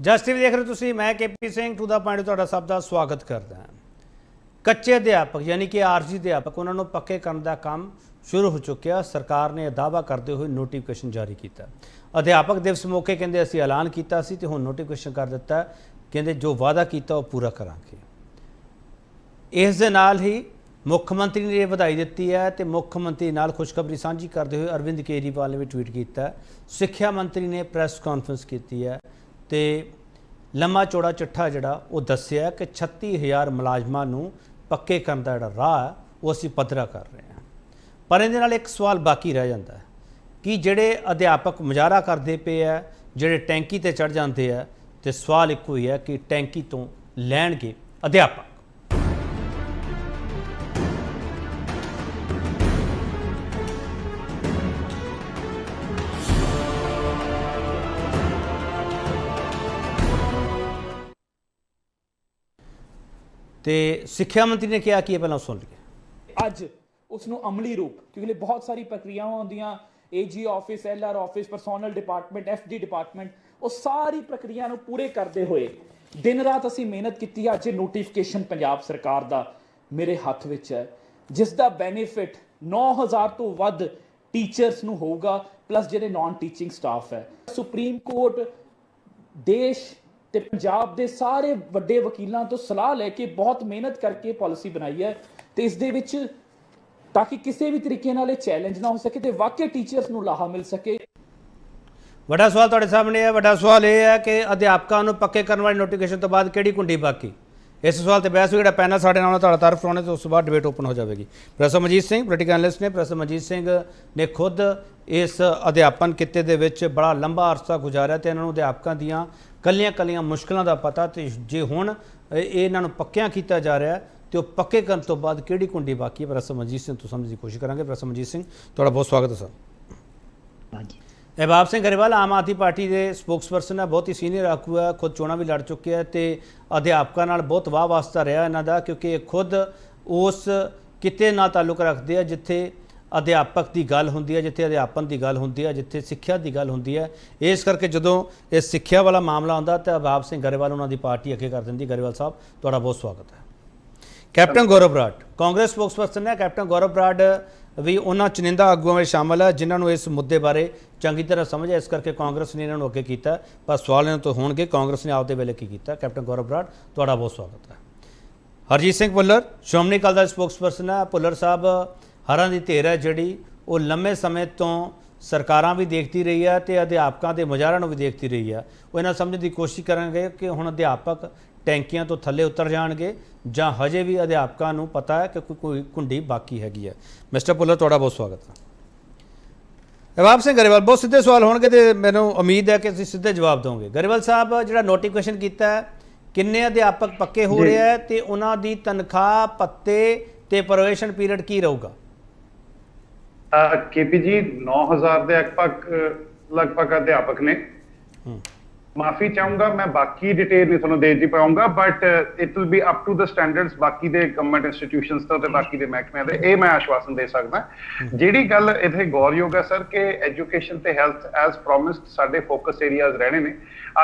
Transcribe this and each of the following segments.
ਜਸ TV ਦੇਖ ਰਹੇ ਤੁਸੀਂ, ਮੈਂ KP Singh to the point ਤੁਹਾਡਾ ਸਭ ਦਾ ਸਵਾਗਤ ਕਰਦਾ ਹਾਂ। ਕੱਚੇ ਅਧਿਆਪਕ ਯਾਨੀ ਕਿ ਆਰਜੀ ਅਧਿਆਪਕ ਉਹਨਾਂ ਨੂੰ ਪੱਕੇ ਕਰਨ ਦਾ ਕੰਮ ਸ਼ੁਰੂ ਹੋ ਚੁੱਕਿਆ। ਸਰਕਾਰ ਨੇ ਦਾਅਵਾ ਕਰਦੇ ਹੋਏ ਨੋਟੀਫਿਕੇਸ਼ਨ ਜਾਰੀ ਕੀਤਾ। ਅਧਿਆਪਕ ਦਿਵਸ ਮੌਕੇ ਕਹਿੰਦੇ ਅਸੀਂ ਐਲਾਨ ਕੀਤਾ ਸੀ ਤੇ ਹੁਣ ਨੋਟੀਫਿਕੇਸ਼ਨ ਕਰ ਦਿੱਤਾ। ਕਹਿੰਦੇ ਜੋ ਵਾਅਦਾ ਕੀਤਾ ਉਹ ਪੂਰਾ ਕਰਾਂਗੇ। ਇਸ ਦੇ ਨਾਲ ਹੀ ਮੁੱਖ ਮੰਤਰੀ ਨੇ ਵਧਾਈ ਦਿੱਤੀ ਹੈ ਤੇ ਮੁੱਖ ਮੰਤਰੀ ਨਾਲ ਖੁਸ਼ਖਬਰੀ ਸਾਂਝੀ ਕਰਦੇ ਹੋਏ ਅਰਵਿੰਦ ਕੇਜਰੀਵਾਲ ਨੇ ਵੀ ਟਵੀਟ ਕੀਤਾ। ਸਿੱਖਿਆ ਮੰਤਰੀ ਨੇ ਪ੍ਰੈਸ ਕਾਨਫਰੰਸ ਕੀਤੀ ਹੈ ਤੇ ਲੰਮਾ ਚੌੜਾ ਚਿੱਠਾ ਜਿਹੜਾ ਉਹ ਦੱਸਿਆ ਕਿ 36,000 ਮੁਲਾਜ਼ਮਾਂ ਨੂੰ ਪੱਕੇ ਕਰਨ ਦਾ ਜਿਹੜਾ ਰਾਹ ਹੈ ਉਹ ਅਸੀਂ ਪੱਧਰਾ ਕਰ ਰਹੇ ਹਾਂ। ਪਰ ਇਹਦੇ ਨਾਲ ਇੱਕ ਸਵਾਲ ਬਾਕੀ ਰਹਿ ਜਾਂਦਾ ਹੈ ਕਿ ਜਿਹੜੇ ਅਧਿਆਪਕ ਮੁਜ਼ਾਹਰਾ ਕਰਦੇ ਪਏ ਆ, ਜਿਹੜੇ ਟੈਂਕੀ ਤੇ ਚੜ੍ਹ ਜਾਂਦੇ ਆ, ਤੇ ਸਵਾਲ ਇੱਕੋ ਹੀ ਹੈ ਕਿ ਟੈਂਕੀ ਤੋਂ ਲੈਣਗੇ ਅਧਿਆਪਕ। ਤੇ ਸਿੱਖਿਆ ਮੰਤਰੀ ਨੇ ਕਿਹਾ ਕਿ ਪਹਿਲਾਂ ਸੁਣ ਲਈਏ। ਅੱਜ ਉਸ ਨੂੰ ਅਮਲੀ ਰੂਪ, ਕਿਉਂਕਿ ਬਹੁਤ ਸਾਰੀ ਪ੍ਰਕਿਰਿਆਵਾਂ ਹੁੰਦੀਆਂ, AG office, LR office, personnel department, FD department, ਉਹ ਸਾਰੀ ਪ੍ਰਕਿਰਿਆ ਨੂੰ ਪੂਰੇ ਕਰਦੇ ਹੋਏ ਦਿਨ ਰਾਤ ਅਸੀਂ ਮਿਹਨਤ ਕੀਤੀ ਹੈ। ਅੱਜ ਨੋਟੀਫਿਕੇਸ਼ਨ ਪੰਜਾਬ ਸਰਕਾਰ ਦਾ ਮੇਰੇ ਹੱਥ ਵਿੱਚ ਹੈ, ਜਿਸ ਦਾ ਬੈਨੀਫਿਟ 9,000 ਤੋਂ ਵੱਧ ਟੀਚਰਸ ਨੂੰ ਹੋਊਗਾ, ਪਲੱਸ ਜਿਹੜੇ ਨਾਨ ਟੀਚਿੰਗ ਸਟਾਫ ਹੈ। ਸੁਪਰੀਮ ਕੋਰਟ ਦੇਸ਼ ਤੇ ਪੰਜਾਬ ਦੇ ਸਾਰੇ ਵੱਡੇ ਵਕੀਲਾਂ ਤੋਂ ਸਲਾਹ ਲੈ ਕੇ ਬਹੁਤ ਮਿਹਨਤ ਕਰਕੇ ਪਾਲਿਸੀ ਬਣਾਈ ਹੈ ਤੇ ਇਸ ਦੇ ਵਿੱਚ ਤਾਂ ਕਿ ਕਿਸੇ ਵੀ ਤਰੀਕੇ ਨਾਲ ਇਹ ਚੈਲੰਜ ਨਾ ਹੋ ਸਕੇ ਤੇ ਵਾਕਈ ਟੀਚਰਸ ਨੂੰ ਲਾਹਾ ਮਿਲ ਸਕੇ। ਵੱਡਾ ਸਵਾਲ ਤੁਹਾਡੇ ਸਾਹਮਣੇ ਹੈ। ਵੱਡਾ ਸਵਾਲ ਇਹ ਹੈ ਕਿ ਅਧਿਆਪਕਾਂ ਨੂੰ ਪੱਕੇ ਕਰਨ ਵਾਲੀ ਨੋਟੀਫਿਕੇਸ਼ਨ ਤੋਂ ਬਾਅਦ ਕਿਹੜੀ ਕੁੰਡੀ ਬਾਕੀ? ਇਸ ਸਵਾਲ ਤੇ ਬਹਿਸ ਜਿਹੜਾ ਪੈਨਲ ਸਾਡੇ ਨਾਲ ਤੁਹਾਡਾ ਤਾਰਫ ਕਰਾਉਣੇ ਤੇ ਉਸ ਤੋਂ ਬਾਅਦ ਡਿਬੇਟ ਓਪਨ ਹੋ ਜਾਵੇਗੀ। Professor Manjit Singh political analyst ਨੇ। ਪ੍ਰੋਫੈਸਰ ਮਨਜੀਤ ਸਿੰਘ ਨੇ ਖੁਦ ਇਸ ਅਧਿਆਪਨ ਕਿੱਤੇ ਦੇ ਵਿੱਚ ਬੜਾ ਲੰਬਾ ਅਰਸਾ ਗੁਜ਼ਾਰਿਆ ਤੇ ਇਹਨਾਂ ਨੂੰ ਅਧਿਆਪਕਾਂ ਦੀਆਂ ਕੱਲੀਆਂ ਮੁਸ਼ਕਲਾਂ ਦਾ ਪਤਾ, ਤੇ ਜੇ ਹੁਣ ਇਹਨਾਂ ਨੂੰ ਪੱਕਿਆਂ ਕੀਤਾ ਜਾ ਰਿਹਾ ਤੇ ਉਹ ਪੱਕੇ ਕਰਨ ਤੋਂ ਬਾਅਦ ਕਿਹੜੀ ਕੁੰਡੀ ਬਾਕੀ ਹੈ? ਪ੍ਰੋਫੈਸਰ ਮਨਜੀਤ ਸਿੰਘ ਤੋਂ ਸਮਝਣ ਦੀ ਕੋਸ਼ਿਸ਼ ਕਰਾਂਗੇ। ਪ੍ਰੋਫੈਸਰ ਮਨਜੀਤ ਸਿੰਘ, ਤੁਹਾਡਾ ਬਹੁਤ ਸਵਾਗਤ ਹੈ ਸਰ। ਹਾਂਜੀ। ਅਹਿਬਾਬ ਸਿੰਘ ਗਰੇਵਾਲ ਆਮ ਆਦਮੀ ਪਾਰਟੀ ਦੇ ਸਪੋਕਸਪਰਸਨ ਹੈ, ਬਹੁਤ ਹੀ ਸੀਨੀਅਰ ਆਗੂ ਹੈ, ਖੁਦ ਚੋਣਾਂ ਵੀ ਲੜ ਚੁੱਕੇ ਹੈ ਤੇ ਅਧਿਆਪਕਾਂ ਨਾਲ ਬਹੁਤ ਵਾਹ ਵਾਸਤਾ ਰਿਹਾ ਇਹਨਾਂ ਦਾ, ਕਿਉਂਕਿ ਇਹ ਖੁਦ ਉਸ ਕਿਤੇ ਨਾਲ ਤਾਲੁਕ ਰੱਖਦੇ ਆ ਜਿੱਥੇ ਅਧਿਆਪਕ ਦੀ ਗੱਲ ਹੁੰਦੀ ਹੈ, ਜਿੱਥੇ ਅਧਿਆਪਨ ਦੀ ਗੱਲ ਹੁੰਦੀ ਹੈ, ਜਿੱਥੇ ਸਿੱਖਿਆ ਦੀ ਗੱਲ ਹੁੰਦੀ ਹੈ। ਇਸ ਕਰਕੇ ਜਦੋਂ ਇਹ ਸਿੱਖਿਆ ਵਾਲਾ ਮਾਮਲਾ ਆਉਂਦਾ ਤਾਂ ਅਹਿਬਾਬ ਸਿੰਘ ਗਰੇਵਾਲ ਉਹਨਾਂ ਦੀ ਪਾਰਟੀ ਅੱਗੇ ਕਰ ਦਿੰਦੀ। ਗਰੇਵਾਲ ਸਾਹਿਬ, ਤੁਹਾਡਾ ਬਹੁਤ ਸਵਾਗਤ ਹੈ। ਕੈਪਟਨ ਗੌਰਵ ਬਰਾੜ ਕਾਂਗਰਸ ਸਪੋਕਸਪਰਸਨ ਹੈ। ਕੈਪਟਨ ਗੌਰਵ ਬਰਾੜ ਵੀ ਉਹਨਾਂ ਚੁਣਿੰਦਾ ਆਗੂਆਂ ਵਿੱਚ ਸ਼ਾਮਲ ਹੈ ਜਿਨ੍ਹਾਂ ਨੂੰ ਇਸ ਮੁੱਦੇ ਬਾਰੇ ਚੰਗੀ ਤਰ੍ਹਾਂ ਸਮਝ ਹੈ। ਇਸ ਕਰਕੇ ਕਾਂਗਰਸ ਨੇ ਇਹਨਾਂ ਨੂੰ ਅੱਗੇ ਕੀਤਾ, ਪਰ ਸਵਾਲ ਇਹਨਾਂ ਤੋਂ ਹੋਣਗੇ ਕਾਂਗਰਸ ਨੇ ਆਪਦੇ ਵੇਲੇ ਕੀ ਕੀਤਾ। ਕੈਪਟਨ ਗੌਰਵ ਬਰਾੜ, ਤੁਹਾਡਾ ਬਹੁਤ ਸਵਾਗਤ ਹੈ। ਹਰਜੀਤ ਸਿੰਘ ਭੁੱਲਰ ਸ਼੍ਰੋਮਣੀ ਅਕਾਲੀ ਦਲ ਦਾ ਸਪੋਕਸਪਰਸਨ ਹੈ। ਭੁੱਲਰ ਸਾਹਿਬ, ਹਰਾਂ ਦੀ ਧਿਰ ਹੈ ਜਿਹੜੀ ਉਹ ਲੰਮੇ ਸਮੇਂ ਤੋਂ ਸਰਕਾਰਾਂ ਵੀ ਦੇਖਦੀ ਰਹੀ ਹੈ ਤੇ ਅਧਿਆਪਕਾਂ ਦੇ ਮੁਜ਼ਾਹਰਿਆਂ ਨੂੰ ਵੀ ਦੇਖਦੀ ਰਹੀ ਹੈ। ਉਹ ਇਹਨਾਂ ਸਮਝਣ ਦੀ ਕੋਸ਼ਿਸ਼ ਕਰਾਂਗੇ ਕਿ ਹੁਣ ਅਧਿਆਪਕ ਟੈਂਕੀਆਂ ਤੋਂ ਥੱਲੇ ਉਤਰ ਜਾਣਗੇ ਜਾਂ ਹਜੇ ਵੀ ਅਧਿਆਪਕਾਂ ਨੂੰ ਪਤਾ ਹੈ ਕਿ ਕੋਈ ਕੁੰਡੀ ਬਾਕੀ ਹੈਗੀ ਹੈ। ਮਿਸਟਰ ਭੁੱਲਰ, ਤੁਹਾਡਾ ਬਹੁਤ ਸਵਾਗਤ ਹੈ। ਅਹਿਬਾਬ ਸਿੰਘ ਗਰੇਵਾਲ, ਬਹੁਤ ਸਿੱਧੇ ਸਵਾਲ ਹੋਣਗੇ ਤੇ ਮੈਨੂੰ ਉਮੀਦ ਹੈ ਕਿ ਤੁਸੀਂ ਸਿੱਧੇ ਜਵਾਬ ਦਿਓਗੇ। ਗਰੇਵਾਲ ਸਾਹਿਬ, ਜਿਹੜਾ ਨੋਟੀਫਿਕੇਸ਼ਨ ਕੀਤਾ ਹੈ, ਕਿੰਨੇ ਅਧਿਆਪਕ ਪੱਕੇ ਹੋ ਰਹੇ ਹੈ ਤੇ ਉਹਨਾਂ ਦੀ ਤਨਖਾਹ, ਭੱਤੇ ਤੇ ਪ੍ਰੋਬੇਸ਼ਨ ਪੀਰੀਅਡ ਕੀ ਰਹੂਗਾ? केपी जी 9,000 ਦੇ ਲਗਭਗ ਅਧਿਆਪਕ ਨੇ। ਮਾਫੀ ਚਾਹੂੰਗਾ, ਮੈਂ ਬਾਕੀ ਡਿਟੇਲ ਨਹੀਂ ਤੁਹਾਨੂੰ ਦੇ ਜੀ ਪਾਉਂਗਾ, but it will be up to the standards ਬਾਕੀ ਦੇ ਗਵਰਨਮੈਂਟ ਇੰਸਟੀਟਿਊਸ਼ਨਸ ਤੋਂ ਤੇ ਬਾਕੀ ਦੇ ਮਹਿਕਮਿਆਂ ਦੇ। ਇਹ ਮੈਂ ਆਸ਼ਵਾਸਨ ਦੇ ਸਕਦਾ। ਜਿਹੜੀ ਗੱਲ ਇੱਥੇ ਗੌਰਯੋਗ ਹੈ ਸਰ ਕਿ ਐਜੂਕੇਸ਼ਨ ਤੇ ਹੈਲਥ ਐਜ਼ ਪ੍ਰੋਮਿਸਡ ਸਾਡੇ ਫੋਕਸ ਏਰੀਆਜ਼ ਰਹਿਣੇ ਨੇ।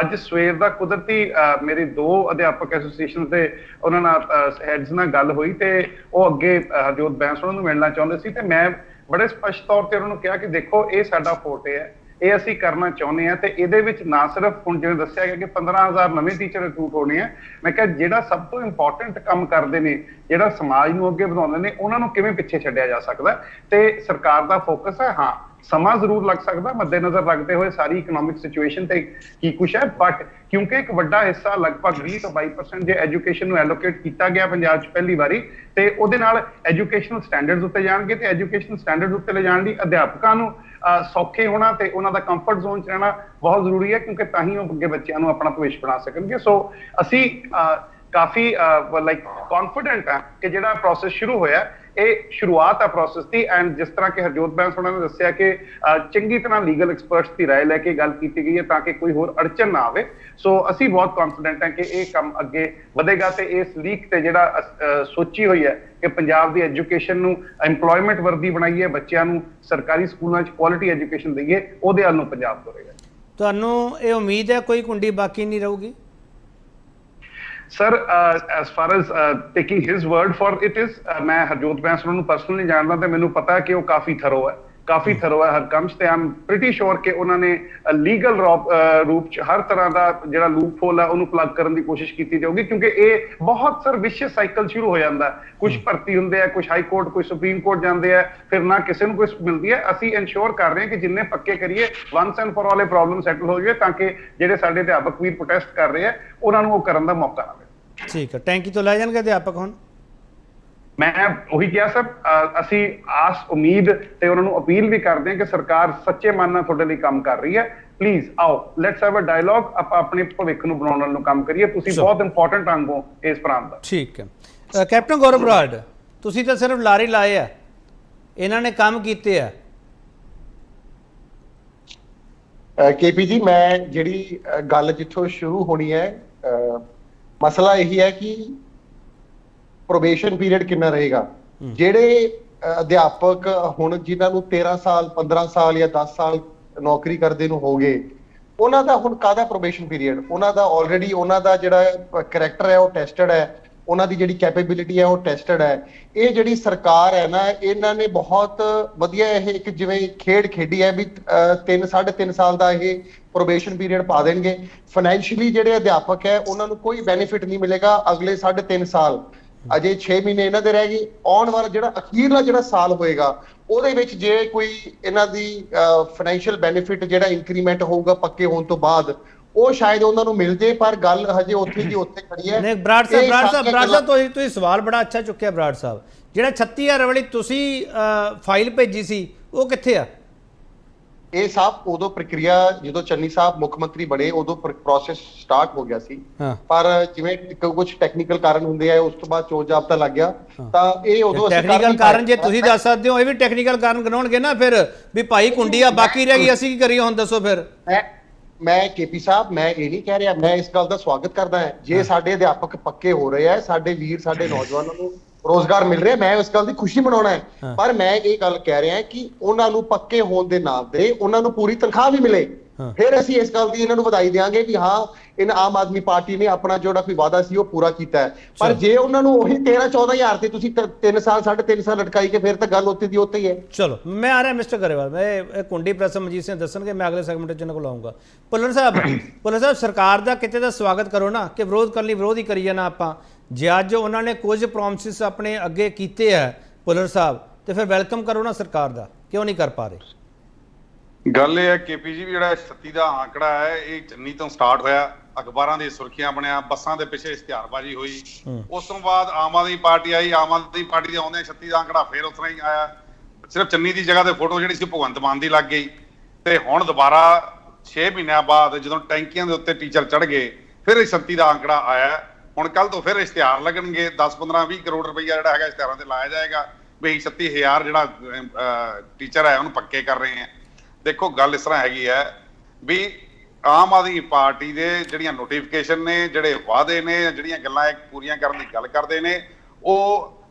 ਅੱਜ ਸਵੇਰ ਦਾ ਕੁਦਰਤੀ ਮੇਰੀ 2 ਅਧਿਆਪਕ ਐਸੋਸੀਏਸ਼ਨ ਦੇ ਉਹਨਾਂ ਨਾਲ ਹੈਡਸ ਨਾਲ ਗੱਲ ਹੋਈ ਤੇ ਉਹ ਅੱਗੇ ਹਰਜੋਤ ਬੈਂਸ ਉਹਨਾਂ ਨੂੰ ਮਿਲਣਾ ਚਾਹੁੰਦੇ ਸੀ ਤੇ ਮੈਂ ਬੜੇ ਸਪਸ਼ਟ ਤੌਰ ਤੇ ਉਹਨਾਂ ਨੂੰ ਕਿਹਾ ਕਿ ਦੇਖੋ, ਇਹ ਸਾਡਾ ਫੋਰਟੇ ਹੈ, ਇਹ ਅਸੀਂ ਕਰਨਾ ਚਾਹੁੰਦੇ ਹਾਂ ਤੇ ਇਹਦੇ ਵਿੱਚ ਨਾ ਸਿਰਫ ਹੁਣ ਜਿਵੇਂ ਦੱਸਿਆ ਗਿਆ ਕਿ 15,000 ਨਵੇਂ ਟੀਚਰ ਰਿਕਰੂਟ ਹੋਣੇ ਆ। ਮੈਂ ਕਿਹਾ ਜਿਹੜਾ ਸਭ ਤੋਂ ਇੰਪੋਰਟੈਂਟ ਕੰਮ ਕਰਦੇ ਨੇ, ਜਿਹੜਾ ਸਮਾਜ ਨੂੰ ਅੱਗੇ ਵਧਾਉਂਦੇ ਨੇ, ਉਹਨਾਂ ਨੂੰ ਕਿਵੇਂ ਪਿੱਛੇ ਛੱਡਿਆ ਜਾ ਸਕਦਾ? ਤੇ ਸਰਕਾਰ ਦਾ ਫੋਕਸ ਹੈ, ਹਾਂ ਸਮਾਂ ਜ਼ਰੂਰ ਲੱਗ ਸਕਦਾ ਮੱਦੇਨਜ਼ਰ ਰੱਖਦੇ ਹੋਏ ਸਾਰੀ ਇਕਨੋਮਿਕ ਸਿਚੁਏਸ਼ਨ ਤੇ ਕੀ ਕੁਛ ਹੈ, ਬਟ ਕਿਉਂਕਿ ਇੱਕ ਵੱਡਾ ਹਿੱਸਾ ਲਗਭਗ 20 ਤੋਂ 22% ਜੇ ਐਜੂਕੇਸ਼ਨ ਨੂੰ ਐਲੋਕੇਟ ਕੀਤਾ ਗਿਆ ਪੰਜਾਬ 'ਚ ਪਹਿਲੀ ਵਾਰੀ, ਤੇ ਉਹਦੇ ਨਾਲ ਐਜੂਕੇਸ਼ਨਲ ਸਟੈਂਡਰਡਸ ਉੱਤੇ ਜਾਣਗੇ ਤੇ ਐਜੂਕੇਸ਼ਨਲ ਸਟੈਂਡਰਡਸ ਉੱਤੇ ਲੈ ਜਾਣ ਲਈ ਅਧਿਆਪਕਾਂ ਨੂੰ ਸੌਖੇ ਹੋਣਾ ਤੇ ਉਹਨਾਂ ਦਾ ਕੰਫਰਟ ਜ਼ੋਨ 'ਚ ਰਹਿਣਾ ਬਹੁਤ ਜ਼ਰੂਰੀ ਹੈ, ਕਿਉਂਕਿ ਤਾਂ ਹੀ ਉਹ ਅੱਗੇ ਬੱਚਿਆਂ ਨੂੰ ਆਪਣਾ ਭਵਿੱਖ ਬਣਾ ਸਕਣਗੇ। ਸੋ ਅਸੀਂ ਕਾਫੀ ਲਾਈਕ ਕੌਨਫੀਡੈਂਟ ਹਾਂ ਕਿ ਜਿਹੜਾ ਪ੍ਰੋਸੈਸ ਸ਼ੁਰੂ ਹੋਇਆ ਇਹ ਸ਼ੁਰੂਆਤ ਆ ਪ੍ਰੋਸੈਸ ਦੀ। ਐਂਡ ਜਿਸ ਤਰ੍ਹਾਂ ਕਿ ਹਰਜੋਤ ਬੈਂਸ ਉਹਨਾਂ ਨੇ ਦੱਸਿਆ ਕਿ ਚੰਗੀ ਤਰ੍ਹਾਂ ਲੀਗਲ ਐਕਸਪਰਟਸ ਦੀ ਰਾਏ ਲੈ ਕੇ ਗੱਲ ਕੀਤੀ ਗਈ ਹੈ ਤਾਂ ਕਿ ਕੋਈ ਹੋਰ ਅੜਚਨ ਨਾ ਆਵੇ। ਸੋ ਅਸੀਂ ਬਹੁਤ ਕੌਨਫੀਡੈਂਟ ਹਾਂ ਕਿ ਇਹ ਕੰਮ ਅੱਗੇ ਵਧੇਗਾ ਤੇ ਇਸ ਲੀਕ ਤੇ ਜਿਹੜਾ ਸੋਚੀ ਹੋਈ ਹੈ ਕਿ ਪੰਜਾਬ ਦੀ ਐਜੂਕੇਸ਼ਨ ਨੂੰ ਐਮਪਲੋਇਮੈਂਟ ਵਰਦੀ ਬਣਾਈਏ, ਬੱਚਿਆਂ ਨੂੰ ਸਰਕਾਰੀ ਸਕੂਲਾਂ 'ਚ ਕੁਆਲਿਟੀ ਐਜੂਕੇਸ਼ਨ ਦਈਏ, ਉਹਦੇ ਵੱਲ ਨੂੰ ਪੰਜਾਬ ਤੁਰੇਗਾ। ਤੁਹਾਨੂੰ ਇਹ ਉਮੀਦ ਹੈ ਕੋਈ ਕੁੰਡੀ ਬਾਕੀ ਨਹੀਂ ਰਹੂਗੀ? Sir, as far as taking his word for it is, मैं हरजोत बैंस ਨੂੰ ਪਰਸਨਲੀ ਜਾਣਦਾ ਤੇ ਮੈਨੂੰ ਪਤਾ ਹੈ ਕਿ ਉਹ ਕਾਫੀ ਥਰੋ ਹੈ ਹਰ ਕੰਮ 'ਚ ਤੇ ਆਮ ਪ੍ਰੀਟੀ ਸ਼ੋਰ ਕਿ ਉਹਨਾਂ ਨੇ ਲੀਗਲ ਰੂਪ 'ਚ ਹਰ ਤਰ੍ਹਾਂ ਦਾ ਜਿਹੜਾ ਲੂਪ ਹੋਲ ਹੈ ਉਹਨੂੰ ਪਲੱਗ ਕਰਨ ਦੀ ਕੋਸ਼ਿਸ਼ ਕੀਤੀ ਜਾਊਗੀ, ਕਿਉਂਕਿ ਇਹ ਬਹੁਤ ਸਰ ਵਿਸ਼ਿਅਸ ਸਾਈਕਲ ਸ਼ੁਰੂ ਹੋ ਜਾਂਦਾ ਹੈ। ਕੁਝ ਭਰਤੀ ਹੁੰਦੇ ਆ, ਕੁਝ ਹਾਈ ਕੋਰਟ, ਕੁਝ ਸੁਪਰੀਮ ਕੋਰਟ ਜਾਂਦੇ ਆ, ਫਿਰ ਨਾ ਕਿਸੇ ਨੂੰ ਕੁਝ ਮਿਲਦੀ ਹੈ। ਅਸੀਂ ਇਨਸ਼ੋਰ ਕਰ ਰਹੇ ਹਾਂ ਕਿ ਜਿੰਨੇ ਪੱਕੇ ਕਰੀਏ ਵਨਸ ਐਂਡ ਫॉर ਆਲ ਇਹ ਪ੍ਰੋਬਲਮ ਸੈਟਲ ਹੋ ਜਾਵੇ, ਤਾਂ ਕਿ ਜਿਹੜੇ ਸਾਡੇ ਅਧਿਆਪਕ ਵੀਰ ਪ੍ਰੋਟੈਸਟ ਕਰ ਰਹੇ ਆ ਉਹਨਾਂ ਨੂੰ ਉਹ ਕਰਨ ਦਾ ਮੌਕਾ ਮਿਲੇ। ਠੀਕ ਹੈ, ਟੈਂਕੀ ਤੋਂ ਲੈ ਜਾਣਗੇ ਅਧਿਆਪਕ ਹੁਣ? ਮੈਂ ਉਹੀ ਕਿਹਾ ਸਰ, ਅਸੀਂ ਆਸ ਉਮੀਦ ਤੇ ਉਹਨਾਂ ਨੂੰ ਅਪੀਲ ਵੀ ਕਰਦੇ ਹਾਂ ਕਿ ਸਰਕਾਰ ਸੱਚੇ ਮਨ ਨਾਲ ਤੁਹਾਡੇ ਲਈ ਕੰਮ ਕਰ ਰਹੀ ਹੈ। ਪਲੀਜ਼ ਆਓ, ਲੈਟਸ ਹੈਵ ਅ ਡਾਇਲੌਗ, ਆਪਾਂ ਆਪਣੇ ਭਵਿੱਖ ਨੂੰ ਬਣਾਉਣ ਨੂੰ ਕੰਮ ਕਰੀਏ। ਤੁਸੀਂ ਬਹੁਤ ਇੰਪੋਰਟੈਂਟ ਅੰਗ ਹੋ ਇਸ ਪ੍ਰਾਂਤ ਦਾ। ਠੀਕ ਹੈ। ਕੈਪਟਨ ਗੌਰਵ ਬਰਾੜ, ਤੁਸੀਂ ਤਾਂ ਸਿਰਫ ਲਾਰੇ ਲਾਏ ਆ, ਇਹਨਾਂ ਨੇ ਕੰਮ ਕੀਤੇ ਆ। केपी जी, मैं ਜਿਹੜੀ ਗੱਲ ਜਿੱਥੋਂ ਸ਼ੁਰੂ ਹੋਣੀ ਹੈ, ਮਸਲਾ ਇਹੀ ਹੈ ਕਿ ਪ੍ਰੋਬੇਸ਼ਨ ਪੀਰੀਅਡ ਕਿੰਨਾ ਰਹੇਗਾ। ਜਿਹੜੇ ਅਧਿਆਪਕ ਹੁਣ ਜਿਨ੍ਹਾਂ ਨੂੰ 13 ਸਾਲ 15 ਸਾਲ ਜਾਂ 10 ਸਾਲ ਨੌਕਰੀ ਕਰਦੇ ਨੂੰ ਹੋ ਗਏ, ਉਹਨਾਂ ਦਾ ਹੁਣ ਕਾਹਦਾ ਪ੍ਰੋਬੇਸ਼ਨ ਪੀਰੀਅਡ? ਉਹਨਾਂ ਦਾ ਆਲਰੇਡੀ ਉਹਨਾਂ ਦਾ ਜਿਹੜਾ ਕਰੈਕਟਰ ਹੈ ਉਹ ਟੈਸਟਡ ਹੈ, ਉਹਨਾਂ ਦੀ ਜਿਹੜੀ ਕੈਪੇਬਿਲਿਟੀ ਹੈ ਉਹ ਟੈਸਟਡ ਹੈ। ਇਹ ਜਿਹੜੀ ਸਰਕਾਰ ਹੈ ਨਾ, ਇਹਨਾਂ ਨੇ ਬਹੁਤ ਵਧੀਆ ਇਹ ਇੱਕ ਜਿਵੇਂ ਖੇਡ ਖੇਡੀ ਹੈ ਵੀ 3.5 ਸਾਲ ਦਾ ਇਹ ਪ੍ਰੋਬੇਸ਼ਨ ਪੀਰੀਅਡ ਪਾ ਦੇਣਗੇ। ਫਾਈਨੈਂਸ਼ੀਅਲੀ ਜਿਹੜੇ ਅਧਿਆਪਕ ਹੈ ਉਹਨਾਂ ਨੂੰ ਕੋਈ ਬੈਨੀਫਿਟ ਨਹੀਂ ਮਿਲੇਗਾ ਅਗਲੇ 3.5 ਸਾਲ। ਅਜੇ 6 ਮਹੀਨੇ ਇਹਨਾਂ ਦੇ ਰਹਿ ਗਏ। ਆਉਣ ਵਾਲਾ ਜਿਹੜਾ ਅਖੀਰਲਾ ਜਿਹੜਾ ਸਾਲ ਹੋਏਗਾ ਉਹਦੇ ਵਿੱਚ ਜੇ ਕੋਈ ਇਹਨਾਂ ਦੀ ਫਾਈਨੈਂਸ਼ੀਅਲ ਬੈਨੀਫਿਟ ਜਿਹੜਾ ਇੰਕਰੀਮੈਂਟ ਹੋਊਗਾ ਪੱਕੇ ਹੋਣ ਤੋਂ ਬਾਅਦ, ਉਹ ਸ਼ਾਇਦ ਉਹਨਾਂ ਨੂੰ ਮਿਲ ਜੇ, ਪਰ ਗੱਲ ਹਜੇ ਉੱਥੇ ਦੀ ਉੱਥੇ ਖੜੀ ਹੈ। ਨਹੀਂ, ਬਰਾੜ ਸਾਹਿਬ ਤੁਸੀਂ ਸਵਾਲ ਬੜਾ ਅੱਛਾ ਚੁੱਕਿਆ। ਬਰਾੜ ਸਾਹਿਬ, ਜਿਹੜਾ 36000 ਵਾਲੀ ਤੁਸੀਂ ਫਾਈਲ ਭੇਜੀ ਸੀ ਉਹ ਕਿੱਥੇ ਆ? ਇਹ ਸਾਹਿਬ ਉਦੋਂ ਪ੍ਰਕਿਰਿਆ ਜਦੋਂ ਚੰਨੀ ਸਾਹਿਬ ਮੁੱਖ ਮੰਤਰੀ ਬਣੇ ਉਦੋਂ ਪ੍ਰੋਸੈਸ ਸਟਾਰਟ ਹੋ ਗਿਆ ਸੀ, ਪਰ ਜਿਵੇਂ ਕੁਝ ਟੈਕਨੀਕਲ ਕਾਰਨ ਹੁੰਦੇ ਆ, ਉਸ ਤੋਂ ਬਾਅਦ ਚੋਣ ਜਾਬਤਾ ਲੱਗ ਗਿਆ। ਤਾਂ ਇਹ ਉਦੋਂ ਟੈਕਨੀਕਲ ਕਾਰਨ ਜੇ ਤੁਸੀਂ ਦੱਸ ਸਕਦੇ ਹੋ, ਇਹ ਵੀ ਟੈਕਨੀਕਲ ਕਾਰਨ ਗਣਾਉਣਗੇ ਨਾ ਫਿਰ ਵੀ ਭਾਈ ਕੁੰਡੀਆ ਬਾਕੀ ਰਹਿ ਗਈ, ਅਸੀਂ ਕੀ ਕਰੀਏ ਹੁਣ ਦੱਸੋ ਫਿਰ? ਮੈਂ ਕੇਪੀ ਸਾਹਿਬ, ਮੈਂ ਇਹ ਨਹੀਂ ਕਹਿ ਰਿਹਾ, ਮੈਂ ਇਸ ਗੱਲ ਦਾ ਸਵਾਗਤ ਕਰਦਾ ਹਾਂ ਜੇ ਸਾਡੇ ਅਧਿਆਪਕ ਪੱਕੇ ਹੋ ਰਹੇ ਆ, ਸਾਡੇ ਵੀਰ ਸਾਡੇ ਨੌਜਵਾਨਾਂ ਨੂੰ ਰੋਜ਼ਗਾਰ ਮਿਲ ਰਿਹਾ, ਮੈਂ ਇਸ ਗੱਲ ਦੀ ਖੁਸ਼ੀ ਮਨਾਉਣਾ ਹੈ। ਪਰ ਮੈਂ ਇਹ ਗੱਲ ਕਹਿ ਰਿਹਾ ਕਿ ਉਹਨਾਂ ਨੂੰ ਪੱਕੇ ਹੋਣ ਦੇ ਨਾਤੇ ਉਹਨਾਂ ਨੂੰ ਪੂਰੀ ਤਨਖਾਹ ਵੀ ਮਿਲੇ, ਫਿਰ ਅਸੀਂ ਇਸ ਗੱਲ ਦੀ ਇਹਨਾਂ ਨੂੰ ਵਧਾਈ ਦੇਵਾਂਗੇ ਵੀ ਹਾਂ ਇਹਨਾਂ ਆਮ ਆਦਮੀ ਪਾਰਟੀ ਨੇ ਆਪਣਾ ਜਿਹੜਾ ਕੋਈ ਵਾਅਦਾ ਸੀ ਉਹ ਪੂਰਾ ਕੀਤਾ ਹੈ। ਪਰ ਜੇ ਉਹਨਾਂ ਨੂੰ ਉਹੀ 13-14 ਤੇ ਤੁਸੀਂ 3 ਸਾਲ 3.5 ਸਾਲ ਲਟਕਾਈ ਕੇ, ਫਿਰ ਤਾਂ ਗੱਲ ਉੱਥੇ ਦੀ ਉੱਥੇ ਹੀ ਹੈ। ਚਲੋ, ਮੈਂ ਆ ਰਿਹਾ ਮਿਸਟਰ ਗਰੇਵਾਲ, ਮੈਂ ਕੁੰਡੀ ਪ੍ਰੈਸ ਮਨਜੀਤ ਸਿੰਘ ਦੱਸਣਗੇ, ਮੈਂ ਅਗਲੇ ਸੈਗਮੈਂਟ 'ਚ ਇਹਨਾਂ ਕੋਲ ਆਊਂਗਾ। ਭੁੱਲਰ ਸਾਹਿਬ, ਸਰਕਾਰ ਦਾ ਕਿਤੇ ਦਾ ਸਵਾਗਤ ਕਰੋ ਨਾ, ਕਿ ਵਿਰੋਧ ਕਰਨ ਲਈ ਵਿਰੋਧ ਹੀ ਕਰੀ ਜਾਣਾ ਆਪਾਂ। ਜੇ ਅੱਜ ਉਹਨਾਂ ਨੇ ਕੁਝ ਪ੍ਰੋਮਿਸਿਸ ਆਪਣੇ ਅੱਗੇ ਕੀਤੇ ਆ ਭੁੱਲਰ ਸਾਹਿਬ, ਤੇ ਫਿਰ ਵੈਲਕਮ ਕਰੋ ਨਾ ਸਰਕਾਰ ਦਾ, ਕਿਉਂ ਨਹੀਂ ਕਰ ਪਾ ਰਹੇ? ਗੱਲ ਇਹ ਹੈ ਕੇਪੀ ਜੀ, ਵੀ ਜਿਹੜਾ 36 ਦਾ ਆંકੜਾ ਹੈ ਇਹ ਚੰਨੀ ਤੋਂ ਸਟਾਰਟ ਹੋਇਆ, ਅਖਬਾਰਾਂ ਦੀ ਸੁਰਖੀਆਂ ਬਣਿਆ, ਬੱਸਾਂ ਦੇ ਪਿੱਛੇ ਇਸ਼ਤਿਹਾਰਬਾਜ਼ੀ ਹੋਈ, ਉਸ ਤੋਂ ਬਾਅਦ ਆਮ ਆਦਮੀ ਪਾਰਟੀ ਆਈ, ਆਮ ਆਦਮੀ ਪਾਰਟੀ ਦੇ ਆਉਂਦੇ 36 ਦਾ ਆંકੜਾ ਫੇਰ ਉਸ ਤਰ੍ਹਾਂ ਹੀ ਆਇਆ। ਸਿਰਫ ਚੰਨੀ ਦੀ ਜਗ੍ਹਾ ਤੇ ਫੋਟੋ ਜਿਹੜੀ ਸੀ ਭਗਵੰਤ ਮਾਨ ਦੀ ਲੱਗ ਗਈ, ਤੇ ਹੁਣ ਦੁਬਾਰਾ 6 ਮਹੀਨਿਆਂ ਬਾਅਦ ਜਦੋਂ ਟੈਂਕੀਆਂ ਦੇ ਉੱਤੇ ਟੀਚਰ ਚੜ ਗਏ, ਫਿਰ ਇਹ 36 ਦਾ ਆંકੜਾ ਆਇਆ। ਹੁਣ ਕੱਲ ਤੋਂ ਫਿਰ ਇਸ਼ਤਿਹਾਰ ਲੱਗਣਗੇ, 10-15-20 ਕਰੋੜ ਰੁਪਈਆ ਜਿਹੜਾ ਹੈਗਾ ਇਸ਼ਤਿਹਾਰਾਂ ਤੇ ਲਾਇਆ ਜਾਏਗਾ ਵੀ 36,000 ਜਿਹੜਾ ਟੀਚਰ ਹੈ ਉਹਨੂੰ ਪੱਕੇ ਕਰ ਰਹੇ ਆ। ਦੇਖੋ, ਗੱਲ ਇਸ ਤਰ੍ਹਾਂ ਹੈਗੀ ਹੈ ਵੀ ਆਮ ਆਦਮੀ ਪਾਰਟੀ ਦੇ ਜਿਹੜੀਆਂ ਨੋਟੀਫਿਕੇਸ਼ਨ ਨੇ, ਜਿਹੜੇ ਵਾਅਦੇ ਨੇ, ਜਿਹੜੀਆਂ ਗੱਲਾਂ ਇਹ ਪੂਰੀਆਂ ਕਰਨ ਦੀ ਗੱਲ ਕਰਦੇ ਨੇ, ਉਹ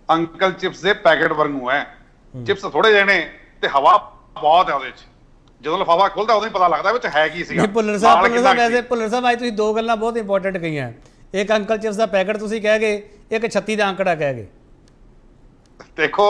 ਅੰਕਲ ਚਿਪਸ ਦੇ ਪੈਕੇਟ ਵਾਂਗੂ ਹੈ। ਚਿਪਸ ਥੋੜੇ ਜਿਹੇ ਨੇ ਤੇ ਹਵਾ ਬਹੁਤ ਹੈ ਉਹਦੇ 'ਚ, ਜਦੋਂ ਲਿਫਾਫਾ ਖੁੱਲਦਾ ਉਦੋਂ ਹੀ ਪਤਾ ਲੱਗਦਾ ਵਿੱਚ ਹੈ ਕੀ ਸੀਗਾ। ਭੁੱਲਰ ਸਾਹਿਬ ਅੱਜ ਤੁਸੀਂ ਦੋ ਗੱਲਾਂ ਬਹੁਤ ਇੰਪੋਰਟੈਂਟ ਕਹੀਆਂ। ਇੱਕ ਅੰਕਲ ਚਿਪਸ ਦਾ ਪੈਕੇਟ ਤੁਸੀਂ ਕਹਿ ਗਏ, ਇੱਕ 36 ਦਾ ਆંકੜਾ ਕਹਿ ਗਏ। ਦੇਖੋ,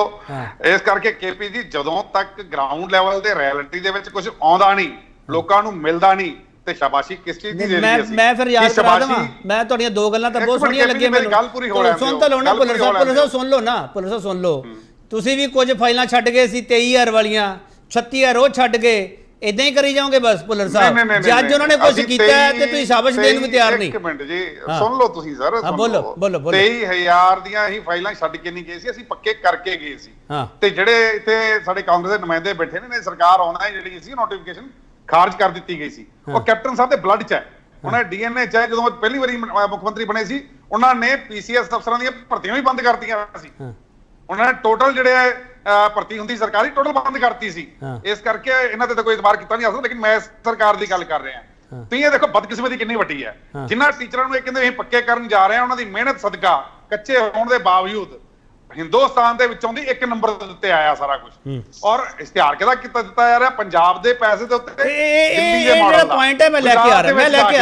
ਇਸ ਕਰਕੇ ਕੇਪੀ ਜੀ, ਜਦੋਂ ਤੱਕ ਗਰਾਊਂਡ ਲੈਵਲ ਤੇ ਰਿਐਲਿਟੀ ਦੇ ਵਿੱਚ ਕੁਝ ਆਉਂਦਾ ਨਹੀਂ, ਲੋਕਾਂ ਨੂੰ ਮਿਲਦਾ ਨਹੀਂ, ਤੇ ਸ਼ਾਬਾਸ਼ੀ ਕਿਸ ਚੀਜ਼ ਦੀ ਦੇਣੀ ਅਸੀਂ? ਮੈਂ ਫਿਰ ਯਾਦ ਕਰਾ ਦਵਾਂ, ਮੈਂ ਤੁਹਾਡੀਆਂ ਦੋ ਗੱਲਾਂ ਤਾਂ ਬਹੁਤ ਸੋਹਣੀਆਂ ਲੱਗੀਆਂ ਮੈਨੂੰ। ਗੱਲ ਪੂਰੀ ਹੋ ਲੈਣ ਦਿਓ, ਸੁਣ ਤਾਂ ਲਓ ਨਾ ਭੁੱਲਰ ਸਾਹਿਬ, ਸੁਣ ਲਓ ਨਾ ਭੁੱਲਰ ਸਾਹਿਬ, ਸੁਣ ਲਓ। ਤੁਸੀਂ ਵੀ ਕੁਝ ਫਾਈਲਾਂ ਛੱਡ ਗਏ ਸੀ 23,000 ਵਾਲੀਆਂ, 36,000 ਉਹ ਛੱਡ ਗਏ, ਇਦਾਂ ਹੀ ਕਰੀ ਜਾਓਗੇ ਬਸ ਭੁੱਲਰ ਸਾਹਿਬ? ਜੇ ਅੱਜ ਉਹਨਾਂ ਨੇ ਕੁਝ ਕੀਤਾ ਤੇ ਤੁਸੀਂ ਸ਼ਾਬਾਸ਼ ਦੇਣ ਨੂੰ ਤਿਆਰ ਨਹੀਂ। ਇੱਕ ਮਿੰਟ ਜੀ, ਸੁਣ ਲਓ ਤੁਸੀਂ ਸਰ, ਬੋਲੋ 23,000 ਦੀਆਂ ਹੀ ਫਾਈਲਾਂ ਛੱਡ ਕੇ ਨਹੀਂ ਗਏ ਸੀ, ਅਸੀਂ ਪੱਕੇ ਕਰਕੇ ਗਏ ਸੀ। ਤੇ ਜਿਹੜੇ ਇੱਥੇ ਸਾਡੇ ਕਾਂਗਰਸ ਦੇ ਨੁਮਾਇੰਦੇ ਬੈਠੇ ਨੇ, ਸਰਕਾਰ ਆਉਣਾ ਜਿਹੜੀ ਸੀ ਨੋਟੀਫਿਕੇਸ਼ਨ ਖਾਰਜ ਕਰ ਦਿੱਤੀ ਗਈ ਸੀ। ਉਹ ਕੈਪਟਨ ਸਾਹਿਬ ਦੇ ਬਲੱਡ 'ਚ ਹੈ, ਉਹਨਾਂ ਦੇ DNA 'ਚ ਹੈ। ਜਦੋਂ ਪਹਿਲੀ ਵਾਰੀ ਮੁੱਖ ਮੰਤਰੀ ਬਣੇ ਸੀ, ਉਹਨਾਂ ਨੇ PCS ਅਫਸਰਾਂ ਦੀਆਂ ਭਰਤੀਆਂ ਵੀ ਬੰਦ ਕਰਤੀਆਂ ਸੀ। ਉਹਨਾਂ ਨੇ ਟੋਟਲ ਜਿਹੜੇ ਭਰਤੀ ਹੁੰਦੀ ਸਰਕਾਰੀ ਟੋਟਲ ਬੰਦ ਕਰਤੀ ਸੀ। ਇਸ ਕਰਕੇ ਇਹਨਾਂ ਤੇ ਤਾਂ ਕੋਈ ਇਤਬਾਰ ਕੀਤਾ ਨਹੀਂ ਜਾ ਸਕਦਾ। ਲੇਕਿਨ ਮੈਂ ਸਰਕਾਰ ਦੀ ਗੱਲ ਕਰ ਰਿਹਾ। ਤੁਸੀਂ ਇਹ ਦੇਖੋ ਬਦਕਿਸਮਤੀ ਕਿੰਨੀ ਵੱਡੀ ਹੈ। ਜਿਨ੍ਹਾਂ ਟੀਚਰਾਂ ਨੂੰ ਇਹ ਕਹਿੰਦੇ ਅਸੀਂ ਪੱਕੇ ਕਰਨ ਜਾ ਰਹੇ ਹਾਂ, ਉਹਨਾਂ ਦੀ ਮਿਹਨਤ ਸਦਕਾ, ਕੱਚੇ ਹੋਣ ਦੇ ਬਾਵਜੂਦ ਹਿੰਦੁਸਤਾਨ ਦੇ ਵਿੱਚੋਂ ਦੀ 1 ਨੰਬਰ ਦੇ ਉੱਤੇ ਆਇਆ ਸਾਰਾ ਕੁਝ। ਔਰ ਇਸ਼ਤਿਹਾਰ ਕਿਹਦਾ ਦਿੱਤਾ ਜਾ ਰਿਹਾ? ਪੰਜਾਬ ਦੇ ਪੈਸੇ ਦੇ ਉੱਤੇ। ਇਹ ਜਿਹੜਾ ਪੁਆਇੰਟ ਹੈ ਮੈਂ ਲੈ ਕੇ ਆ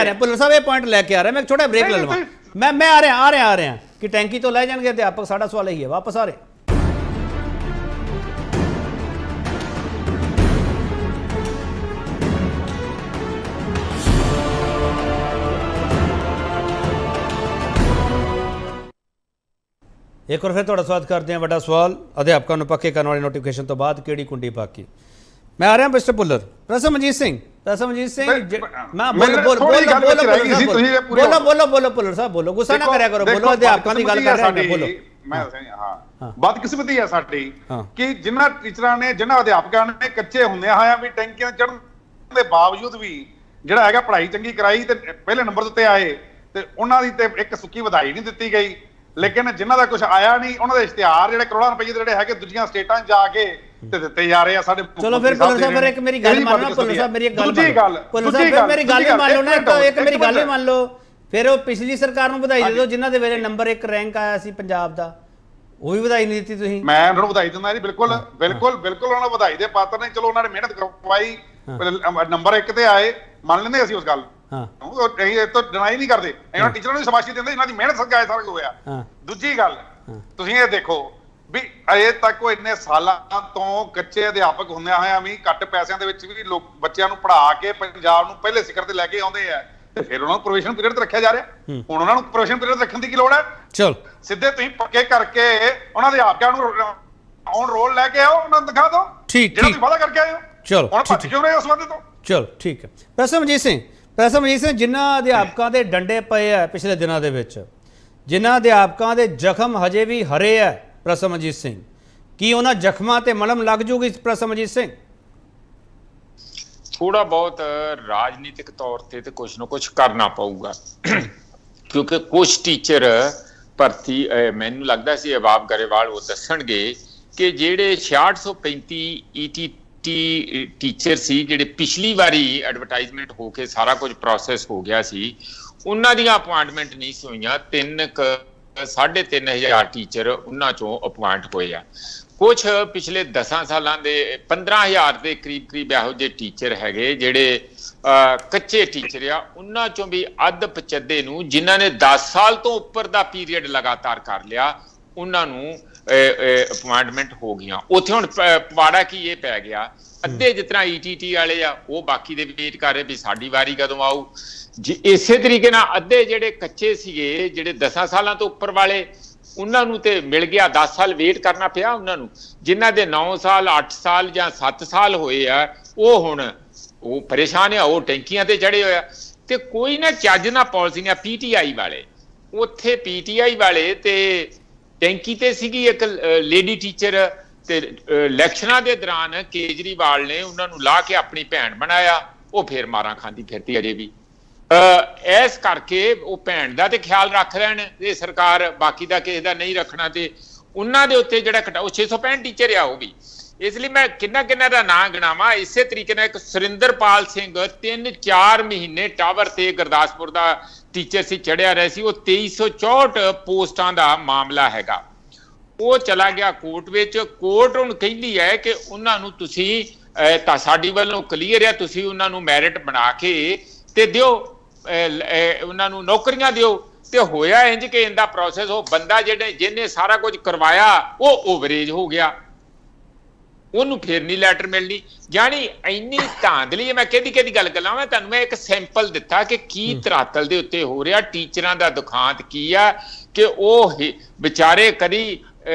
ਰਿਹਾ ਭੁੱਲਰ ਸਾਹਿਬ, ਇਹ ਪੁਆਇੰਟ ਲੈ ਕੇ ਆ ਰਿਹਾ। ਮੈਂ ਛੋਟਾ ਬ੍ਰੇਕ ਲੈ ਲਵਾਂ। ਮੈਂ ਆ ਰਿਹਾ ਕਿ ਟੈਂਕੀ ਤੋਂ ਲੈ ਜਾਣਗੇ ਅਧਿਆਪਕ। ਸਾਡਾ ਸਵਾਲ ਇਹੀ ਹੈ, ਵਾਪਸ ਆ ਰਹੇ। ਇੱਕ ਵਾਰ ਫਿਰ ਤੁਹਾਡਾ ਸਵਾਗਤ ਕਰਦੇ ਹਾਂ। ਵੱਡਾ ਸਵਾਲ, ਅਧਿਆਪਕਾਂ ਨੂੰ ਪੱਕੇ ਕਰਨ ਵਾਲੀ ਨੋਟੀਫਿਕੇਸ਼ਨ ਤੋਂ ਬਾਅਦ ਕਿਹੜੀ ਕੁੰਡੀ ਬਾਕੀ? ਮੈਂ ਆ ਰਿਹਾ ਮਿਸਟਰ ਭੁੱਲਰ। ਪ੍ਰੋਫੈਸਰ ਮਨਜੀਤ ਸਿੰਘ ਮੈਂ ਬੋਲੋ ਭੁੱਲਰ ਸਾਹਿਬ, ਬੋਲੋ, ਗੁੱਸਾ ਨਾ ਕਰਿਆ ਕਰੋ, ਬੋਲੋ। ਅਧਿਆਪਕਾਂ ਦੀ ਗੱਲ ਕਰ ਰਿਹਾ ਮੈਂ, ਬੋਲੋ। ਮੈਂ ਹਾਂ, ਬਦਕਿਸਮਤੀ ਹੈ ਸਾਡੀ ਕਿ ਜਿਨ੍ਹਾਂ ਟੀਚਰਾਂ ਨੇ, ਜਿਨ੍ਹਾਂ ਅਧਿਆਪਕਾਂ ਨੇ ਕੱਚੇ ਹੁੰਦਿਆਂ ਹੋਇਆਂ ਵੀ ਟੈਂਕੀਆਂ ਚੜ੍ਹਨ ਦੇ ਬਾਵਜੂਦ ਵੀ ਜਿਹੜਾ ਹੈਗਾ ਪੜ੍ਹਾਈ ਚੰਗੀ ਕਰਾਈ ਤੇ ਪਹਿਲੇ ਨੰਬਰ ਉੱਤੇ ਆਏ, ਤੇ ਉਹਨਾਂ ਦੀ ਤੇ ਇੱਕ ਸੁੱਕੀ ਵਧਾਈ ਨਹੀਂ ਦਿੱਤੀ ਗਈ। ਲੇਕਿਨ ਜਿਨ੍ਹਾਂ ਦਾ ਕੁਝ ਆਇਆ ਨਹੀਂ, ਉਹਨਾਂ ਦੇ ਇਸ਼ਤਿਹਾਰ ਜਿਹੜੇ ਕਰੋੜਾਂ ਰੁਪਏ ਜਿਹੜੇ ਹੈਗੇ ਦੂਜੀਆਂ ਸਟੇਟਾਂ 'ਚ ਜਾ ਕੇ ਤੇ ਦਿੱਤੇ ਜਾ ਰਹੇ ਆ। ਸਾਡੇ ਚਲੋ ਫਿਰ ਭੁੱਲਰ ਸਾਹਿਬ, ਫਿਰ ਇੱਕ ਮੇਰੀ ਗੱਲ ਮੰਨ ਲਓ। ਭੁੱਲਰ ਸਾਹਿਬ ਮੇਰੀ ਇੱਕ ਗੱਲ ਭੁੱਲਰ ਸਾਹਿਬ ਮੇਰੀ ਗੱਲ ਹੀ ਮੰਨ ਲਓ ਨਾ, ਇੱਕ ਮੇਰੀ ਗੱਲ ਹੀ ਮੰਨ ਲਓ। ਫਿਰ ਉਹ ਪਿਛਲੀ ਸਰਕਾਰ ਨੂੰ ਵਧਾਈ ਦੇ ਦਿਓ ਜਿਨ੍ਹਾਂ ਦੇ ਵੇਲੇ ਨੰਬਰ 1 ਰੈਂਕ ਆਇਆ ਸੀ ਪੰਜਾਬ ਦਾ, ਉਹ ਵੀ ਵਧਾਈ ਨਹੀਂ ਦਿੱਤੀ ਤੁਸੀਂ। ਮੈਂ ਉਹਨਾਂ ਨੂੰ ਵਧਾਈ ਦਿੰਦਾ ਜੀ, ਬਿਲਕੁਲ ਉਹਨਾਂ ਨੂੰ ਵਧਾਈ ਦੇ ਪਾਤਰ ਨੇ। ਚਲੋ ਉਹਨਾਂ ਨੇ ਮਿਹਨਤ ਕਰਵਾਈ, ਨੰਬਰ 1 ਤੇ ਆਏ, ਮੰਨ ਲੈਂਦੇ ਅਸੀਂ ਉਸ ਗੱਲ ਇਹ ਤਾਂ ਡਿਨਾਈ ਨਹੀਂ ਕਰਦੇ। ਇਹਨਾਂ ਟੀਚਰਾਂ ਨੂੰ ਸ਼ਾਬਾਸ਼ੀ ਦਿੰਦੇ, ਇਹਨਾਂ ਦੀ ਮਿਹਨਤ ਸਦਕਾ ਇਹ ਸਾਰਾ ਕੁਝ ਹੋਇਆ। ਦੂਜੀ ਗੱਲ, ਤੁਸੀਂ ਇਹ ਦੇਖੋ ਵੀ ਅਜੇ ਤੱਕ ਉਹ ਇੰਨੇ ਸਾਲਾਂ ਤੋਂ ਕੱਚੇ ਅਧਿਆਪਕ ਹੁੰਦਿਆਂ ਹੋਇਆਂ ਵੀ ਘੱਟ ਪੈਸਿਆਂ ਦੇ ਵਿੱਚ ਵੀ ਲੋਕ ਬੱਚਿਆਂ ਨੂੰ ਪੜ੍ਹਾ ਕੇ ਪੰਜਾਬ ਨੂੰ ਪਹਿਲੇ ਸਿਖਰ ਤੇ ਲੈ ਕੇ ਆਉਂਦੇ ਆ, ਤੇ ਫਿਰ ਉਹਨਾਂ ਨੂੰ ਪ੍ਰੋਬੇਸ਼ਨ ਪੀਰੀਅਡ ਤੇ ਰੱਖਿਆ ਜਾ ਰਿਹਾ। ਹੁਣ ਉਹਨਾਂ ਨੂੰ ਪ੍ਰੋਬੇਸ਼ਨ ਪੀਰੀਅਡ ਰੱਖਣ ਦੀ ਕੀ ਲੋੜ ਹੈ? ਚਲੋ ਸਿੱਧੇ ਤੁਸੀਂ ਪੱਕੇ ਕਰਕੇ ਉਹਨਾਂ ਦੇ ਅਧਿਆਪਕਾਂ ਨੂੰ ਔਨ ਰੋਲ ਲੈ ਕੇ ਆਓ, ਉਹਨਾਂ ਨੂੰ ਦਿਖਾ ਦਿਓ ਜਿਹੜਾ ਤੁਸੀਂ ਵਾਅਦਾ ਕਰਕੇ ਆਏ ਹੋ। ਚਲੋ ਹੁਣ ਭੱਜ ਕਿਉਂ ਰਹੇ ਉਸ ਵਾਅਦੇ ਤੋਂ? ਚਲੋ ਠੀਕ ਹੈ। ਪ੍ਰੋਫੈਸਰ ਮਨਜੀਤ ਸਿੰਘ, ਜਿਨ੍ਹਾਂ ਅਧਿਆਪਕਾਂ ਦੇ ਡੰਡੇ ਪਏ ਆ ਪਿਛਲੇ ਦਿਨਾਂ ਦੇ ਵਿੱਚ, ਜਿਨ੍ਹਾਂ ਅਧਿਆਪਕਾਂ ਦੇ ਜ਼ਖਮ ਹਜੇ ਵੀ ਹਰੇ ਆ, ਪ੍ਰੋਫੈਸਰ ਮਨਜੀਤ ਸਿੰਘ, ਕੀ ਉਹਨਾਂ ਜ਼ਖਮਾਂ ਤੇ ਮਲਮ ਲੱਗ ਜੂਗੀ? ਪ੍ਰੋਫੈਸਰ ਮਨਜੀਤ ਸਿੰਘ, ਥੋੜਾ ਬਹੁਤ ਰਾਜਨੀਤਿਕ ਤੌਰ ਤੇ ਕੁਛ ਨਾ ਕੁਛ ਕਰਨਾ ਪਊਗਾ ਕਿਉਂਕਿ ਕੁਛ ਟੀਚਰ ਭਰਤੀ, ਮੈਨੂੰ ਲੱਗਦਾ ਸੀ ਅਬਾਬ ਗਰੇਵਾਲ ਉਹ ਦੱਸਣਗੇ ਕਿ ਜਿਹੜੇ 6635 ETT ਟੀਚਰ ਸੀ ਜਿਹੜੇ ਪਿਛਲੀ ਵਾਰੀ ਐਡਵਰਟਾਈਜ਼ਮੈਂਟ ਹੋ ਕੇ ਸਾਰਾ ਕੁਝ ਪ੍ਰੋਸੈਸ ਹੋ ਗਿਆ ਸੀ, ਉਹਨਾਂ ਦੀਆਂ ਅਪੁਆਇੰਟਮੈਂਟ ਨਹੀਂ ਸੀ ਹੋਈਆਂ। 3,500 ਟੀਚਰ ਉਹਨਾਂ ਚੋਂ ਅਪੁਆਇੰਟ ਹੋਏ ਆ। ਕੁਛ ਪਿਛਲੇ 10 ਸਾਲਾਂ ਦੇ 15,000 ਦੇ ਕਰੀਬ ਇਹੋ ਜਿਹੇ ਟੀਚਰ ਹੈਗੇ ਜਿਹੜੇ ਕੱਚੇ ਟੀਚਰ ਆ, ਉਹਨਾਂ ਚੋਂ ਵੀ ਅੱਧ ਪਚੱਦੇ ਨੂੰ, ਜਿਨ੍ਹਾਂ ਨੇ 10 ਸਾਲ ਤੋਂ ਉੱਪਰ ਦਾ ਪੀਰੀਅਡ ਲਗਾਤਾਰ ਕਰ ਲਿਆ, ਉਹਨਾਂ ਨੂੰ ਅਪੁਆਇੰਟਮੈਂਟ ਹੋ ਗਈਆਂ। ਉੱਥੇ ਹੁਣ ਪਵਾੜਾ ਕੀ ਇਹ ਪੈ ਗਿਆ, ਅੱਧੇ ਜਿਸ ਤਰ੍ਹਾਂ ETT ਵਾਲੇ ਆ ਉਹ ਬਾਕੀ ਦੇ ਵੇਟ ਕਰ ਰਹੇ ਵੀ ਸਾਡੀ ਵਾਰੀ ਕਦੋਂ ਆਊ। ਇਸੇ ਤਰੀਕੇ ਨਾਲ ਅੱਧੇ ਜਿਹੜੇ ਕੱਚੇ ਸੀਗੇ, ਜਿਹੜੇ 10 ਸਾਲਾਂ ਤੋਂ ਉੱਪਰ ਵਾਲੇ, ਉਹਨਾਂ ਨੂੰ ਤੇ ਮਿਲ ਗਿਆ, 10 ਸਾਲ ਵੇਟ ਕਰਨਾ ਪਿਆ ਉਹਨਾਂ ਨੂੰ। ਜਿਨ੍ਹਾਂ ਦੇ 9 ਸਾਲ 8 ਸਾਲ ਜਾਂ 7 ਸਾਲ ਹੋਏ ਆ, ਉਹ ਹੁਣ ਉਹ ਪਰੇਸ਼ਾਨ ਆ, ਉਹ ਟੈਂਕੀਆਂ ਤੇ ਚੜੇ ਹੋਇਆ। ਤੇ ਕੋਈ ਨਾ ਚੱਜ ਨਾ ਪਾਲਿਸੀਆਂ। PTI ਵਾਲੇ, ਉੱਥੇ PTI ਵਾਲੇ ਤੇ ਟੈਂਕੀ ਤੇ ਸੀਗੀ ਇੱਕ ਲੇਡੀ ਟੀਚਰ, ਤੇ ਇਲੈਕਸ਼ਨਾਂ ਦੇ ਦੌਰਾਨ ਕੇਜਰੀਵਾਲ ਨੇ ਉਹਨਾਂ ਨੂੰ ਲਾ ਕੇ ਆਪਣੀ ਭੈਣ ਬਣਾਇਆ, ਉਹ ਫੇਰ ਮਾਰਾਂ ਖਾਂਦੀ ਫਿਰਦੀ ਅਜੇ ਵੀ। ਇਸ ਕਰਕੇ ਉਹ ਭੈਣ ਦਾ ਤੇ ਖਿਆਲ ਰੱਖ ਲੈਣ ਇਹ ਸਰਕਾਰ, ਬਾਕੀ ਦਾ ਕਿਸੇ ਦਾ ਨਹੀਂ ਰੱਖਣਾ। ਤੇ ਉਹਨਾਂ ਦੇ ਉੱਤੇ ਜਿਹੜਾ ਘਟਾਓ 665 ਟੀਚਰ ਆ ਉਹ ਵੀ। ਇਸ ਲਈ ਮੈਂ ਕਿੰਨਾ ਦਾ ਨਾਂ ਗਿਣਾਵਾਂ। ਇਸੇ ਤਰੀਕੇ ਨਾਲ ਇੱਕ ਸੁਰਿੰਦਰਪਾਲ ਸਿੰਘ 3-4 ਮਹੀਨੇ ਟਾਵਰ ਤੇ ਗੁਰਦਾਸਪੁਰ ਦਾ ਟੀਚਰ ਸੀ, ਚੜਿਆ ਰਿਹਾ ਸੀ। ਉਹ 2364 ਪੋਸਟਾਂ ਦਾ ਮਾਮਲਾ ਹੈਗਾ। ਉਹ ਚਲਾ ਗਿਆ ਕੋਰਟ ਵਿੱਚ। ਕੋਰਟ ਹੁਣ ਕਹਿੰਦੀ ਹੈ ਕਿ ਉਹਨਾਂ ਨੂੰ ਤੁਸੀਂ ਤਾਂ ਸਾਡੀ ਵੱਲੋਂ ਕਲੀਅਰ ਹੈ, ਤੁਸੀਂ ਉਹਨਾਂ ਨੂੰ ਮੈਰਿਟ ਬਣਾ ਕੇ ਤੇ ਦਿਓ, ਉਹਨਾਂ ਨੂੰ ਨੌਕਰੀਆਂ ਦਿਓ। ਤੇ ਹੋਇਆ ਇੰਜ ਕਿ ਇਹਦਾ ਪ੍ਰੋਸੈਸ, ਉਹ ਬੰਦਾ ਜਿਹਨੇ ਸਾਰਾ ਕੁਝ ਕਰਵਾਇਆ ਉਹ ਓਵਰੇਜ ਹੋ ਗਿਆ, ਉਹਨੂੰ ਫਿਰ ਨਹੀਂ ਲੈਟਰ ਮਿਲਣੀ। ਜਾਣੀ ਇੰਨੀ ਧਾਂਦਲੀ। ਮੈਂ ਕਿਹਦੀ ਗੱਲ ਕਰਾਂ, ਮੈਂ ਤੁਹਾਨੂੰ ਇੱਕ ਸੈਂਪਲ ਦਿੱਤਾ ਕਿ ਕੀ ਧਰਾਤਲ ਦੇ ਉੱਤੇ ਹੋ ਰਿਹਾ। ਟੀਚਰਾਂ ਦਾ ਦੁਖਾਂਤ ਕੀ ਆ ਕਿ ਉਹ ਵਿਚਾਰੇ ਕਦੀ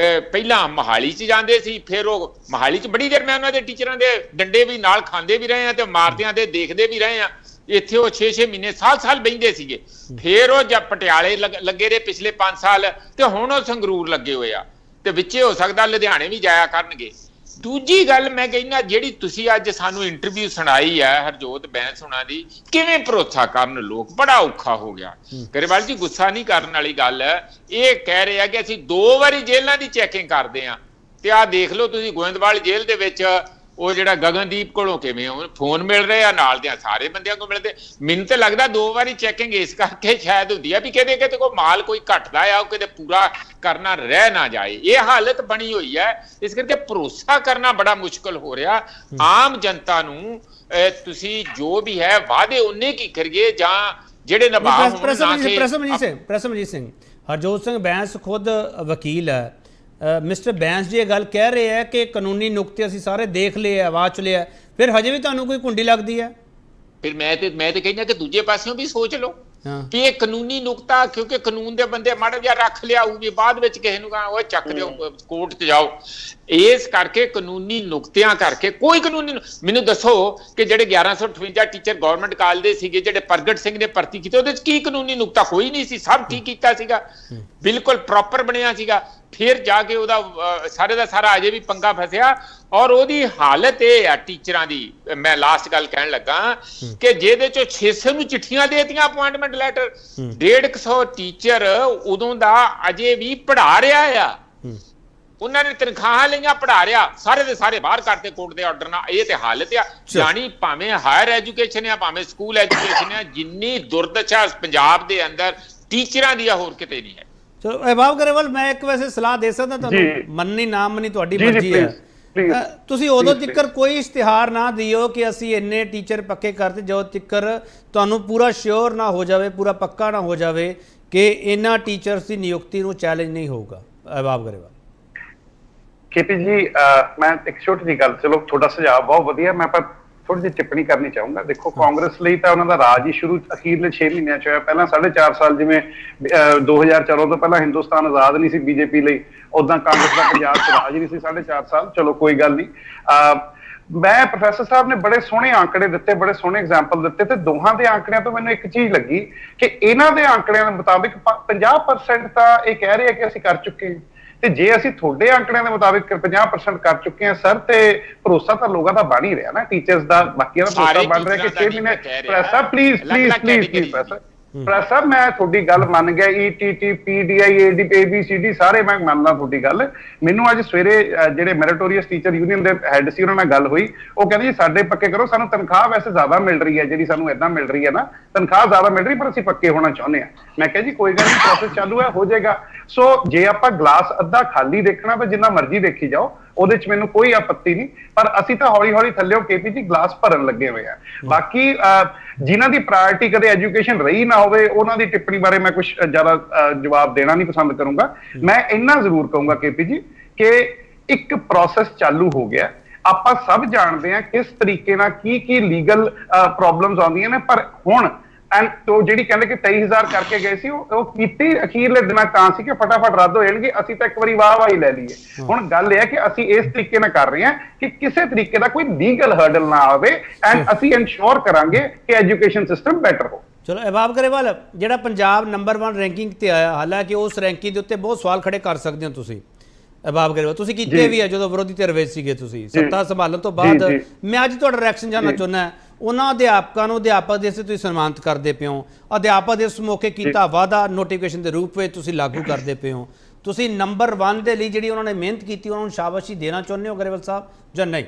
ਪਹਿਲਾਂ ਮੋਹਾਲੀ 'ਚ ਜਾਂਦੇ ਸੀ, ਫਿਰ ਉਹ ਮੋਹਾਲੀ 'ਚ ਬੜੀ ਦੇਰ ਮੈਂ ਉਹਨਾਂ ਦੇ ਟੀਚਰਾਂ ਦੇ ਡੰਡੇ ਵੀ ਨਾਲ ਖਾਂਦੇ ਵੀ ਰਹੇ ਆ ਤੇ ਮਾਰਦਿਆਂ ਦੇ ਦੇਖਦੇ ਵੀ ਰਹੇ ਆ। ਇੱਥੇ ਉਹ 6-6 ਮਹੀਨੇ ਸਾਲ ਬਹਿੰਦੇ ਸੀਗੇ। ਫਿਰ ਉਹ ਜਦ ਪਟਿਆਲੇ ਲੱਗੇ ਰਹੇ ਪਿਛਲੇ 5 ਸਾਲ, ਤੇ ਹੁਣ ਉਹ ਸੰਗਰੂਰ ਲੱਗੇ ਹੋਏ ਆ, ਤੇ ਵਿੱਚੇ ਹੋ ਸਕਦਾ ਲੁਧਿਆਣੇ ਵੀ ਜਾਇਆ ਕਰਨਗੇ। ਦੂਜੀ ਗੱਲ ਮੈਂ ਕਹਿੰਦਾ, ਜਿਹੜੀ ਤੁਸੀਂ ਅੱਜ ਸਾਨੂੰ ਇੰਟਰਵਿਊ ਸੁਣਾਈ ਹੈ ਹਰਜੋਤ ਬੈਂਸ ਹੁਣਾਂ ਦੀ, ਕਿਵੇਂ ਭਰੋਸਾ ਕਰਨ ਲੋਕ, ਬੜਾ ਔਖਾ ਹੋ ਗਿਆ। ਗਰੇਵਾਲ ਜੀ, ਗੁੱਸਾ ਨਹੀਂ ਕਰਨ ਵਾਲੀ ਗੱਲ ਹੈ। ਇਹ ਕਹਿ ਰਹੇ ਆ ਕਿ ਅਸੀਂ 2 ਵਾਰੀ ਜੇਲ੍ਹਾਂ ਦੀ ਚੈਕਿੰਗ ਕਰਦੇ ਆ, ਤੇ ਆਹ ਦੇਖ ਲਓ ਤੁਸੀਂ ਗੋਇੰਦਵਾਲ ਜੇਲ੍ਹ ਦੇ ਵਿੱਚ ਉਹ ਜਿਹੜਾ ਗਗਨਦੀਪ ਕੋਲੋਂ ਕਿਵੇਂ ਫੋਨ ਮਿਲ ਰਹੇ ਆ, ਨਾਲ ਦੇ ਸਾਰੇ ਬੰਦਿਆਂ ਕੋਲ ਮਿਲਦੇ। ਮੈਨੂੰ ਤਾਂ ਲੱਗਦਾ 2 ਵਾਰੀ ਚੈਕਿੰਗ ਇਸ ਕਰਕੇ ਸ਼ਾਇਦ ਹੁੰਦੀ ਆ ਵੀ ਕਿਤੇ ਕੋਈ ਮਾਲ ਕੋਈ ਘਟਦਾ ਆ, ਉਹ ਕਿਤੇ ਪੂਰਾ ਕਰਨਾ ਰਹਿ ਨਾ ਜਾਏ। ਇਹ ਹਾਲਤ ਬਣੀ ਹੋਈ ਹੈ, ਇਸ ਕਰਕੇ ਭਰੋਸਾ ਕਰਨਾ ਬੜਾ ਮੁਸ਼ਕਲ ਹੋ ਰਿਹਾ। ਆਮ ਜਨਤਾ ਨੂੰ ਤੁਸੀਂ ਜੋ ਵੀ ਹੈ ਵਾਅਦੇ ਉਨੇ ਕੀ ਕਰੀਏ ਜਾਂ ਜਿਹੜੇ ਨਿਭਾ ਹੋਣ ਪ੍ਰਸਮਜੀਤ ਸਿੰਘ ਹਰਜੋਤ ਸਿੰਘ ਬੈਂਸ ਖੁਦ ਵਕੀਲ ਹੈ। ਮਿਸਟਰ ਬੈਂਸ ਜੀ ਇਹ ਗੱਲ ਕਹਿ ਰਹੇ ਹੈ ਕਿ ਕਾਨੂੰਨੀ ਨੁਕਤੇ ਅਸੀਂ ਸਾਰੇ ਦੇਖ ਲਏ ਆ, ਆਵਾਜ਼ ਲਿਆ, ਫਿਰ ਹਜੇ ਵੀ ਤੁਹਾਨੂੰ ਕੋਈ ਕੁੰਡੀ ਲੱਗਦੀ ਹੈ? ਫਿਰ ਮੈਂ ਤੇ ਕਹਿੰਦਾ ਕਿ ਦੂਜੇ ਪਾਸਿਓਂ ਵੀ ਸੋਚ ਲਓ ਕਿ ਇਹ ਕਾਨੂੰਨੀ ਨੁਕਤਾ, ਕਿਉਂਕਿ ਕਾਨੂੰਨ ਦੇ ਬੰਦੇ ਮਾੜਾ ਜਿਹਾ ਰੱਖ ਲਿਆ ਵੀ ਬਾਅਦ ਵਿੱਚ ਕਿਸੇ ਨੂੰ ਕਹਾਂ ਉਹ ਚੱਕ ਦਿਓ ਕੋਰਟ 'ਚ ਜਾਓ। ਇਸ ਕਰਕੇ ਕਾਨੂੰਨੀ ਨੁਕਤਿਆਂ ਕਰਕੇ ਕੋਈ ਕਾਨੂੰਨੀ, ਮੈਨੂੰ ਦੱਸੋ ਕਿ ਜਿਹੜੇ 1158 ਟੀਚਰ ਗਵਰਨਮੈਂਟ ਕਾਲਜ ਦੇ ਸੀਗੇ ਜਿਹੜੇ ਪ੍ਰਗਟ ਸਿੰਘ ਨੇ ਭਰਤੀ ਕੀਤੇ, ਉਹਦੇ 'ਚ ਕੀ ਕਾਨੂੰਨੀ ਨੁਕਤਾ? ਕੋਈ ਨਹੀਂ ਸੀ, ਸਭ ਠੀਕ ਕੀਤਾ ਸੀਗਾ, ਬਿਲਕੁਲ ਪ੍ਰੋਪਰ ਬਣਿਆ ਸੀਗਾ। ਫਿਰ ਜਾ ਕੇ ਉਹਦਾ ਸਾਰੇ ਦਾ ਸਾਰਾ ਅਜੇ ਵੀ ਪੰਗਾ ਫਸਿਆ। ਔਰ ਉਹਦੀ ਹਾਲਤ ਇਹ ਆ ਟੀਚਰਾਂ ਦੀ, ਮੈਂ ਲਾਸਟ ਗੱਲ ਕਹਿਣ ਲੱਗਾ ਕਿ ਜਿਹਦੇ ਚੋਂ 600 ਨੂੰ ਚਿੱਠੀਆਂ ਦੇਤੀਆਂ ਅਪਾਇੰਟਮੈਂਟ ਲੈਟਰ, 150 ਟੀਚਰ ਉਦੋਂ ਦਾ ਅਜੇ ਵੀ ਪੜ੍ਹਾ ਰਿਹਾ ਆ, ਉਹਨਾਂ ਨੇ ਤਨਖਾਹਾਂ ਲਈਆਂ, ਪੜ੍ਹਾ ਰਿਹਾ, ਸਾਰੇ ਦੇ ਸਾਰੇ ਬਾਹਰ ਕਰਤੇ ਕੋਰਟ ਦੇ ਆਰਡਰ ਨਾਲ। ਇਹ ਤੇ ਹਾਲਤ ਆ। ਜਾਣੀ ਭਾਵੇਂ ਹਾਇਰ ਐਜੂਕੇਸ਼ਨ ਆ, ਭਾਵੇਂ ਸਕੂਲ ਐਜੂਕੇਸ਼ਨ ਆ, ਜਿੰਨੀ ਦੁਰਦਸ਼ਾ ਪੰਜਾਬ ਦੇ ਅੰਦਰ ਟੀਚਰਾਂ ਦੀ ਆ ਹੋਰ ਕਿਤੇ ਨਹੀਂ ਹੈ। ਚਲੋ ਅਹਿਬਾਬ ਗਰੇਵਾਲ, ਮੈਂ ਇੱਕ ਵੈਸੇ ਸਲਾਹ ਦੇ ਸਕਦਾ ਤੁਹਾਨੂੰ, ਮੰਨਣੀ ਨਾ ਮੰਨੀ ਤੁਹਾਡੀ ਮਰਜ਼ੀ ਹੈ। ਤੁਸੀਂ ਉਦੋਂ ਤੱਕ ਕੋਈ ਇਸ਼ਤਿਹਾਰ ਨਾ ਦਿਓ ਕਿ ਅਸੀਂ ਇੰਨੇ ਟੀਚਰ ਪੱਕੇ ਕਰਤੇ ਜਦੋਂ ਤੱਕ ਤੁਹਾਨੂੰ ਪੂਰਾ ਸ਼ੋਰ ਨਾ ਹੋ ਜਾਵੇ, ਪੂਰਾ ਪੱਕਾ ਨਾ ਹੋ ਜਾਵੇ ਕਿ ਇਹਨਾਂ ਟੀਚਰਸ ਦੀ ਨਿਯੁਕਤੀ ਨੂੰ ਚੈਲੰਜ ਨਹੀਂ ਹੋਊਗਾ। ਅਹਿਬਾਬ ਗਰੇਵਾਲ ਕੇਪੀ ਜੀ, ਮੈਂ ਇੱਕ ਛੋਟੀ ਜਿਹੀ ਗੱਲ, ਚਲੋ ਤੁਹਾਡਾ ਸੁਝਾਅ ਬਹੁਤ ਵਧੀਆ, ਮੈਂ ਪਰ ਥੋੜੀ ਜਿਹੀ ਟਿੱਪਣੀ ਕਰਨੀ ਚਾਹੂੰਗਾ। ਦੇਖੋ, ਕਾਂਗਰਸ ਲਈ ਤਾਂ ਉਹਨਾਂ ਦਾ ਰਾਜ ਹੀ ਸ਼ੁਰੂ ਅਖੀਰਲੇ 6 ਮਹੀਨਿਆਂ 'ਚ ਹੋਇਆ। ਪਹਿਲਾਂ 4.5 ਸਾਲ, ਜਿਵੇਂ 2014 ਤੋਂ ਪਹਿਲਾਂ ਹਿੰਦੁਸਤਾਨ ਆਜ਼ਾਦ ਨਹੀਂ ਸੀ ਬੀਜੇਪੀ ਲਈ, ਉਦਾਂ ਕਾਂਗਰਸ ਦਾ ਪੰਜਾਬ 'ਚ ਰਾਜ ਨਹੀਂ ਸੀ 4.5 ਸਾਲ। ਚਲੋ ਕੋਈ ਗੱਲ ਨਹੀਂ। ਮੈਂ ਪ੍ਰੋਫੈਸਰ ਸਾਹਿਬ ਨੇ ਬੜੇ ਸੋਹਣੇ ਆંકੜੇ ਦਿੱਤੇ, ਬੜੇ ਸੋਹਣੇ ਐਗਜ਼ਾਮਪਲ ਦਿੱਤੇ, ਤੇ ਦੋਹਾਂ ਦੇ ਆંકੜਿਆਂ ਤੋਂ ਮੈਨੂੰ ਇੱਕ ਚੀਜ਼ ਲੱਗੀ ਕਿ ਇਹਨਾਂ ਦੇ ਆંકੜਿਆਂ ਦੇ ਮੁਤਾਬਿਕ 50% ਤਾਂ ਇਹ ਕਹਿ ਰਹੇ ਆ ਕਿ ਅਸੀਂ ਕਰ ਚੁੱਕੇ ਹਾਂ, ਤੇ ਜੇ ਅਸੀਂ ਤੁਹਾਡੇ ਆંકੜਿਆਂ ਦੇ ਮੁਤਾਬਿਕ 50% ਕਰ ਚੁੱਕੇ ਹਾਂ ਸਰ, ਤੇ ਭਰੋਸਾ ਤਾਂ ਲੋਕਾਂ ਦਾ ਬਣ ਹੀ ਰਿਹਾ ਨਾ, ਟੀਚਰਸ ਦਾ, ਬਾਕੀਆਂ ਦਾ ਭਰੋਸਾ ਬਣ ਰਿਹਾ ਕਿ 6 ਮਹੀਨੇ। ਪ੍ਰੈਸਰ ਪਲੀਜ਼ ਪ੍ਰੈਸ ਸਾਹਿਬ, ਮੈਂ ਤੁਹਾਡੀ ਗੱਲ ਮੰਨ ਗਿਆ, ETT PDI ABCD ਸਾਰੇ ਮੈਂ ਮੰਨਦਾ ਤੁਹਾਡੀ ਗੱਲ। ਮੈਨੂੰ ਅੱਜ ਸਵੇਰੇ ਜਿਹੜੇ ਮੈਰੀਟੋਰੀਅਸ ਟੀਚਰ ਯੂਨੀਅਨ ਦੇ ਹੈੱਡ ਸੀ ਉਹਨਾਂ ਨਾਲ ਗੱਲ ਹੋਈ, ਉਹ ਕਹਿੰਦੇ ਜੀ ਸਾਡੇ ਪੱਕੇ ਕਰੋ, ਸਾਨੂੰ ਤਨਖਾਹ ਵੈਸੇ ਜ਼ਿਆਦਾ ਮਿਲ ਰਹੀ ਹੈ, ਜਿਹੜੀ ਸਾਨੂੰ ਏਦਾਂ ਮਿਲ ਰਹੀ ਹੈ ਨਾ, ਤਨਖਾਹ ਜ਼ਿਆਦਾ ਮਿਲ ਰਹੀ, ਪਰ ਅਸੀਂ ਪੱਕੇ ਹੋਣਾ ਚਾਹੁੰਦੇ ਹਾਂ। ਮੈਂ ਕਿਹਾ ਜੀ ਕੋਈ ਗੱਲ ਨਹੀਂ, ਪ੍ਰੋਸੈਸ ਚਾਲੂ ਹੈ, ਹੋ ਜਾਏਗਾ। ਸੋ ਜੇ ਆਪਾਂ ਗਲਾਸ ਅੱਧਾ ਖਾਲੀ ਦੇਖਣਾ ਤਾਂ ਜਿੰਨਾ ਮਰਜ਼ੀ ਦੇਖੀ ਜਾਓ, ਉਹਦੇ 'ਚ ਮੈਨੂੰ ਕੋਈ ਆਪੱਤੀ ਨਹੀਂ, ਪਰ ਅਸੀਂ ਤਾਂ ਹੌਲੀ ਹੌਲੀ ਥੱਲਿਓ ਕੇਪੀ ਜੀ ਗਲਾਸ ਭਰਨ ਲੱਗੇ ਹੋਏ ਆ। ਬਾਕੀ ਜਿਨ੍ਹਾਂ ਦੀ ਪ੍ਰਾਇੋਰਟੀ ਕਦੇ ਐਜੂਕੇਸ਼ਨ ਰਹੀ ਨਾ ਹੋਵੇ, ਉਹਨਾਂ ਦੀ ਟਿੱਪਣੀ ਬਾਰੇ ਮੈਂ ਕੁਝ ਜ਼ਿਆਦਾ ਜਵਾਬ ਦੇਣਾ ਨਹੀਂ ਪਸੰਦ ਕਰੂੰਗਾ। ਮੈਂ ਇੰਨਾ ਜ਼ਰੂਰ ਕਹੂੰਗਾ ਕੇਪੀ ਜੀ ਕਿ ਇੱਕ ਪ੍ਰੋਸੈਸ ਚਾਲੂ ਹੋ ਗਿਆ, ਆਪਾਂ ਸਭ ਜਾਣਦੇ ਹਾਂ ਕਿਸ ਤਰੀਕੇ ਨਾਲ ਕੀ ਲੀਗਲ ਪ੍ਰੋਬਲਮਸ ਆਉਂਦੀਆਂ ਨੇ, ਪਰ ਹੁਣ ਤੋ ਜਿਹੜੀ ਕਹਿੰਦੇ ਕਿ 23,000 ਕਰਕੇ ਗਏ ਸੀ, ਉਹ ਕੀਤੀ ਅਖੀਰਲੇ ਦਿਨਾਂ ਤਾਂ ਸੀ ਕਿ ਫਟਾਫਟ ਰੱਦ ਹੋ ਜਾਣਗੇ, ਅਸੀਂ ਤਾਂ ਇੱਕ ਵਾਰੀ ਵਾਹ-ਵਾਹੀ ਲੈ ਲਈਏ। ਹੁਣ ਗੱਲ ਇਹ ਹੈ ਕਿ ਅਸੀਂ ਇਸ ਤਰੀਕੇ ਨਾਲ ਕਰ ਰਹੇ ਹਾਂ ਕਿ ਕਿਸੇ ਤਰੀਕੇ ਦਾ ਕੋਈ ਲੀਗਲ ਹਰਡਲ ਨਾ ਆਵੇ, ਐਂਡ ਅਸੀਂ ਇਨਸ਼ੋਰ ਕਰਾਂਗੇ ਕਿ ਐਜੂਕੇਸ਼ਨ ਸਿਸਟਮ ਬੈਟਰ ਹੋ। ਚਲੋ ਅਹਿਬਾਬ ਗਰੇਵਾਲ, ਜਿਹੜਾ ਪੰਜਾਬ ਨੰਬਰ 1 ਰੈਂਕਿੰਗ ਤੇ ਆਇਆ, ਹਾਲਾਂਕਿ ਉਸ ਰੈਂਕਿੰਗ ਦੇ ਉੱਤੇ ਬਹੁਤ ਸਵਾਲ ਖੜੇ ਕਰ ਸਕਦੇ ਹੋ ਤੁਸੀਂ ਅਹਿਬਾਬ ਗਰੇਵਾਲ, ਤੁਸੀਂ ਕੀਤੇ ਵੀ ਆ ਜਦੋਂ ਵਿਰੋਧੀ ਧਿਰ ਵਿੱਚ ਸੀਗੇ, ਤੁਸੀਂ ਸੱਤਾ ਸੰਭਾਲਣ ਤੋਂ ਬਾਅਦ। ਮੈਂ ਅੱਜ ਤੁਹਾਡਾ ਰਿਐਕਸ਼ਨ ਜਾਨਣਾ ਚਾਹੁੰਦਾ, ਉਹਨਾਂ ਅਧਿਆਪਕਾਂ ਨੂੰ ਅਧਿਆਪਕ ਦਿਵਸ ਤੇ ਤੁਸੀਂ ਸਨਮਾਨਿਤ ਕਰਦੇ ਪਏ ਹੋ, ਅਧਿਆਪਕ ਦਿਵਸ ਮੌਕੇ ਕੀਤਾ ਵਾਅਦਾ ਨੋਟੀਫਿਕੇਸ਼ਨ ਦੇ ਰੂਪ ਵਿੱਚ ਤੁਸੀਂ ਲਾਗੂ ਕਰਦੇ ਪਏ ਹੋ, ਤੁਸੀਂ ਨੰਬਰ 1 ਦੇ ਲਈ ਜਿਹੜੀ ਉਹਨਾਂ ਨੇ ਮਿਹਨਤ ਕੀਤੀ ਉਹਨਾਂ ਨੂੰ ਸ਼ਾਬਾਸ਼ੀ ਦੇਣਾ ਚਾਹੁੰਦੇ ਹੋ ਗਰੇਵਾਲ ਸਾਹਿਬ ਜਾਂ ਨਹੀਂ?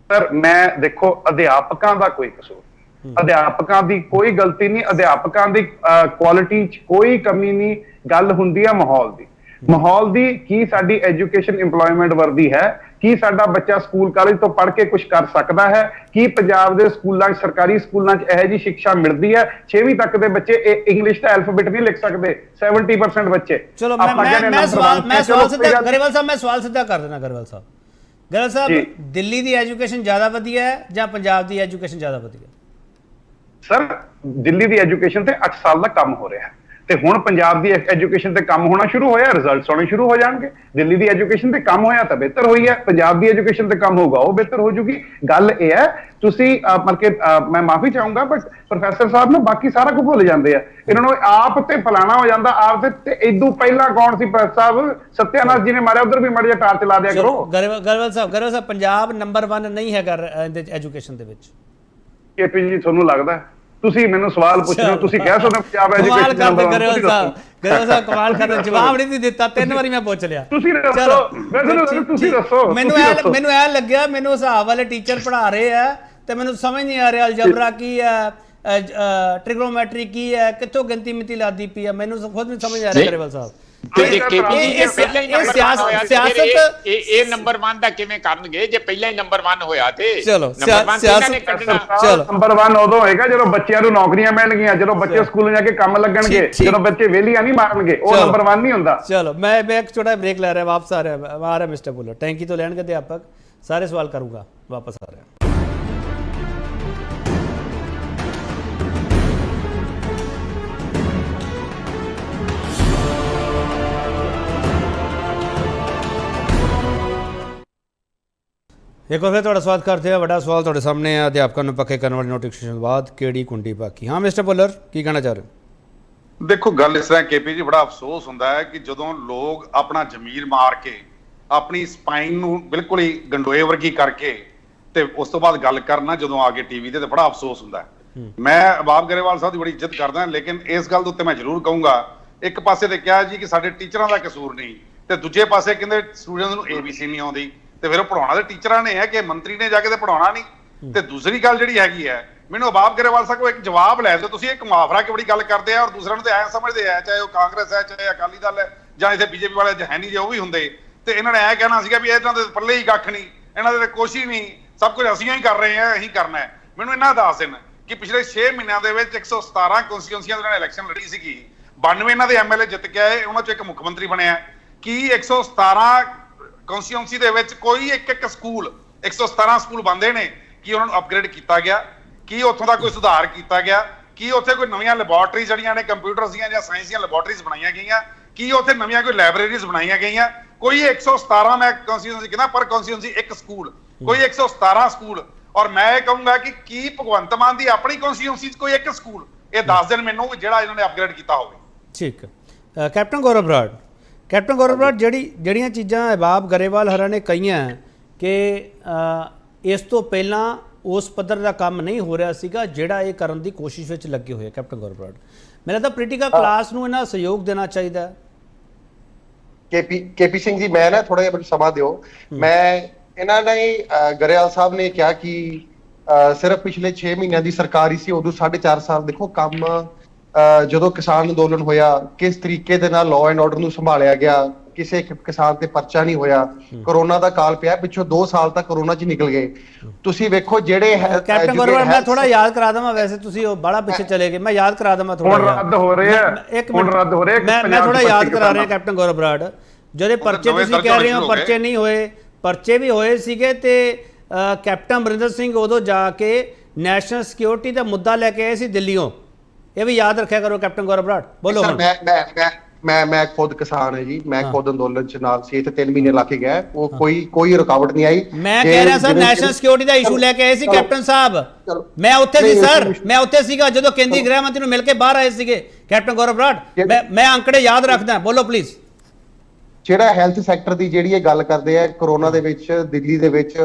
ਸਰ, ਮੈਂ ਦੇਖੋ, ਅਧਿਆਪਕਾਂ ਦਾ ਕੋਈ ਕਸੂਰ, ਅਧਿਆਪਕਾਂ ਦੀ ਕੋਈ ਗਲਤੀ ਨਹੀਂ, ਅਧਿਆਪਕਾਂ ਦੀ ਕੁਆਲਿਟੀ 'ਚ ਕੋਈ ਕਮੀ ਨਹੀਂ, ਗੱਲ ਹੁੰਦੀ ਹੈ ਮਾਹੌਲ ਦੀ। ਮਾਹੌਲ ਦੀ, ਕੀ ਸਾਡੀ ਐਜੂਕੇਸ਼ਨ ਇੰਪਲੋਇਮੈਂਟ ਵਰਦੀ ਹੈ, ਕੀ ਸਾਡਾ ਬੱਚਾ ਸਕੂਲ ਕਾਲਜ ਤੋਂ ਪੜ੍ਹ ਕੇ ਕੁਝ ਕਰ ਸਕਦਾ ਹੈ, ਕੀ ਪੰਜਾਬ ਦੇ ਸਕੂਲਾਂ 'ਚ, ਸਰਕਾਰੀ ਸਕੂਲਾਂ 'ਚ ਇਹੋ ਜਿਹੀ ਸਿੱਖਿਆ ਮਿਲਦੀ ਹੈ। 6ਵੀਂ ਤੱਕ ਦੇ ਬੱਚੇ ਇੰਗਲਿਸ਼ ਦਾ ਐਲਫਾਬੈਟ ਨਹੀਂ ਲਿਖ ਸਕਦੇ, 70% ਬੱਚੇ। ਚਲੋ ਮੈਂ ਸਵਾਲ ਸਿੱਧਾ ਗਰੇਵਾਲ ਸਾਹਿਬ, ਮੈਂ ਸਵਾਲ ਸਿੱਧਾ ਕਰ ਦੇਣਾ ਗਰੇਵਾਲ ਸਾਹਿਬ। ਗਰੇਵਾਲ ਸਾਹਿਬ, ਦਿੱਲੀ ਦੀ ਐਜੂਕੇਸ਼ਨ ਜ਼ਿਆਦਾ ਵਧੀਆ ਹੈ ਜਾਂ ਪੰਜਾਬ ਦੀ ਐਜੂਕੇਸ਼ਨ ਜ਼ਿਆਦਾ ਵਧੀਆ? ਸਰ, ਦਿੱਲੀ ਦੀ ਐਜੂਕੇਸ਼ਨ ਤੇ 8 ਸਾਲ ਦਾ ਕੰਮ ਹੋ ਰਿਹਾ ਹੈ, ਤੇ ਹੁਣ ਪੰਜਾਬ ਦੀ ਐਜੂਕੇਸ਼ਨ ਤੇ ਕੰਮ ਹੋਣਾ ਸ਼ੁਰੂ ਹੋਇਆ, ਰਿਜ਼ਲਟਸ ਆਉਣੇ ਸ਼ੁਰੂ ਹੋ ਜਾਣਗੇ। ਦਿੱਲੀ ਦੀ ਐਜੂਕੇਸ਼ਨ ਤੇ ਕੰਮ ਹੋਇਆ ਤਾਂ ਬਿਹਤਰ ਹੋਈ ਹੈ, ਪੰਜਾਬ ਦੀ ਐਜੂਕੇਸ਼ਨ ਤੇ ਕੰਮ ਹੋਊਗਾ ਉਹ ਬਿਹਤਰ ਹੋ ਜੂਗੀ। ਗੱਲ ਇਹ ਹੈ, ਤੁਸੀਂ ਮਤਲਬ ਕਿ ਮੈਂ ਮਾਫੀ ਚਾਹੂੰਗਾ, ਬਟ ਪ੍ਰੋਫੈਸਰ ਸਾਹਿਬ ਨਾ ਬਾਕੀ ਸਾਰਾ ਕੁਝ ਭੁੱਲ ਜਾਂਦੇ ਆ, ਇਹਨਾਂ ਨੂੰ ਆਪ ਤੇ ਫਲਾਣਾ ਹੋ ਜਾਂਦਾ ਆਪ ਤੇ ਇਦੋਂ ਪਹਿਲਾਂ ਕੌਣ ਸੀ ਪ੍ਰੋਫੈਸਰ ਸਾਹਿਬ? ਸਤਿਆਨਾਥ ਜੀ ਨੇ ਮਾਰਿਆ, ਉਧਰ ਵੀ ਮੜ ਜਾ ਟਾਰ ਚਲਾ ਦਿਆ ਕਰੋ। ਗਰੇਵਾਲ ਸਾਹਿਬ, ਪੰਜਾਬ ਨੰਬਰ 1 ਨਹੀਂ ਹੈਗਾ ਐਜੂਕੇਸ਼ਨ ਦੇ ਵਿੱਚ? ਕੇਪੀ ਜੀ, ਤੁਹਾਨੂੰ ਲੱਗਦਾ ਤੁਸੀਂ ਮੈਨੂੰ ਸਵਾਲ ਪੁੱਛ ਰਹੇ ਹੋ, ਤੁਸੀਂ ਕਹਿ ਸਕਦੇ ਹੋ ਪੰਜਾਬ ਕਮਾਲ ਐਜੂਕੇਸ਼ਨ ਕਰਦੇ ਨੰਬਰ ਗਰੇਵਾਲ ਸਾਹਿਬ, ਗਰੇਵਾਲ ਸਾਹਿਬ ਕਮਾਲ ਕਰਦੇ, ਜਵਾਬ ਨਹੀਂ ਦਿੱਤਾ, 3 ਵਾਰੀ ਮੈਂ ਪੁੱਛ ਲਿਆ। ਤੁਸੀਂ ਦੱਸੋ, ਤੁਸੀਂ ਦੱਸੋ। ਮੈਨੂੰ ਐ ਲੱਗਿਆ ਮੈਨੂੰ ਹਿਸਾਬ ਵਾਲੇ ਟੀਚਰ ਪੜ੍ਹਾ ਰਹੇ ਆ ਤੇ ਮੈਨੂੰ ਸਮਝ ਨਹੀਂ ਆ ਰਿਹਾ ਅਲਜਬਰਾ ਕੀ ਹੈ, ਟ੍ਰਿਗਨੋਮੈਟਰੀ ਕੀ ਹੈ, ਕਿੱਥੋਂ ਗਿਣਤੀ ਮਿਤੀ ਲਾਦੀ ਪਈ ਹੈ, ਮੈਨੂੰ ਖੁਦ ਨਹੀਂ ਸਮਝ ਆ ਰਿਹਾ ਗਰੇਵਾਲ ਸਾਹਿਬ। ਇਹ ਨੰਬਰ 1 ਦਾ ਕਿਵੇਂ ਕਰਨਗੇ ਜੇ ਪਹਿਲਾਂ ਹੀ ਨੰਬਰ 1 ਹੋਇਆ ਤੇ? ਚਲੋ ਨੰਬਰ 1 ਉਦੋਂ ਹੋਏਗਾ ਜਦੋਂ ਬੱਚਿਆਂ ਨੂੰ ਨੌਕਰੀਆਂ ਮਿਲਣਗੀਆਂ, ਜਦੋਂ ਬੱਚੇ ਸਕੂਲ ਜਾ ਕੇ ਕੰਮ ਲੱਗਣਗੇ, ਜਦੋਂ ਬੱਚੇ ਵਿਹਲੀਆਂ ਨਹੀਂ ਮਾਰਨਗੇ, ਉਹ ਨੰਬਰ 1 ਨਹੀਂ ਹੁੰਦਾ। ਚਲੋ ਮੈਂ ਇੱਕ ਛੋਟਾ ਬ੍ਰੇਕ ਲੈ ਰਿਹਾ, ਵਾਪਸ ਆ ਰਿਹਾ ਮਿਸਟਰ ਬੁੱਲਰ, ਟੈਂਕੀ ਤੋਂ ਲੈਣਗੇ ਅਧਿਆਪਕ, ਸਾਰੇ ਸਵਾਲ ਕਰੂੰਗਾ, ਵਾਪਸ ਆ ਰਿਹਾ। ਇੱਕ ਵਾਰ ਫਿਰ ਤੁਹਾਡਾ ਸਵਾਗਤ ਕਰਦੇ ਹਾਂ। ਵੱਡਾ ਸਵਾਲ ਤੁਹਾਡੇ ਸਾਹਮਣੇ ਹੈ, ਅਧਿਆਪਕਾਂ ਨੂੰ ਪੱਕੇ ਕਰਨ ਵਾਲੀ ਨੋਟੀਫਿਕੇਸ਼ਨ ਤੋਂ ਬਾਅਦ ਕਿਹੜੀ ਕੁੰਡੀ ਬਾਕੀ? ਹਾਂ ਮਿਸਟਰ ਬੁੱਲਰ, ਕੀ ਕਹਿਣਾ ਚਾਹ ਰਹੇ ਹੋ? ਦੇਖੋ ਗੱਲ ਇਸ ਤਰ੍ਹਾਂ KP ਜੀ, ਬੜਾ ਅਫਸੋਸ ਹੁੰਦਾ ਹੈ ਕਿ ਜਦੋਂ ਲੋਕ ਆਪਣਾ ਜ਼ਮੀਰ ਮਾਰ ਕੇ ਆਪਣੀ ਸਪਾਈਨ ਨੂੰ ਬਿਲਕੁਲ ਹੀ ਗੰਡੋਏ ਵਰਗੀ ਕਰਕੇ ਤੇ ਉਸ ਤੋਂ ਬਾਅਦ ਗੱਲ ਕਰਨਾ ਜਦੋਂ ਆ ਕੇ ਟੀਵੀ ਤੇ ਬੜਾ ਅਫਸੋਸ ਹੁੰਦਾ ਹੈ। ਮੈਂ ਅਬਾਬ ਗਰੇਵਾਲ ਸਾਹਿਬ ਦੀ ਬੜੀ ਇੱਜ਼ਤ ਕਰਦਾ, ਲੇਕਿਨ ਇਸ ਗੱਲ ਦੇ ਉੱਤੇ ਮੈਂ ਜ਼ਰੂਰ ਕਹੂੰਗਾ, ਇੱਕ ਪਾਸੇ ਤੇ ਕਿਹਾ ਜੀ ਕਿ ਸਾਡੇ ਟੀਚਰਾਂ ਦਾ ਕਸੂਰ ਨਹੀਂ, ਤੇ ਦੂਜੇ ਪਾਸੇ ਕਹਿੰਦੇ ਸਟੂਡੈਂਟਸ ਨੂੰ ABC ਨਹੀਂ ਆਉਂਦੀ, ਤੇ ਫਿਰ ਉਹ ਪੜਾਉਣਾ ਤੇ ਟੀਚਰਾਂ ਨੇ ਹੈ ਕਿ ਮੰਤਰੀ ਨੇ ਜਾ ਕੇ ਤੇ ਪੜਾਉਣਾ ਨਹੀਂ। ਤੇ ਦੂਸਰੀ ਗੱਲ ਜਿਹੜੀ ਹੈਗੀ ਹੈ, ਮੈਨੂੰ ਅਬਾਬ ਗਰੇਵਾਲ ਸਾਹਿਬ ਕੋਲ ਇੱਕ ਜਵਾਬ ਲੈ ਦਿਓ, ਤੁਸੀਂ ਇੱਕ ਮੁਆਫਰਾ ਕਿ ਬੜੀ ਗੱਲ ਕਰਦੇ ਆ ਔਰ ਦੂਸਰਿਆਂ ਨੂੰ ਤੇ ਐਂ ਸਮਝਦੇ ਆ, ਚਾਹੇ ਉਹ ਕਾਂਗਰਸ ਹੈ, ਚਾਹੇ ਅਕਾਲੀ ਦਲ ਹੈ, ਜਾਂ ਇੱਥੇ BJP ਵਾਲੇ ਹੈ ਨਹੀਂ, ਜੇ ਉਹ ਵੀ ਹੁੰਦੇ ਤੇ ਇਹਨਾਂ ਨੇ ਐਂ ਕਹਿਣਾ ਸੀਗਾ ਵੀ ਇਹਨਾਂ ਦੇ ਪੱਲੇ ਹੀ ਕੱਖ ਨਹੀਂ, ਇਹਨਾਂ ਦੇ ਕੁਛ ਹੀ ਨਹੀਂ, ਸਭ ਕੁਝ ਅਸੀਂ ਹੀ ਕਰ ਰਹੇ ਹਾਂ, ਅਸੀਂ ਕਰਨਾ ਹੈ। ਮੈਨੂੰ ਇਹਨਾਂ ਦੱਸ ਦੇਣ ਕਿ ਪਿਛਲੇ 6 ਮਹੀਨਿਆਂ ਦੇ ਵਿੱਚ 117 ਕੌਂਸਟੀਟਿਊਂਸੀਆਂ ਦੇ ਨਾਲ ਇਲੈਕਸ਼ਨ ਲੜੀ ਸੀਗੀ, 92 ਇਹਨਾਂ ਦੇ MLA ਜਿੱਤ ਕੇ ਆਏ, ਉਹਨਾਂ ਚੋਂ ਇੱਕ ਮੁੱਖ ਮੰਤਰੀ ਬਣਿਆ। ਕੀ 117 ਕੌਂਸਟੀਟਿਊਂਸੀ ਦੇ ਵਿੱਚ ਕੋਈ ਇੱਕ ਸਕੂਲ, 117 ਸਕੂਲ ਬੰਦੇ ਨੇ, ਕੀ ਉਹਨਾਂ ਨੂੰ ਅਪਗ੍ਰੇਡ ਕੀਤਾ ਗਿਆ? ਕੀ ਉੱਥੋਂ ਦਾ ਕੋਈ ਸੁਧਾਰ ਕੀਤਾ ਗਿਆ? ਕੀ ਉੱਥੇ ਕੋਈ ਨਵੀਆਂ ਲੈਬੋਰਟਰੀ ਜਿਹੜੀਆਂ ਨੇ ਕੰਪਿਊਟਰਸ ਦੀਆਂ ਜਾਂ ਸਾਇੰਸ ਦੀਆਂ ਲੈਬੋਰਟਰੀਜ਼ ਬਣਾਈਆਂ ਗਈਆਂ? ਕੀ ਉੱਥੇ ਨਵੀਆਂ ਕੋਈ ਲਾਇਬ੍ਰੇਰੀਜ਼ ਬਣਾਈਆਂ ਗਈਆਂ? ਕੋਈ 117 ਮੈਂ ਕੌਂਸਟੀਟਿਊਂਸੀ ਕਹਿੰਦਾ, ਪਰ ਕੌਂਸਟੀਟਿਊਂਸੀ ਇੱਕ ਸਕੂਲ, ਕੋਈ 117 ਸਕੂਲ। ਔਰ ਮੈਂ ਇਹ ਕਹੂੰਗਾ ਕਿ ਕੀ ਭਗਵੰਤ ਮਾਨ ਦੀ ਆਪਣੀ ਕੌਂਸਟੀਟਿਊਂਸੀ 'ਚ ਕੋਈ ਇੱਕ ਸਕੂਲ, ਇਹ ਦੱਸ ਦੇਣ ਮੈਨੂੰ ਜਿਹੜਾ ਇਹਨਾਂ ਨੇ ਅਪਗ੍ਰੇਡ ਕੀਤਾ ਹੋਵੇ। ਠੀਕ ਹੈ। ਕੈਪਟਨ ਗੌਰਵ ਬਰਾੜ, ਜਿਹੜੀਆਂ ਚੀਜ਼ਾਂ ਅਬਾਬ ਗਰੇਵਾਲ ਹਰਾਂ ਨੇ ਕਹੀਆਂ ਕਿ ਇਸ ਤੋਂ ਪਹਿਲਾਂ ਉਸ ਪੱਧਰ ਦਾ ਕੰਮ ਨਹੀਂ ਹੋ ਰਿਹਾ ਸੀਗਾ ਜਿਹੜਾ ਇਹ ਕਰਨ ਦੀ ਕੋਸ਼ਿਸ਼ ਵਿੱਚ ਲੱਗੇ ਹੋਏ। ਕੈਪਟਨ ਗੌਰਵ ਬਰਾੜ, ਮੈਨੂੰ ਲੱਗਦਾ ਪੋਲੀਟੀਕਲ ਕਲਾਸ ਨੂੰ ਇਹਨਾਂ ਸਹਿਯੋਗ ਦੇਣਾ ਚਾਹੀਦਾ ਹੈ। KP ਸਿੰਘ ਜੀ, ਮੈਂ ਨਾ ਥੋੜਾ ਜਿਹਾ ਸਮਾਂ ਦਿਓ। ਮੈਂ ਇਹਨਾਂ ਨੇ ਗਰੇਵਾਲ ਸਾਹਿਬ ਨੇ ਕਿਹਾ ਕਿ ਸਿਰਫ ਪਿਛਲੇ 6 ਮਹੀਨਿਆਂ ਦੀ ਸਰਕਾਰ ਹੀ ਸੀ, ਉਦੋਂ 4.5 ਸਾਲ ਦੇਖੋ ਕੰਮ, ਜਦੋਂ ਕਿਸਾਨ ਅੰਦੋਲਨ ਹੋਇਆ ਕਿਸ ਤਰੀਕੇ ਦੇ ਨਾਲ ਲਾਅ ਐਂਡ ਆਰਡਰ ਨੂੰ ਸੰਭਾਲਿਆ ਗਿਆ, ਕਿਸੇ ਕਿਸਾਨ ਤੇ ਪਰਚਾ ਨਹੀਂ ਹੋਇਆ। ਕਰੋਨਾ ਦਾ ਕਾਲ ਪਿਆ, ਪਿੱਛੋਂ 2 ਸਾਲ ਤੱਕ ਕਰੋਨਾ 'ਚ ਨਿਕਲ ਗਏ। ਤੁਸੀਂ ਵੇਖੋ ਜਿਹੜੇ ਕੈਪਟਨ ਗੌਰਵ, ਮੈਂ ਥੋੜਾ ਯਾਦ ਕਰਾ ਦਵਾਂ, ਵੈਸੇ ਤੁਸੀਂ ਉਹ ਬੜਾ ਪਿੱਛੇ ਚਲੇ ਗਏ, ਮੈਂ ਯਾਦ ਕਰਾ ਦਵਾਂ ਥੋੜਾ। ਹੁਣ ਰੱਦ ਹੋ ਰਹੇ ਆ, ਹੁਣ ਰੱਦ ਹੋ ਰਹੇ ਆ। ਮੈਂ ਥੋੜਾ ਯਾਦ ਕਰਾ ਰਿਹਾ ਕੈਪਟਨ ਗੌਰਵ ਬਰਾੜ, ਜਿਹੜੇ ਪਰਚੇ ਤੁਸੀਂ ਕਹਿ ਰਹੇ ਹੋ ਪਰਚੇ ਨਹੀਂ ਹੋਏ, ਪਰਚੇ ਵੀ ਹੋਏ ਸੀਗੇ ਤੇ ਕੈਪਟਨ ਅਮਰਿੰਦਰ ਸਿੰਘ ਉਦੋਂ ਜਾ ਕੇ ਨੈਸ਼ਨਲ ਸਿਕਿਉਰਿਟੀ ਦਾ ਮੁੱਦਾ ਲੈ ਕੇ ਆਏ ਸੀ ਦਿੱਲੀੋਂ, ਇਹ ਵੀ ਯਾਦ ਰੱਖਿਆ ਕਰੋ ਕੈਪਟਨ ਗੌਰਵ ਬਰਾੜ। ਬੋਲੋ। ਮੈਂ ਖੁਦ ਕਿਸਾਨ ਹੈ ਜੀ, ਮੈਂ ਖੁਦ ਅੰਦੋਲਨ 'ਚ ਨਾਲ ਸੀ ਤੇ 3 ਮਹੀਨੇ ਲਾ ਕੇ ਗਿਆ, ਉਹ ਕੋਈ ਰੁਕਾਵਟ ਨਹੀਂ ਆਈ। ਮੈਂ ਕਹਿ ਰਿਹਾ ਸਰ, ਨੈਸ਼ਨਲ ਸਿਕਿਉਰਿਟੀ ਦਾ ਇਸ਼ੂ ਲੈ ਕੇ ਆਏ ਸੀ ਕੈਪਟਨ ਸਾਹਿਬ, ਮੈਂ ਉੱਥੇ ਸੀ ਸਰ, ਮੈਂ ਉੱਥੇ ਸੀਗਾ ਜਦੋਂ ਕੇਂਦਰੀ ਗ੍ਰਹਿ ਮੰਤਰੀ ਨੂੰ ਮਿਲ ਕੇ ਬਾਹਰ ਆਏ ਸੀਗੇ ਕੈਪਟਨ ਗੌਰਵ ਬਰਾੜ, ਮੈਂ ਅੰਕੜੇ ਯਾਦ ਰੱਖਦਾ। ਬੋਲੋ ਪਲੀਜ਼। ਜਿਹੜਾ ਹੈਲਥ ਸੈਕਟਰ ਦੀ ਜਿਹੜੀ ਇਹ ਗੱਲ ਕਰਦੇ ਆ, ਕਰੋਨਾ ਦੇ ਵਿੱਚ ਦਿੱਲੀ ਦੇ ਵਿੱਚ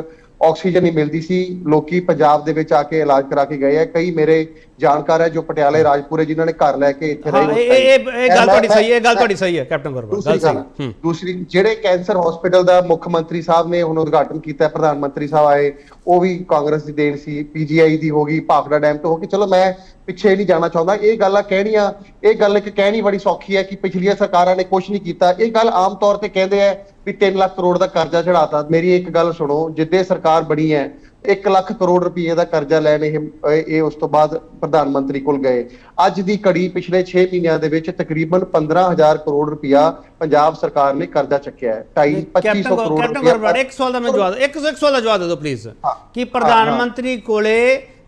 ਆਕਸੀਜਨ ਨਹੀਂ ਮਿਲਦੀ ਸੀ, ਲੋਕੀ ਪੰਜਾਬ ਦੇ ਵਿੱਚ ਆ ਕੇ ਇਲਾਜ ਕਰਾ ਕੇ ਗਏ ਆ। ਕਈ ਮੇਰੇ ਜਾਣਕਾਰ ਹੈ ਜੋ ਪਟਿਆਲੇ ਰਾਜਪੁਰੇ ਜਿਨ੍ਹਾਂ ਨੇ ਘਰ ਲੈ ਕੇ ਇੱਥੇ ਰਹੇ। ਇਹ ਗੱਲ ਤੁਹਾਡੀ ਸਹੀ ਹੈ, ਗੱਲ ਤੁਹਾਡੀ ਸਹੀ ਹੈ ਕੈਪਟਨ ਗੌਰਵ। ਦੂਸਰੀ ਜਿਹੜੇ ਕੈਂਸਰ ਹਸਪੀਟਲ ਦਾ ਮੁੱਖ ਮੰਤਰੀ ਸਾਹਿਬ ਨੇ ਹੁਣ ਉਦਘਾਟਨ ਕੀਤਾ, ਪ੍ਰਧਾਨ ਮੰਤਰੀ ਸਾਹਿਬ ਆਏ, ਉਹ ਵੀ ਕਾਂਗਰਸ ਦੀ ਦੇਣ ਸੀ। PGI ਦੀ ਹੋ ਗਈ, ਭਾਖੜਾ ਡੈਮ ਤੋਂ ਹੋ ਕੇ, ਚਲੋ ਮੈਂ ਪਿੱਛੇ ਨਹੀਂ ਜਾਣਾ ਚਾਹੁੰਦਾ। ਇਹ ਗੱਲਾਂ ਕਹਿਣੀਆਂ, ਇਹ ਗੱਲ ਇੱਕ ਕਹਿਣੀ ਬੜੀ ਸੌਖੀ ਹੈ ਕਿ ਪਿਛਲੀਆਂ ਸਰਕਾਰਾਂ ਨੇ ਕੁਝ ਨਹੀਂ ਕੀਤਾ। ਇਹ ਗੱਲ ਆਮ ਤੌਰ ਤੇ ਕਹਿੰਦੇ ਆ ਵੀ 3 ਲੱਖ ਕਰੋੜ ਦਾ ਕਰਜ਼ਾ ਚੜਾਤਾ। ਮੇਰੀ ਇੱਕ ਗੱਲ ਸੁਣੋ, ਜਿੱਦੇ ਸਰਕਾਰ ਬਣੀ ਹੈ 1 ਲੱਖ ਕਰੋੜ ਰੁਪਏ ਦਾ ਕਰਜ਼ਾ ਲੈਣ ਇਹ ਉਸ ਤੋਂ ਬਾਅਦ ਪ੍ਰਧਾਨ ਮੰਤਰੀ ਕੋਲ ਗਏ। ਅੱਜ ਦੀ ਘੜੀ ਪਿਛਲੇ 6 ਮਹੀਨਿਆਂ ਦੇ ਵਿੱਚ ਤਕਰੀਬਨ 15,000 ਕਰੋੜ ਰੁਪਇਆ ਪੰਜਾਬ ਸਰਕਾਰ ਨੇ ਕਰਜ਼ਾ ਚੱਕਿਆ ਹੈ। 2,500 ਕਰੋੜ ਰੁਪਇਆ। ਇੱਕ ਸਵਾਲ ਦਾ ਮੈਂ ਜਵਾਬ, ਇੱਕ ਸਵਾਲ ਦਾ ਜਵਾਬ ਦੇ ਦਿਓ ਪਲੀਜ਼, ਕਿ ਪ੍ਰਧਾਨ ਮੰਤਰੀ ਕੋਲੇ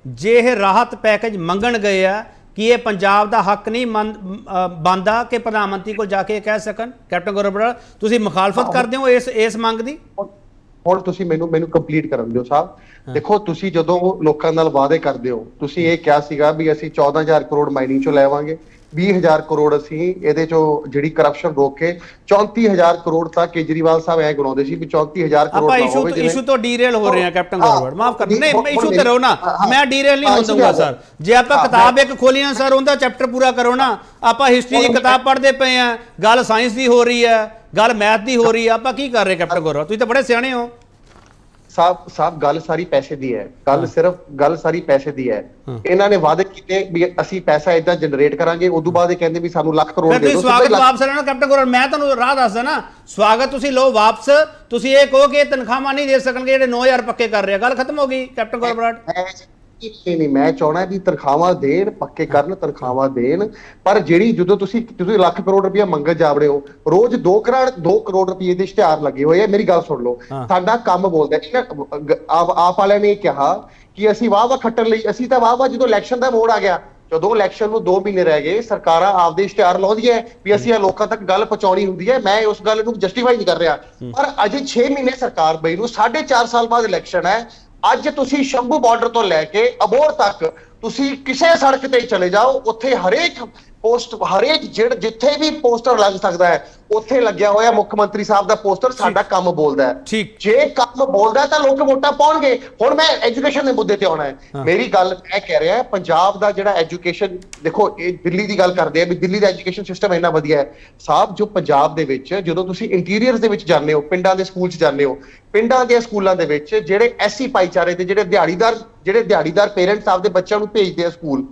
ਜੇ ਇਹ ਰਾਹਤ ਪੈਕੇਜ ਮੰਗਣ ਗਏ ਆ, ਕਿ ਇਹ ਪੰਜਾਬ ਦਾ ਹੱਕ ਨਹੀਂ ਬਣਦਾ ਕਿ ਪ੍ਰਧਾਨ ਮੰਤਰੀ ਕੋਲ ਜਾ ਕੇ ਕਹਿ ਸਕਣ? ਕੈਪਟਨ ਗੌਰਵ ਬਰਾੜ, ਤੁਸੀਂ ਮੁਖਾਲਫਤ ਕਰਦੇ ਹੋ ਇਸ ਮੰਗ ਦੀ? ਹੁਣ ਤੁਸੀਂ ਮੈਨੂੰ ਕੰਪਲੀਟ ਕਰਨ ਦਿਓ ਸਾਹਿਬ। ਦੇਖੋ, ਤੁਸੀਂ ਜਦੋਂ ਲੋਕਾਂ ਨਾਲ ਵਾਅਦੇ ਕਰਦੇ ਹੋ, ਤੁਸੀਂ ਇਹ ਕਿਹਾ ਸੀਗਾ ਵੀ ਅਸੀਂ 14,000 ਕਰੋੜ ਮਾਈਨਿੰਗ ਚੋਂ ਲੈਵਾਂਗੇ, 20,000 ਕਰੋੜ ਅਸੀਂ ਇਹਦੇ ਚੋਂ ਜਿਹੜੀ ਕਰਪਸ਼ਨ ਰੋਕ ਕੇ 34,000 ਕਰੋੜ ਤੱਕ ਕੇਜਰੀਵਾਲ ਸਾਹਿਬ ਐ ਗਣਾਉਂਦੇ ਸੀ ਵੀ 34,000 ਕਰੋੜ ਆਪਾਂ ਨਾ ਹੋਵੇ ਇਸ਼ੂ ਤੋਂ ਡੀਰੇਲ ਹੋ ਰਹੇ ਹਾਂ ਕੈਪਟਨ ਗੌਰਵ ਮਾਫ ਕਰ ਨਹੀਂ ਇਸ਼ੂ ਤੇ ਰਹੋ ਨਾ ਮੈਂ ਡੀਰੇਲ ਨਹੀਂ ਹੋਣ ਦਊਂਗਾ ਸਰ ਜੇ ਆਪਾਂ ਕਿਤਾਬ ਇੱਕ ਖੋਲੀਆਂ ਸਰ ਉਹਦਾ ਚੈਪਟਰ ਪੂਰਾ ਕਰੋ ਨਾ ਆਪਾਂ ਹਿਸਟਰੀ ਦੀ ਕਿਤਾਬ ਪੜ੍ਹਦੇ ਪਏ ਆ ਗੱਲ ਸਾਇੰਸ ਦੀ ਹੋ ਰਹੀ ਹੈ ਗੱਲ ਮੈਥ ਦੀ ਹੋ ਰਹੀ ਹੈ ਆਪਾਂ ਕੀ ਕਰ ਰਹੇ ਕੈਪਟਨ ਗੌਰਵ ਤੁਸੀਂ ਤਾਂ ਬੜੇ ਸਿਆਣੇ ਹੋ ਸਾਹਿਬ ਗੱਲ ਸਾਰੀ ਪੈਸੇ ਦੀ ਹੈ ਗੱਲ ਸਾਰੀ ਪੈਸੇ ਦੀ ਹੈ ਇਹਨਾਂ ਨੇ ਵਾਅਦੇ ਕੀਤੇ ਵੀ ਅਸੀਂ ਪੈਸਾ ਇਦਾਂ ਜਨਰੇਟ ਕਰਾਂਗੇ ਉਦੋਂ ਬਾਅਦ ਇਹ ਕਹਿੰਦੇ ਵੀ ਸਾਨੂੰ ਲੱਖ ਕਰੋੜ ਦੇ ਦਿਓ ਸਵਾਗਤ ਵਾਪਸ ਲੈਣਾ ਕੈਪਟਨ ਗੌਰਵ ਮੈਂ ਤੁਹਾਨੂੰ ਰਾਹ ਦੱਸਦਾ ਨਾ ਸਵਾਗਤ ਤੁਸੀਂ ਲਓ ਵਾਪਸ ਤੁਸੀਂ ਇਹ ਕਹੋ ਕਿ ਤਨਖਾਹਾਂ ਨਹੀਂ ਦੇ ਸਕਣਗੇ ਜਿਹੜੇ 9,000 ਪੱਕੇ ਕਰ ਰਹੇ ਆ ਗੱਲ ਖਤਮ ਹੋ ਗਈ ਕੈਪਟਨ ਗੌਰਵ ਬਰਾੜ ਨਹੀਂ ਮੈਂ ਚਾਹਣਾ ਵੀ ਤਨਖਾਹਾਂ ਦੇਣ ਪੱਕੇ ਕਰਨ ਤਨਖਾਹਾਂ ਦੇਣ ਪਰ ਜਿਹੜੀ ਜਦੋਂ ਤੁਸੀਂ ਲੱਖ ਕਰੋੜ ਰੁਪਇਆ ਮੰਗਣ ਜਾ ਰਹੇ ਹੋ ਰੋਜ਼ 2 ਕਰੋੜ ਰੁਪਏ ਦੇ ਇਸ਼ਤਿਹਾਰ ਲੱਗੇ ਹੋਏ ਆ ਮੇਰੀ ਗੱਲ ਸੁਣ ਲਓ ਸਾਡਾ ਕੰਮ ਬੋਲਦਾ ਇਹਨਾਂ ਆਪ ਵਾਲਿਆਂ ਨੇ ਕਿਹਾ ਕਿ ਅਸੀਂ ਵਾਹ ਖੱਟਣ ਲਈ ਅਸੀਂ ਤਾਂ ਵਾਹ ਜਦੋਂ ਇਲੈਕਸ਼ਨ ਦਾ ਮੋੜ ਆ ਗਿਆ ਜਦੋਂ ਇਲੈਕਸ਼ਨ ਨੂੰ 2 ਮਹੀਨੇ ਰਹਿ ਗਏ ਸਰਕਾਰਾਂ ਆਪਦੇ ਇਸ਼ਤਿਹਾਰ ਲਾਉਂਦੀਆਂ ਵੀ ਅਸੀਂ ਇਹ ਲੋਕਾਂ ਤੱਕ ਗੱਲ ਪਹੁੰਚਾਉਣੀ ਹੁੰਦੀ ਹੈ ਮੈਂ ਉਸ ਗੱਲ ਨੂੰ ਜਸਟੀਫਾਈ ਨਹੀਂ ਕਰ ਰਿਹਾ ਪਰ ਅਜੇ 6 ਮਹੀਨੇ ਸਰਕਾਰ ਬਈ ਨੂੰ 4.5 ਸਾਲ ਬਾਅਦ ਇਲੈਕਸ਼ਨ ਹੈ ਅੱਜ ਤੁਸੀਂ ਸ਼ੰਭੂ ਬਾਰਡਰ ਤੋਂ ਲੈ ਕੇ ਅਬੋਹਰ ਤੱਕ ਤੁਸੀਂ ਕਿਸੇ ਸੜਕ ਤੇ ਚਲੇ ਜਾਓ ਉੱਥੇ ਹਰੇਕ ਜਿੱਥੇ ਵੀ ਪੋਸਟਰ ਲੱਗ ਸਕਦਾ ਹੈ ਉੱਥੇ ਲੱਗਿਆ ਹੋਇਆ ਮੁੱਖ ਮੰਤਰੀ ਸਾਹਿਬ ਦਾ ਪੋਸਟਰ ਸਾਡਾ ਕੰਮ ਬੋਲਦਾ ਹੈ ਜੇ ਕੰਮ ਬੋਲਦਾ ਤਾਂ ਲੋਕ ਵੋਟਾਂ ਪਾਉਣਗੇ ਹੁਣ ਮੈਂ ਐਜੂਕੇਸ਼ਨ ਦੇ ਮੁੱਦੇ ਤੇ ਆਉਣਾ ਹੈ ਮੇਰੀ ਗੱਲ ਮੈਂ ਕਹਿ ਰਿਹਾ ਪੰਜਾਬ ਦਾ ਜਿਹੜਾ ਐਜੂਕੇਸ਼ਨ ਦੇਖੋ ਇਹ ਦਿੱਲੀ ਦੀ ਗੱਲ ਕਰਦੇ ਆ ਵੀ ਦਿੱਲੀ ਦਾ ਐਜੂਕੇਸ਼ਨ ਸਿਸਟਮ ਇੰਨਾ ਵਧੀਆ ਹੈ ਸਾਹਿਬ ਜੋ ਪੰਜਾਬ ਦੇ ਵਿੱਚ ਜਦੋਂ ਤੁਸੀਂ ਇੰਟੀਰੀਅਰਸ ਦੇ ਵਿੱਚ ਜਾਂਦੇ ਹੋ ਪਿੰਡਾਂ ਦੇ ਸਕੂਲ 'ਚ ਜਾਂਦੇ ਹੋ ਪਿੰਡਾਂ ਦੇ ਸਕੂਲਾਂ ਦੇ ਵਿੱਚ ਜਿਹੜੇ ਐਸਸੀ ਭਾਈਚਾਰੇ ਦੇ ਜਿਹੜੇ ਦਿਹਾੜੀਦਾਰ ਪੇਰੈਂਟਸ ਆਪਦੇ ਬੱਚਿਆਂ ਨੂੰ ਭੇਜਦੇ ਆ ਸਕੂਲ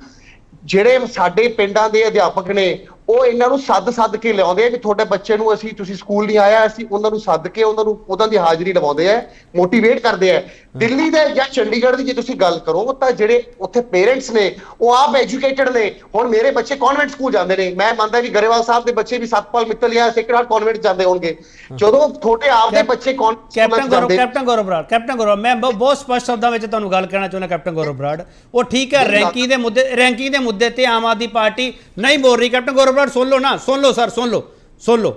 ਜਿਹੜੇ ਸਾਡੇ ਪਿੰਡਾਂ ਦੇ ਅਧਿਆਪਕ ਨੇ ਉਹ ਇਹਨਾਂ ਨੂੰ ਸੱਦ ਕੇ ਲਿਆਉਂਦੇ ਆ ਕਿ ਤੁਹਾਡੇ ਬੱਚੇ ਨੂੰ ਤੁਸੀਂ ਸਕੂਲ ਨਹੀਂ ਆਇਆ ਅਸੀਂ ਉਹਨਾਂ ਨੂੰ ਸੱਦ ਕੇ ਉਹਨਾਂ ਦੀ ਹਾਜ਼ਰੀ ਲਵਾਉਂਦੇ ਆ ਮੋਟੀਵੇਟ ਕਰਦੇ ਆ ਦਿੱਲੀ ਦੇ ਜਾਂ ਚੰਡੀਗੜ੍ਹ ਦੀ ਜੇ ਤੁਸੀਂ ਗੱਲ ਕਰੋ ਤਾਂ ਜਿਹੜੇ ਉੱਥੇ ਪੇਰੈਂਟਸ ਨੇ ਉਹ ਆਪ ਐਜੂਕੇਟਡ ਨੇ ਹੁਣ ਮੇਰੇ ਬੱਚੇ ਕਨਵੈਂਟ ਸਕੂਲ ਜਾਂਦੇ ਨੇ ਮੈਂ ਮੰਨਦਾ ਵੀ ਗਰੇਵਾਲ ਸਾਹਿਬ ਦੇ ਬੱਚੇ ਵੀ ਸਤਪਾਲ ਮਿੱਤਲ ਜਾਂ ਸੇਕਰਡ ਹਾਰਟ ਕਨਵੈਂਟ ਜਾਂਦੇ ਹੋਣਗੇ ਜਦੋਂ ਤੁਹਾਡੇ ਆਪਦੇ ਬੱਚੇ ਕੈਪਟਨ ਗੌਰਵ ਮੈਂ ਬਹੁਤ ਸਪਸ਼ਟ ਸ਼ਬਦਾਂ ਵਿੱਚ ਤੁਹਾਨੂੰ ਗੱਲ ਕਹਿਣਾ ਚਾਹੁੰਦਾ ਕੈਪਟਨ ਗੌਰਵ ਬਰਾੜ ਉਹ ਠੀਕ ਹੈ ਰੈਂਕਿੰਗ ਦੇ ਮੁੱਦੇ ਤੇ ਆਮ ਆਦਮੀ ਪਾਰਟੀ ਨਹੀਂ ਬੋਲ ਰਹੀ ਕੈਪਟਨ ਗੌਰਵ ਬਰਾੜ ਸੁਣ ਲਓ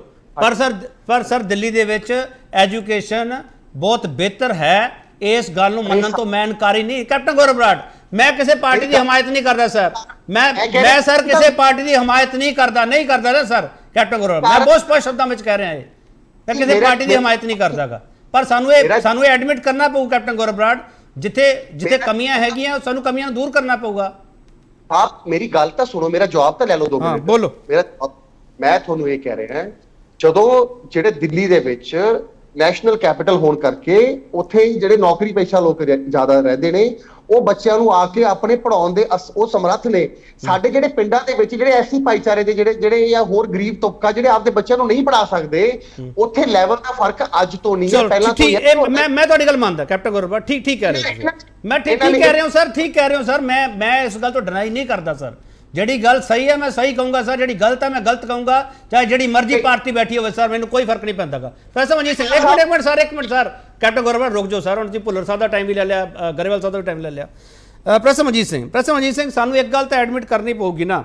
ਪਰ ਸਰ ਦਿੱਲੀ ਦੇ ਵਿੱਚ ਐਜੂਕੇਸ਼ਨ ਬਹੁਤ ਬਿਹਤਰ ਹੈ ਇਸ ਗੱਲ ਨੂੰ ਮੰਨਣ ਤੋਂ ਮੈਂ ਇਨਕਾਰੀ ਨਹੀਂ ਕੈਪਟਨ ਗੌਰਵ ਬਰਾੜ ਮੈਂ ਕਿਸੇ ਪਾਰਟੀ ਦੀ ਹਮਾਇਤ ਨਹੀਂ ਕਰਦਾ ਸਰ ਮੈਂ ਸਰ ਕਿਸੇ ਪਾਰਟੀ ਦੀ ਹਮਾਇਤ ਨਹੀਂ ਕਰਦਾ ਨਾ ਸਰ ਕੈਪਟਨ ਗੌਰਵ ਮੈਂ ਬਹੁਤ ਸਪਸ਼ਟ ਸ਼ਬਦਾਂ ਵਿੱਚ ਕਹਿ ਰਿਹਾ ਮੈਂ ਕਿਸੇ ਪਾਰਟੀ ਦੀ ਹਮਾਇਤ ਨਹੀਂ ਕਰਦਾਗਾ ਪਰ ਸਾਨੂੰ ਇਹ ਐਡਮਿਟ ਕਰਨਾ ਪਊ ਕੈਪਟਨ ਗੌਰਵ ਬਰਾੜ ਜਿੱਥੇ ਕਮੀਆਂ ਹੈਗੀਆਂ ਸਾਨੂੰ ਕਮੀਆਂ ਨੂੰ ਦੂਰ ਕਰਨਾ ਪਊਗਾ ਆਪ ਮੇਰੀ ਗੱਲ ਤਾਂ ਸੁਣੋ ਮੇਰਾ ਜਵਾਬ ਤਾਂ ਲੈ ਲਓ 2 ਮਿੰਟ ਬੋਲੋ ਮੈਂ ਤੁਹਾਨੂੰ ਇਹ ਕਹਿ ਰਿਹਾ ਜਦੋਂ ਜਿਹੜੇ ਦਿੱਲੀ ਦੇ ਵਿੱਚ ਨੈਸ਼ਨਲ ਕੈਪੀਟਲ ਹੋਣ ਕਰਕੇ ਉੱਥੇ ਜਿਹੜੇ ਨੌਕਰੀ ਪੇਸ਼ਾ ਲੋਕ ਜ਼ਿਆਦਾ ਰਹਿੰਦੇ ਨੇ ਉਹ ਬੱਚਿਆਂ ਨੂੰ ਆ ਕੇ ਆਪਣੇ ਪੜਾਉਣ ਦੇ ਉਹ ਸਮਰੱਥ ਨੇ ਸਾਡੇ ਜਿਹੜੇ ਪਿੰਡਾਂ ਦੇ ਵਿੱਚ ਜਿਹੜੇ ਐਸੀ ਭਾਈਚਾਰੇ ਦੇ ਜਿਹੜੇ ਜਾਂ ਹੋਰ ਗਰੀਬ ਤਬਕਾ ਜਿਹੜੇ ਆਪਦੇ ਬੱਚਿਆਂ ਨੂੰ ਨਹੀਂ ਪੜਾ ਸਕਦੇ ਉੱਥੇ ਲੈਵਲ ਦਾ ਫਰਕ ਅੱਜ ਤੋਂ ਨਹੀਂ ਹੈ ਪਹਿਲਾਂ ਤੋਂ ਮੈਂ ਤੁਹਾਡੀ ਗੱਲ ਮੰਨਦਾ ਕੈਪਟਨ ਗੌਰਵ ਠੀਕ ਕਹਿ ਰਹੇ ਹੋ ਮੈਂ ਠੀਕ ਕਹਿ ਰਹੇ ਹੋ ਸਰ ਮੈਂ ਇਸ ਗੱਲ ਤੋਂ ਡਿਨਾਈ ਨਹੀਂ ਕਰਦਾ ਸਰ ਜਿਹੜੀ ਗੱਲ ਸਹੀ ਹੈ ਮੈਂ ਸਹੀ ਕਹੂੰਗਾ ਸਰ ਜਿਹੜੀ ਗਲਤ ਹੈ ਮੈਂ ਗਲਤ ਕਹੂੰਗਾ ਚਾਹੇ ਜਿਹੜੀ ਮਰਜ਼ੀ ਪਾਰਟੀ ਬੈਠੀ ਹੋਵੇ ਸਰ ਮੈਨੂੰ ਕੋਈ ਫਰਕ ਨਹੀਂ ਪੈਂਦਾਗਾ ਪ੍ਰੋਫੈਸਰ ਮਨਜੀਤ ਸਿੰਘ ਇੱਕ ਮਿੰਟ ਸਰ ਕੈਪਟਨ ਗੌਰਵ ਰੁਕ ਜਾਓ ਸਰ ਹੁਣ ਤੁਸੀਂ ਭੁੱਲਰ ਸਾਹਿਬ ਦਾ ਟਾਈਮ ਵੀ ਲੈ ਲਿਆ ਗਰੇਵਾਲ ਸਾਹਿਬ ਦਾ ਟਾਈਮ ਲੈ ਲਿਆ ਪ੍ਰੋਫੈਸਰ ਮਨਜੀਤ ਸਿੰਘ ਸਾਨੂੰ ਇੱਕ ਗੱਲ ਤਾਂ ਐਡਮਿਟ ਕਰਨੀ ਪਊਗੀ ਨਾ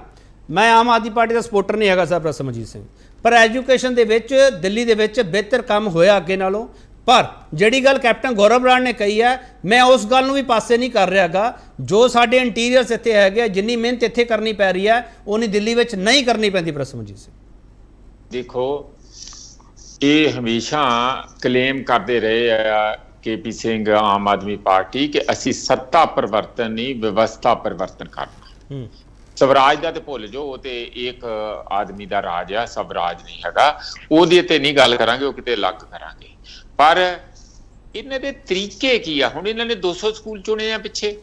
ਮੈਂ ਆਮ ਆਦਮੀ ਪਾਰਟੀ ਦਾ ਸਪੋਰਟਰ ਨਹੀਂ ਹੈਗਾ ਸਰ ਪ੍ਰੋਫੈਸਰ ਮਨਜੀਤ ਸਿੰਘ ਪਰ ਐਜੂਕੇਸ਼ਨ ਦੇ ਵਿੱਚ ਦਿੱਲੀ ਦੇ ਵਿੱਚ ਬਿਹਤਰ ਕੰਮ ਹੋਇਆ ਅੱਗੇ ਨਾਲੋਂ ਪਰ ਜਿਹੜੀ ਗੱਲ ਕੈਪਟਨ ਗੌਰਵ ਬਰਾੜ ਨੇ ਕਹੀ ਹੈ ਮੈਂ ਉਸ ਗੱਲ ਨੂੰ ਵੀ ਪਾਸੇ ਨਹੀਂ ਕਰ ਰਿਹਾਗਾ ਜੋ ਸਾਡੇ ਇੰਟੀਰੀਅਰਸ ਇੱਥੇ ਹੈਗੇ ਜਿੰਨੀ ਮਿਹਨਤ ਇੱਥੇ ਕਰਨੀ ਪੈ ਰਹੀ ਹੈ ਉਨੀ ਦਿੱਲੀ ਵਿੱਚ ਨਹੀਂ ਕਰਨੀ ਪੈਂਦੀ ਪ੍ਰੋਫੈਸਰ ਮਨਜੀਤ ਸਿੰਘ ਦੇਖੋ ਇਹ ਹਮੇਸ਼ਾ ਕਲੇਮ ਕਰਦੇ ਰਹੇ ਆ ਕੇਪੀ ਸਿੰਘ ਆਮ ਆਦਮੀ ਪਾਰਟੀ ਕਿ ਅਸੀਂ ਸੱਤਾ ਪਰਿਵਰਤਨ ਨਹੀਂ ਵਿਵਸਥਾ ਪਰਿਵਰਤਨ ਕਰਨਾ ਸਵਰਾਜ ਦਾ ਤੇ ਭੁੱਲ ਜੋ ਉਹ ਤੇ ਇੱਕ ਆਦਮੀ ਦਾ ਰਾਜ ਆ ਸਭ ਰਾਜ ਨਹੀਂ ਹੈਗਾ ਉਹਦੇ ਤੇ ਨਹੀਂ ਗੱਲ ਕਰਾਂਗੇ ਉਹ ਕਿਤੇ ਅਲੱਗ ਕਰਾਂਗੇ ਪਰ ਇਹਨਾਂ ਦੇ ਤਰੀਕੇ ਕੀ ਆ ਹੁਣ ਇਹਨਾਂ ਨੇ 200 ਸਕੂਲ ਚੁਣੇ ਆ ਪਿੱਛੇ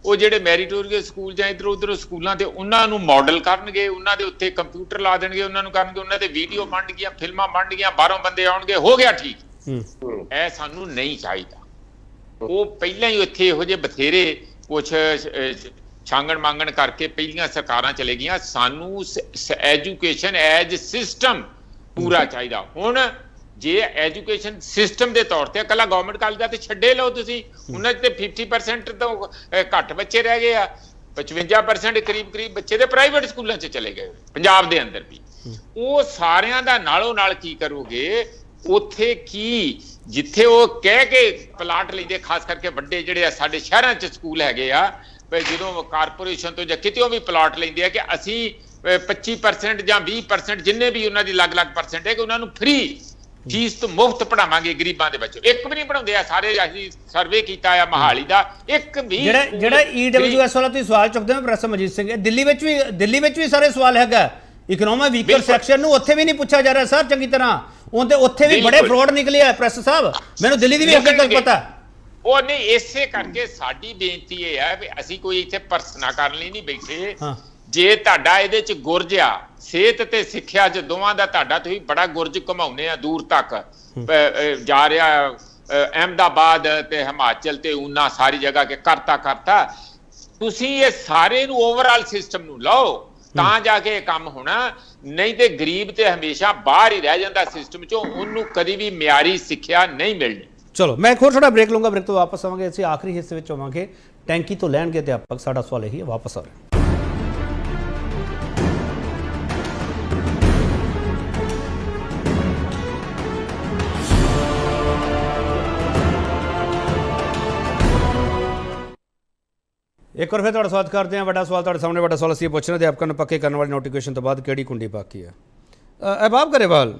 ਉਹ ਜਿਹੜੇ ਮੈਰੀਟੋਰੀਅਸ ਸਕੂਲ ਜਾਂ ਇੱਧਰ ਉੱਧਰ ਸਕੂਲਾਂ ਤੇ ਉਹਨਾਂ ਨੂੰ ਮਾਡਲ ਕਰਨਗੇ ਉਹਨਾਂ ਦੇ ਉੱਤੇ ਕੰਪਿਊਟਰ ਲਾ ਦੇਣਗੇ ਉਹਨਾਂ ਨੂੰ ਕਰਨਗੇ ਉਹਨਾਂ ਦੇ ਵੀਡੀਓ ਬਣ ਗਈਆਂ ਫਿਲਮਾਂ ਬਣ ਗਈਆਂ ਬਾਹਰੋਂ ਬੰਦੇ ਆਉਣਗੇ ਹੋ ਗਿਆ ਠੀਕ ਇਹ ਸਾਨੂੰ ਨਹੀਂ ਚਾਹੀਦਾ ਉਹ ਪਹਿਲਾਂ ਹੀ ਉੱਥੇ ਇਹੋ ਜਿਹੇ ਬਥੇਰੇ ਕੁਛ ਛਾਂਗਣ ਮੰਗਣ ਕਰਕੇ ਪਹਿਲੀਆਂ ਸਰਕਾਰਾਂ ਚਲੇ ਗਈਆਂ ਸਾਨੂੰ ਐਜੂਕੇਸ਼ਨ ਐਜ ਸਿਸਟਮ ਪੂਰਾ ਚਾਹੀਦਾ ਹੁਣ ਜੇ ਐਜੂਕੇਸ਼ਨ ਸਿਸਟਮ ਦੇ ਤੌਰ ਤੇ ਇਕੱਲਾ ਗਵਰਨਮੈਂਟ ਕਾਲਜ ਦਾ ਤੇ ਛੱਡੇ ਲਓ ਤੁਸੀਂ ਉਹਨਾਂ 'ਚ ਤੇ 50% ਤੋਂ ਘੱਟ ਬੱਚੇ ਰਹਿ ਗਏ ਆ 55% ਕਰੀਬ ਬੱਚੇ ਦੇ ਪ੍ਰਾਈਵੇਟ ਸਕੂਲਾਂ 'ਚ ਚਲੇ ਗਏ ਪੰਜਾਬ ਦੇ ਅੰਦਰ ਵੀ ਉਹ ਸਾਰਿਆਂ ਦਾ ਨਾਲੋਂ ਨਾਲ ਕੀ ਕਰੋਗੇ ਉੱਥੇ ਕੀ ਜਿੱਥੇ ਉਹ ਕਹਿ ਕੇ ਪਲਾਟ ਲੈਂਦੇ ਖਾਸ ਕਰਕੇ ਵੱਡੇ ਜਿਹੜੇ ਆ ਸਾਡੇ ਸ਼ਹਿਰਾਂ 'ਚ ਸਕੂਲ ਹੈਗੇ ਆ ਜਦੋਂ ਕਾਰਪੋਰੇਸ਼ਨ ਤੋਂ ਜਾਂ ਕਿਤੇੋਂ ਵੀ ਪਲਾਟ ਲੈਂਦੇ ਆ ਕਿ ਅਸੀਂ 25% ਜਾਂ 20% ਜਿੰਨੇ ਵੀ ਉਹਨਾਂ ਦੀ ਅਲੱਗ-ਅਲੱਗ ਪਰਸੈਂਟ ਹੈ ਕਿ ਉਹਨਾਂ ਨੂੰ ਫ੍ਰੀ ਫੀਸ ਤੋਂ ਮੁਫਤ ਪੜਾਵਾਂਗੇ ਗਰੀਬਾਂ ਦੇ ਬੱਚੇ। ਇੱਕ ਵੀ ਨਹੀਂ ਪੜਾਉਂਦੇ ਆ ਸਾਰੇ। ਅਸੀਂ ਸਰਵੇ ਕੀਤਾ ਆ ਮਹਾਲੀ ਦਾ, ਇੱਕ ਵੀ ਜਿਹੜਾ EWS ਵਾਲਾ ਤੁਸੀਂ ਸਵਾਲ ਚੁੱਕਦੇ ਹੋ ਪ੍ਰੋਫੈਸਰ ਮਨਜੀਤ ਸਿੰਘ, ਦਿੱਲੀ ਵਿੱਚ ਵੀ ਸਾਰੇ ਸਵਾਲ ਹੈਗਾ ਇਕਨੋਮਿਕ ਵੀਕਰ ਸੈਕਸ਼ਨ ਨੂੰ, ਉੱਥੇ ਵੀ ਨਹੀਂ ਪੁੱਛਿਆ ਜਾ ਰਿਹਾ ਸਰ ਚੰਗੀ ਤਰ੍ਹਾਂ। ਉਹਦੇ ਉੱਥੇ ਵੀ ਬੜੇ ਫਰਾਡ ਨਿਕਲੇ ਆ ਪ੍ਰੈਸ ਸਾਹਿਬ, ਮੈਨੂੰ ਦਿੱਲੀ ਦੀ ਵੀ ਹਕੀਕਤ ਪਤਾ। ਉਹ ਨਹੀਂ, ਇਸੇ ਕਰਕੇ ਸਾਡੀ ਬੇਨਤੀ ਇਹ ਹੈ ਵੀ ਅਸੀਂ ਕੋਈ ਇੱਥੇ ਭਰਸਨਾ ਕਰਨ ਲਈ ਨਹੀਂ ਬੈਠੇ। ਜੇ ਤੁਹਾਡਾ ਇਹਦੇ ਚ ਗੁਰਜ ਆ, ਸਿਹਤ ਤੇ ਸਿੱਖਿਆ ਚ ਦੋਵਾਂ ਦਾ ਤੁਹਾਡਾ, ਤੁਸੀਂ ਬੜਾ ਗੁਰਜ ਘਮਾਉਨੇ ਆ ਦੂਰ ਤੱਕ ਜਾ ਰਿਹਾ, ਅਹਿਮਦਾਬਾਦ ਤੇ ਹਿਮਾਚਲ ਤੇ ਊਨਾ ਸਾਰੀ ਜਗ੍ਹਾ ਕੇ ਕਰਤਾ ਤੁਸੀਂ ਇਹ ਸਾਰੇ ਨੂੰ ਓਵਰਆਲ ਸਿਸਟਮ ਨੂੰ ਲਓ ਤਾਂ ਜਾ ਕੇ ਇਹ ਕੰਮ ਹੋਣਾ। ਨਹੀਂ ਤੇ ਗਰੀਬ ਤੇ ਹਮੇਸ਼ਾ ਬਾਹਰ ਹੀ ਰਹਿ ਜਾਂਦਾ ਸਿਸਟਮ ਚੋਂ, ਉਹਨੂੰ ਕਦੀ ਵੀ ਮਿਆਰੀ ਸਿੱਖਿਆ ਨਹੀਂ ਮਿਲਣੀ। ਚਲੋ ਮੈਂ ਇੱਕ ਹੋਰ ਥੋੜਾ ਬ੍ਰੇਕ ਲਊਂਗਾ, ਬ੍ਰੇਕ ਤੋਂ ਵਾਪਸ ਆਵਾਂਗੇ। ਅਸੀਂ ਆਖਰੀ ਹਿੱਸੇ ਵਿੱਚ ਹੋਵਾਂਗੇ, ਟੈਂਕੀ ਤੋਂ ਲੈਣਗੇ ਅਧਿਆਪਕ। ਸਾਡਾ ਸਵਾਲ ਇਹੀ ਹੈ, ਵਾਪਸ ਆ ਰਹੇ। ਇੱਕ ਵਾਰ ਫਿਰ ਤੁਹਾਡਾ ਸਵਾਗਤ ਕਰਦੇ ਹਾਂ। ਵੱਡਾ ਸਵਾਲ ਤੁਹਾਡੇ ਸਾਹਮਣੇ, ਵੱਡਾ ਸਵਾਲ ਅਸੀਂ ਪੁੱਛਣਾ ਅਧਿਆਪਕਾਂ ਨੂੰ ਪੱਕੇ ਕਰਨ ਵਾਲੀ ਨੋਟੀਫਿਕੇਸ਼ਨ ਤੋਂ ਬਾਅਦ ਕਿਹੜੀ ਕੁੰਡੀ ਬਾਕੀ ਹੈ। ਅਹਿਬਾਬ ਗਰੇਵਾਲ,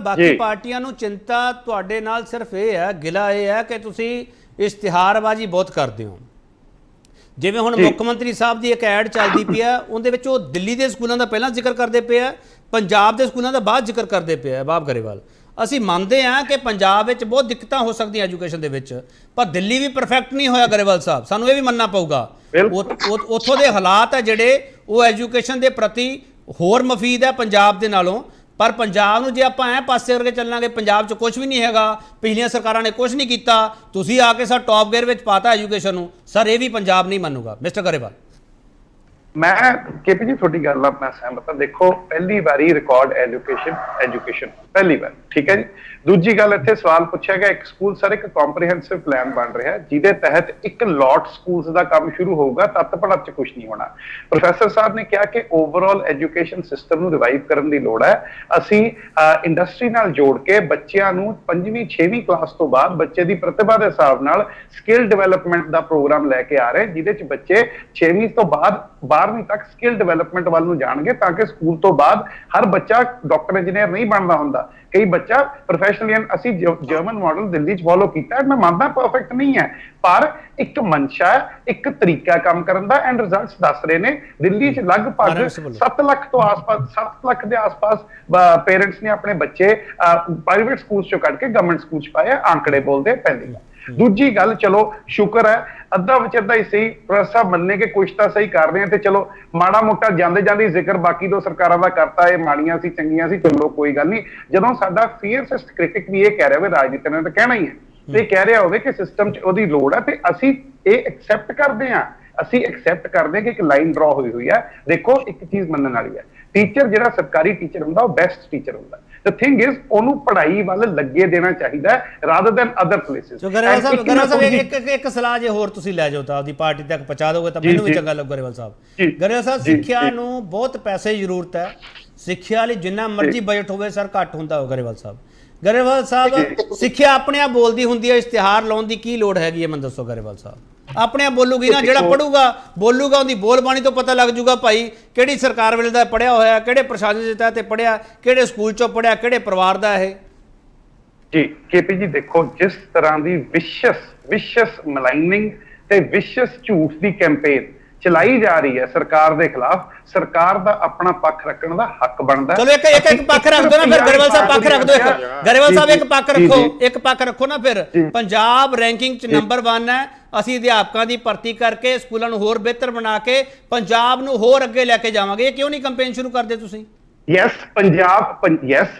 ਬਾਕੀ ਪਾਰਟੀਆਂ ਨੂੰ ਚਿੰਤਾ ਤੁਹਾਡੇ ਨਾਲ ਸਿਰਫ ਇਹ ਹੈ, ਗਿਲਾ ਇਹ ਹੈ ਕਿ ਤੁਸੀਂ ਇਸ਼ਤਿਹਾਰਬਾਜ਼ੀ ਬਹੁਤ ਕਰਦੇ ਹੋ। ਜਿਵੇਂ ਹੁਣ ਮੁੱਖ ਮੰਤਰੀ ਸਾਹਿਬ ਦੀ ਇੱਕ ਐਡ ਚੱਲਦੀ ਪਈ ਹੈ, ਉਹਦੇ ਵਿੱਚ ਉਹ ਦਿੱਲੀ ਦੇ ਸਕੂਲਾਂ ਦਾ ਪਹਿਲਾਂ ਜ਼ਿਕਰ ਕਰਦੇ ਪਏ ਆ, ਪੰਜਾਬ ਦੇ ਸਕੂਲਾਂ ਦਾ ਬਾਅਦ ਜ਼ਿਕਰ ਕਰਦੇ ਪਏ ਆ। ਅਹਿਬਾਬ ਗਰੇਵਾਲ, ਅਸੀਂ ਮੰਨਦੇ ਹਾਂ ਕਿ ਪੰਜਾਬ ਵਿੱਚ ਬਹੁਤ ਦਿੱਕਤਾਂ ਹੋ ਸਕਦੀਆਂ ਐਜੂਕੇਸ਼ਨ ਦੇ ਵਿੱਚ, ਪਰ ਦਿੱਲੀ ਵੀ ਪਰਫੈਕਟ ਨਹੀਂ ਹੋਇਆ ਗਰੇਵਾਲ ਸਾਹਿਬ, ਸਾਨੂੰ ਇਹ ਵੀ ਮੰਨਣਾ ਪਊਗਾ। ਉੱਥੋਂ ਦੇ ਹਾਲਾਤ ਹੈ ਜਿਹੜੇ ਉਹ ਐਜੂਕੇਸ਼ਨ ਦੇ ਪ੍ਰਤੀ ਹੋਰ ਮਫੀਦ ਹੈ ਪੰਜਾਬ ਦੇ ਨਾਲੋਂ। ਪਰ ਪੰਜਾਬ ਨੂੰ ਜੇ ਆਪਾਂ ਐਂ ਪਾਸੇ ਕਰਕੇ ਚੱਲਾਂਗੇ, ਪੰਜਾਬ 'ਚ ਕੁਝ ਵੀ ਨਹੀਂ ਹੈਗਾ, ਪਿਛਲੀਆਂ ਸਰਕਾਰਾਂ ਨੇ ਕੁਝ ਨਹੀਂ ਕੀਤਾ, ਤੁਸੀਂ ਆ ਕੇ ਸਰ ਟੌਪ ਗੇਅਰ ਵਿੱਚ ਪਾਤਾ ਐਜੂਕੇਸ਼ਨ ਨੂੰ, ਸਰ ਇਹ ਵੀ ਪੰਜਾਬ ਨਹੀਂ ਮੰਨੂਗਾ। ਮਿਸਟਰ ਗਰੇਵਾਲ, ਮੈਂ ਕੇਪੀ ਜੀ ਤੁਹਾਡੀ ਗੱਲ ਨਾਲ ਮੈਂ ਸਹਿਮਤ ਹਾਂ। ਦੇਖੋ, ਪਹਿਲੀ ਵਾਰੀ ਰਿਕਾਰਡ ਐਜੂਕੇਸ਼ਨ ਪਹਿਲੀ ਵਾਰ, ਠੀਕ ਹੈ ਜੀ। ਦੂਜੀ ਗੱਲ, ਇੱਥੇ ਸਵਾਲ ਪੁੱਛਿਆ ਗਿਆ ਇੱਕ ਸਕੂਲ ਸਰ, ਇੱਕ ਕੰਪਰੀਹੈਂਸਿਵ ਪਲਾਨ ਬਣ ਰਿਹਾ ਜਿਹਦੇ ਤਹਿਤ ਇੱਕ ਲੋਟ ਸਕੂਲਸ ਦਾ ਕੰਮ ਸ਼ੁਰੂ ਹੋਊਗਾ, ਤੱਤ ਪੜਤ ਚ ਕੁਝ ਨਹੀਂ ਹੋਣਾ। ਪ੍ਰੋਫੈਸਰ ਸਾਹਿਬ ਨੇ ਕਿਹਾ ਕਿ ਓਵਰਆਲ ਐਜੂਕੇਸ਼ਨ ਸਿਸਟਮ ਨੂੰ ਰਿਵਾਈਵ ਕਰਨ ਦੀ ਲੋੜ ਹੈ। ਅਸੀਂ ਇੰਡਸਟਰੀ ਨਾਲ ਜੋੜ ਕੇ ਬੱਚਿਆਂ ਨੂੰ 5ਵੀਂ 6ਵੀਂ ਕਲਾਸ ਤੋਂ ਬਾਅਦ ਬੱਚੇ ਦੀ ਪ੍ਰਤਿਭਾ ਦੇ ਹਿਸਾਬ ਨਾਲ ਸਕਿੱਲ ਡਿਵੈਲਪਮੈਂਟ ਦਾ ਪ੍ਰੋਗਰਾਮ ਲੈ ਕੇ ਆ ਰਹੇ, ਜਿਹਦੇ ਚ ਬੱਚੇ 6ਵੀਂ ਤੋਂ ਬਾਅਦ 12ਵੀਂ ਤੱਕ ਸਕਿੱਲ ਡਿਵੈਲਪਮੈਂਟ ਵੱਲ ਨੂੰ ਜਾਣਗੇ, ਤਾਂ ਕਿ ਸਕੂਲ ਤੋਂ ਬਾਅਦ ਹਰ ਬੱਚਾ ਡਾਕਟਰ ਇੰਜੀਨੀਅਰ ਨਹੀਂ ਬਣਦਾ ਹੁੰਦਾ। ਕਈ ਬੱਚਾ ਪ੍ਰੋਫੈਸ਼ਨਲ, ਅਸੀਂ ਜਰਮਨ ਮਾਡਲ ਦਿੱਲੀ ਚ ਫੋਲੋ ਕੀਤਾ, ਮੈਂ ਮੰਨਦਾ ਪਰਫੈਕਟ ਨਹੀਂ ਹੈ, ਪਰ ਇੱਕ ਮਨਸ਼ਾ, ਇੱਕ ਤਰੀਕਾ ਕੰਮ ਕਰਨ ਦਾ, ਐਂਡ ਰਿਜ਼ਲਟਸ ਦੱਸ ਰਹੇ ਨੇ। ਦਿੱਲੀ ਚ ਲਗਭਗ 7 ਲੱਖ ਤੋਂ ਆਸ-ਪਾਸ, 7 ਲੱਖ ਦੇ ਆਸ-ਪਾਸ ਪੇਰੈਂਟਸ ਨੇ ਆਪਣੇ ਬੱਚੇ ਪ੍ਰਾਈਵੇਟ ਸਕੂਲ ਚੋਂ ਕੱਢ ਕੇ ਗਵਰਨਮੈਂਟ ਸਕੂਲ ਚ ਪਾਏ। ਆંકੜੇ ਬੋਲਦੇ ਪਹਿਲੀ। ਦੂਜੀ ਗੱਲ, ਚਲੋ ਸ਼ੁਕਰ ਹੈ ਅੱਧਾ ਵਿਚਰਦਾ ਹੀ ਸਹੀ, ਪ੍ਰੋਫੈਸਰ ਸਾਹਿਬ ਮੰਨੇ ਕਿ ਕੁਛ ਤਾਂ ਸਹੀ ਕਰ ਰਹੇ ਆ, ਤੇ ਚਲੋ ਮਾੜਾ ਮੋਟਾ ਜਾਂਦੇ ਜ਼ਿਕਰ ਬਾਕੀ ਦੋ ਸਰਕਾਰਾਂ ਦਾ ਕਰਤਾ, ਇਹ ਮਾੜੀਆਂ ਸੀ ਚੰਗੀਆਂ ਸੀ, ਚਲੋ ਕੋਈ ਗੱਲ ਨਹੀਂ। ਜਦੋਂ ਸਾਡਾ ਫੀਅਰਸੈਸਟ ਕ੍ਰਿਟਿਕ ਵੀ ਇਹ ਕਹਿ ਰਿਹਾ ਹੋਵੇ, ਰਾਜਨੀਤੀ ਨੇ ਤਾਂ ਕਹਿਣਾ ਹੀ ਹੈ, ਤੇ ਕਹਿ ਰਿਹਾ ਹੋਵੇ ਕਿ ਸਿਸਟਮ 'ਚ ਉਹਦੀ ਲੋੜ ਹੈ, ਤੇ ਅਸੀਂ ਇਹ ਐਕਸੈਪਟ ਕਰਦੇ ਹਾਂ। ਅਸੀਂ ਐਕਸੈਪਟ ਕਰਦੇ ਕਿ ਇੱਕ ਲਾਈਨ ਡਰਾ ਹੋਈ ਹੈ। ਦੇਖੋ, ਇੱਕ ਚੀਜ਼ ਮੰਨਣ ਵਾਲੀ ਹੈ, ਟੀਚਰ ਜਿਹੜਾ ਸਰਕਾਰੀ ਟੀਚਰ ਹੁੰਦਾ ਉਹ ਬੈਸਟ ਟੀਚਰ ਹੁੰਦਾ। The thing is, ਉਹਨੂੰ ਪੜ੍ਹਾਈ ਵੱਲ ਲੱਗੇ ਦੇਣਾ ਚਾਹੀਦਾ ਹੈ rather than other places। Grewal ਸਾਹਿਬ ਇੱਕ ਸਲਾਹ ਜੇ ਹੋਰ ਤੁਸੀਂ ਲੈ ਜਾਓ ਤਾਂ ਆਪਦੀ ਪਾਰਟੀ ਤੱਕ ਪਹੁੰਚਾ ਦੋਗੇ ਤਾਂ ਮੈਨੂੰ ਵੀ ਚੰਗਾ ਲੱਗੂ। ਗਰੇਵਾਲ ਸਾਹਿਬ, ਸਿੱਖਿਆ ਨੂੰ ਬਹੁਤ ਪੈਸੇ ਦੀ ਜ਼ਰੂਰਤ ਹੈ, ਸਿੱਖਿਆ ਲਈ ਜਿੰਨਾ ਮਰਜ਼ੀ ਬਜਟ ਹੋਵੇ ਸਰ ਘੱਟ ਹੁੰਦਾ ਹੋ। ਗਰੇਵਾਲ ਸਾਹਿਬ, ਸਿੱਖਿਆ ਆਪਣੇ ਆਪ ਬੋਲਦੀ ਹੁੰਦੀ ਹੈ, ਇਸ਼ਤਿਹਾਰ ਲਾਉਣ ਦੀ ਕੀ ਲੋੜ ਹੈਗੀ ਹੈ, ਮੈਨੂੰ ਦੱਸੋ ਗਰੇਵਾਲ ਸਾਹਿਬ। ਆਪਣੇ ਆਪ ਬੋਲੂਗੀ ਨਾ, ਜਿਹੜਾ ਪੜੂਗਾ ਬੋਲੂਗਾ, ਉਹਦੀ ਬੋਲ ਬਾਣੀ ਤੋਂ ਪਤਾ ਲੱਗ ਜੂਗਾ ਭਾਈ ਕਿਹੜੀ ਸਰਕਾਰ ਵੇਲੇ ਦਾ ਪੜਿਆ ਹੋਇਆ, ਕਿਹੜੇ ਪ੍ਰਸ਼ਾਸਨ ਦੇ ਤਹਿਤ ਪੜਿਆ, ਕਿਹੜੇ ਸਕੂਲ ਚੋਂ ਪੜਿਆ, ਕਿਹੜੇ ਪਰਿਵਾਰ ਦਾ ਇਹ। ਜੀ ਕੇਪੀ ਜੀ, ਦੇਖੋ, ਜਿਸ ਤਰ੍ਹਾਂ ਦੀ ਵਿਸ਼ਸ ਮਲਾਈਨਿੰਗ ਤੇ ਵਿਸ਼ਸ ਝੂਠ ਦੀ ਕੈਂਪੇਨ ਚਲਾਈ ਜਾ ਰਹੀ ਹੈ ਸਰਕਾਰ ਦੇ ਖਿਲਾਫ, ਸਰਕਾਰ ਦਾ ਆਪਣਾ ਪੱਖ ਰੱਖਣ ਦਾ ਹੱਕ ਬਣਦਾ। ਚਲੋ ਇੱਕ ਪੱਖ ਰੱਖ ਦੋ ਨਾ ਫਿਰ ਗਰੇਵਾਲ ਸਾਹਿਬ, ਪੱਖ ਰੱਖ ਦੋ। ਗਰੇਵਾਲ ਸਾਹਿਬ ਇੱਕ ਪੱਖ ਰੱਖੋ ਨਾ ਫਿਰ। ਪੰਜਾਬ ਰੈਂਕਿੰਗ 'ਚ ਨੰਬਰ 1 ਹੈ। ਅਸੀਂ ਅਧਿਆਪਕਾਂ ਦੀ ਭਰਤੀ ਕਰਕੇ ਸਕੂਲਾਂ ਨੂੰ ਹੋਰ ਬਿਹਤਰ ਬਣਾ ਕੇ ਪੰਜਾਬ ਨੂੰ ਹੋਰ ਅੱਗੇ ਲੈ ਕੇ ਜਾਵਾਂਗੇ। ਇਹ ਕਿਉਂ ਨਹੀਂ ਕੰਪੇਨ ਸ਼ੁਰੂ ਕਰਦੇ ਤੁਸੀਂ? ਯੈਸ,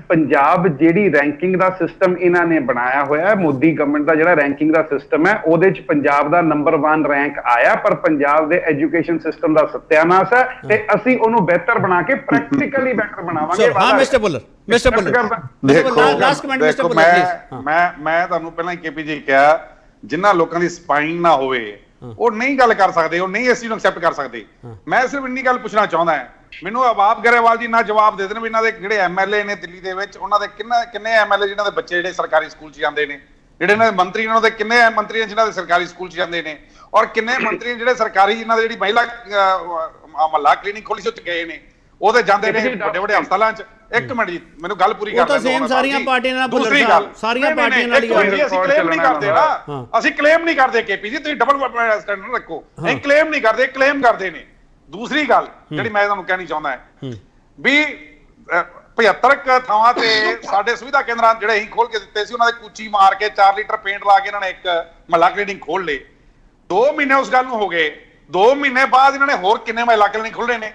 ਪੰਜਾਬ ਜਿਹੜੀ ਰੈਂਕਿੰਗ ਦਾ ਸਿਸਟਮ ਇਹਨਾਂ ਨੇ ਬਣਾਇਆ ਹੋਇਆ ਹੈ, ਮੋਦੀ ਗਵਰਨਮੈਂਟ ਦਾ ਜਿਹੜਾ ਰੈਂਕਿੰਗ ਦਾ ਸਿਸਟਮ ਹੈ, ਉਹਦੇ 'ਚ ਪੰਜਾਬ ਦਾ ਨੰਬਰ 1 ਰੈਂਕ ਆਇਆ, ਪਰ ਪੰਜਾਬ ਦੇ ਐਜੂਕੇਸ਼ਨ ਸਿਸਟਮ ਦਾ ਸਤਿਆਨਾਸ਼ ਹੈ, ਤੇ ਅਸੀਂ ਉਹਨੂੰ ਬਿਹਤਰ ਬਣਾ ਕੇ ਪ੍ਰੈਕਟੀਕਲੀ ਬੈਟਰ ਬਣਾਵਾਂਗੇ। ਹਾਂ mister Bullar, last comment mister Bullar please. ਮੈਂ ਤੁਹਾਨੂੰ ਪਹਿਲਾਂ ਹੀ ਕੇਪੀ ਜੀ ਕਿਹਾ, ਜਿਨ੍ਹਾਂ ਲੋਕਾਂ ਦੀ ਸਪਾਈਨ ਨਾ ਹੋਵੇ ਉਹ ਨਹੀਂ ਗੱਲ ਕਰ ਸਕਦੇ, ਉਹ ਨਹੀਂ ਇਸ ਚੀਜ਼ ਨੂੰ ਐਕਸੈਪਟ ਕਰ ਸਕਦੇ। ਮੈਂ ਸਿਰਫ ਇੰਨੀ ਗੱਲ ਪੁੱਛਣਾ ਚਾਹੁੰਦਾ ਹਾਂ, ਮੈਨੂੰ ਅਹਿਬਾਬ ਗਰੇਵਾਲ ਜੀ ਨਾਲ ਜਵਾਬ ਦੇ ਦੇਣ ਵੀ ਇਹਨਾਂ ਦੇ ਜਿਹੜੇ ਐਮਐਲਏ ਨੇ ਦਿੱਲੀ ਦੇ ਵਿੱਚ, ਉਹਨਾਂ ਦੇ ਕਿੰਨੇ ਐਮਐਲਏ ਜਿਨ੍ਹਾਂ ਦੇ ਬੱਚੇ ਜਿਹੜੇ ਸਰਕਾਰੀ ਸਕੂਲ 'ਚ ਜਾਂਦੇ ਨੇ, ਜਿਹੜੇ ਇਹਨਾਂ ਦੇ ਮੰਤਰੀ, ਉਹਨਾਂ ਦੇ ਕਿੰਨੇ ਮੰਤਰੀ ਜਿਨ੍ਹਾਂ ਦੇ ਸਰਕਾਰੀ ਸਕੂਲ 'ਚ ਜਾਂਦੇ ਨੇ, ਔਰ ਕਿੰਨੇ ਮੰਤਰੀ ਜਿਹੜੇ ਸਰਕਾਰੀ, ਇਹਨਾਂ ਦੇ ਜਿਹੜੀ ਮਹਿਲਾ ਮਹੱਲਾ ਕਲੀਨਿਕ ਖੋਲੀ ਸੀ ਉੱਥੇ ਗਏ ਨੇ, ਉਹਦੇ ਜਾਂਦੇ ਨੇ ਵੱਡੇ ਵੱਡੇ ਹਸਪਤਾਲਾਂ 'ਚ। ਇੱਕ ਮਿੰਟ ਜੀ, ਮੈਨੂੰ ਗੱਲ ਪੂਰੀ ਕਰ ਉਹ ਤਾਂ ਸੇਮ ਸਾਰੀਆਂ ਪਾਰਟੀਆਂ ਨਾਲ, ਦੂਸਰੀ ਗੱਲ ਸਾਰੀਆਂ ਪਾਰਟੀਆਂ ਨਾਲ ਹੀ ਅਸੀਂ ਕਲੇਮ ਨਹੀਂ ਕਰਦੇ ਨਾ, ਅਸੀਂ ਕਲੇਮ ਨਹੀਂ ਕਰਦੇ ਕੇਪੀ ਜੀ, ਤੁਸੀਂ ਡਬਲ ਸਟੈਂਡਰਡ ਰੱਖੋ। ਅਸੀਂ ਕਲੇਮ ਨਹੀਂ ਕਰਦੇ, ਕਲੇਮ ਕਰਦੇ ਨੇ। ਦੂਸਰੀ ਗੱਲ ਜਿਹੜੀ ਮੈਂ ਤੁਹਾਨੂੰ ਕਹਿਣੀ ਚਾਹੁੰਦਾ ਹੈ ਵੀ 75 ਥਾਵਾਂ ਤੇ ਸਾਡੇ ਸੁਵਿਧਾ ਕੇਂਦਰਾਂ ਜਿਹੜੇ ਅਸੀਂ ਖੋਲ ਕੇ ਦਿੱਤੇ ਸੀ, ਉਹਨਾਂ ਦੇ ਕੂਚੀ ਮਾਰ ਕੇ 4 ਲੀਟਰ ਪੇਂਟ ਲਾ ਕੇ ਇਹਨਾਂ ਨੇ ਇੱਕ ਮਹੱਲਾ ਕਲੀਨਿਕ ਖੋਲ ਲਏ। 2 ਮਹੀਨੇ ਉਸ ਗੱਲ ਨੂੰ ਹੋ ਗਏ, 2 ਮਹੀਨੇ ਬਾਅਦ ਇਹਨਾਂ ਨੇ ਹੋਰ ਕਿੰਨੇ ਮਹੱਲਾ ਕਲੀਨਿਕ ਖੋਲੇ ਨੇ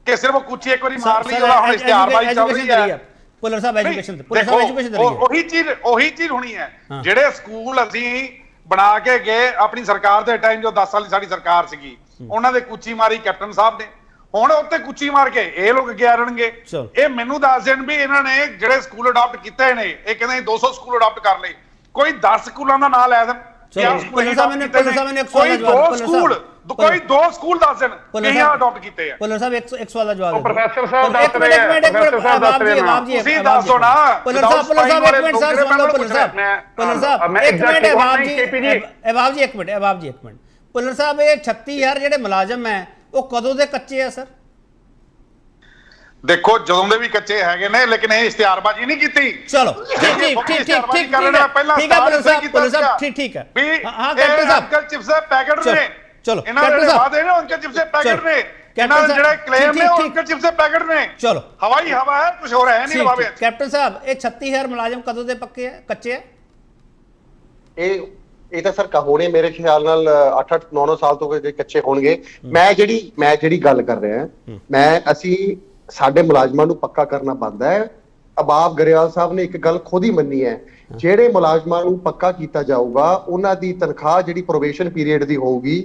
ਕਿ ਸਿਰਫ ਕੂਚੀ ਇੱਕ ਵਾਰੀ ਮਾਰ ਲਈ, ਉਹਦਾ ਹੁਣ ਇਸ਼ਤਿਹਾਰਬਾਜ਼ੀ ਚੱਲ ਰਹੀ ਹੈ। ਭੁੱਲਰ ਸਾਹਿਬ ਐਜੂਕੇਸ਼ਨ ਦੇ ਉਹੀ ਚੀਜ਼ ਹੋਣੀ ਹੈ। ਜਿਹੜੇ ਸਕੂਲ ਅਸੀਂ ਬਣਾ ਕੇ ਗਏ ਆਪਣੀ ਸਰਕਾਰ ਦੇ ਟਾਈਮ, ਜੋ 10 ਸਾਲ ਦੀ ਸਾਡੀ ਸਰਕਾਰ ਸੀਗੀ, ਉਹਨਾਂ ਦੇ ਕੂਚੀ ਮਾਰੀ ਕੈਪਟਨ ਸਾਹਿਬ ਨੇ, ਹੁਣ ਉੱਤੇ ਕੁੱਚੀ ਮਾਰ ਕੇ ਇਹ ਲੋਕ ਅੱਗੇ ਆ ਰਹਿਣਗੇ। ਇਹ ਮੈਨੂੰ ਦੱਸ ਦੇਣ ਵੀ ਇਹਨਾਂ ਨੇ ਜਿਹੜੇ ਸਕੂਲ ਅਡਾਪਟ ਕੀਤੇ ਨੇ, ਇਹ ਕਹਿੰਦੇ 200 ਸਕੂਲ ਅਡਾਪਟ ਕਰ ਲਏ, ਕੋਈ 10 ਸਕੂਲਾਂ ਦਾ ਨਾਮ ਲੈ ਦੇਣ। ਕੋਈ 2 ਸਕੂਲ ਦੱਸ ਦੇਣ ਕਿ ਆ ਅਡਾਪਟ ਕੀਤੇ ਆ। ਭੁੱਲਰ ਸਾਹਿਬ ਇੱਕ ਸਵਾਲ ਦਾ ਜਵਾਬ ਦਿਓ। ਪ੍ਰੋਫੈਸਰ ਸਾਹਿਬ ਦੱਸ ਰਹੇ ਆ, ਪ੍ਰੋਫੈਸਰ ਸਾਹਿਬ ਦੱਸ ਰਹੇ ਆ, ਤੁਸੀਂ ਦੱਸ ਦਿਓ ਨਾ। ਭੁੱਲਰ ਸਾਹਿਬ ਇੱਕ ਮਿੰਟ ਸਰ ਸੁਣ ਲਓ। ਭੁੱਲਰ ਸਾਹਿਬ ਇੱਕ ਮਿੰਟ, ਅਬਾਬ ਜੀ ਇੱਕ ਮਿੰਟ। ਭੁੱਲਰ ਸਾਹਿਬ ਇਹ 36000 ਜਿਹੜੇ ਮੁਲਾਜ਼ਮ ਹੈ ਉਹ ਕਦੋਂ ਦੇ ਕੱਚੇ ਆ ਸਰ? ਦੇਖੋ ਜਦੋਂ ਦੇ ਵੀ ਕੱਚੇ ਹੈਗੇ ਨੇ, ਲੇਕਿਨ ਇਹ ਇਸ਼ਤਿਹਾਰਬਾਜ਼ੀ ਨਹੀਂ ਕੀਤੀ। ਚਲੋ ਠੀਕ ਹੈ ਭੁੱਲਰ ਸਾਹਿਬ ਠੀਕ ਹੈ। ਹਾਂ ਕੈਪਟਨ ਸਾਹਿਬ, ਅੰਕਲ ਚਿਪਸ ਦੇ ਪੈਕੇਟ ਨੇ, ਚਲੋ ਇਹਨਾਂ ਦੇ ਵਾਅਦੇ ਨੇ ਅੰਕਲ ਚਿਪਸ ਦੇ ਪੈਕੇਟ ਨੇ, ਇਹਨਾਂ ਦੇ ਜਿਹੜੇ ਕਲੇਮ ਨੇ ਉਹ ਅੰਕਲ ਚਿਪਸ ਦੇ ਪੈਕੇਟ ਨੇ। ਚਲੋ ਹਵਾਈ ਹਵਾ ਹੈ, ਕੁਝ ਹੋਰ ਹੈ ਨਹੀਂ ਹਵਾ ਵਿੱਚ। ਕੈਪਟਨ ਸਾਹਿਬ ਇਹ 36000 ਮੁਲਾਜ਼ਮ ਕਦੋਂ ਦੇ ਪੱਕੇ ਆ, ਕੱਚੇ ਆ? ਇਹ ਤਾਂ ਸਰ ਹੋਣੇ ਮੇਰੇ ਖਿਆਲ ਨਾਲ 8-8 9-9 ਸਾਲ ਤੋਂ ਕੱਚੇ ਹੋਣਗੇ। ਮੈਂ ਜਿਹੜੀ ਗੱਲ ਕਰ ਰਿਹਾ, ਅਸੀਂ ਸਾਡੇ ਮੁਲਾਜ਼ਮਾਂ ਨੂੰ ਪੱਕਾ ਕਰਨਾ ਬਣਦਾ ਹੈ। ਅਬਾਬ ਗਰੇਵਾਲ ਸਾਹਿਬ ਨੇ ਇੱਕ ਗੱਲ ਖੁਦ ਹੀ ਮੰਨੀ ਹੈ, ਜਿਹੜੇ ਮੁਲਾਜ਼ਮਾਂ ਨੂੰ ਪੱਕਾ ਕੀਤਾ ਜਾਊਗਾ ਉਹਨਾਂ ਦੀ ਤਨਖਾਹ ਜਿਹੜੀ ਪ੍ਰੋਬੇਸ਼ਨ ਪੀਰੀਅਡ ਦੀ ਹੋਊਗੀ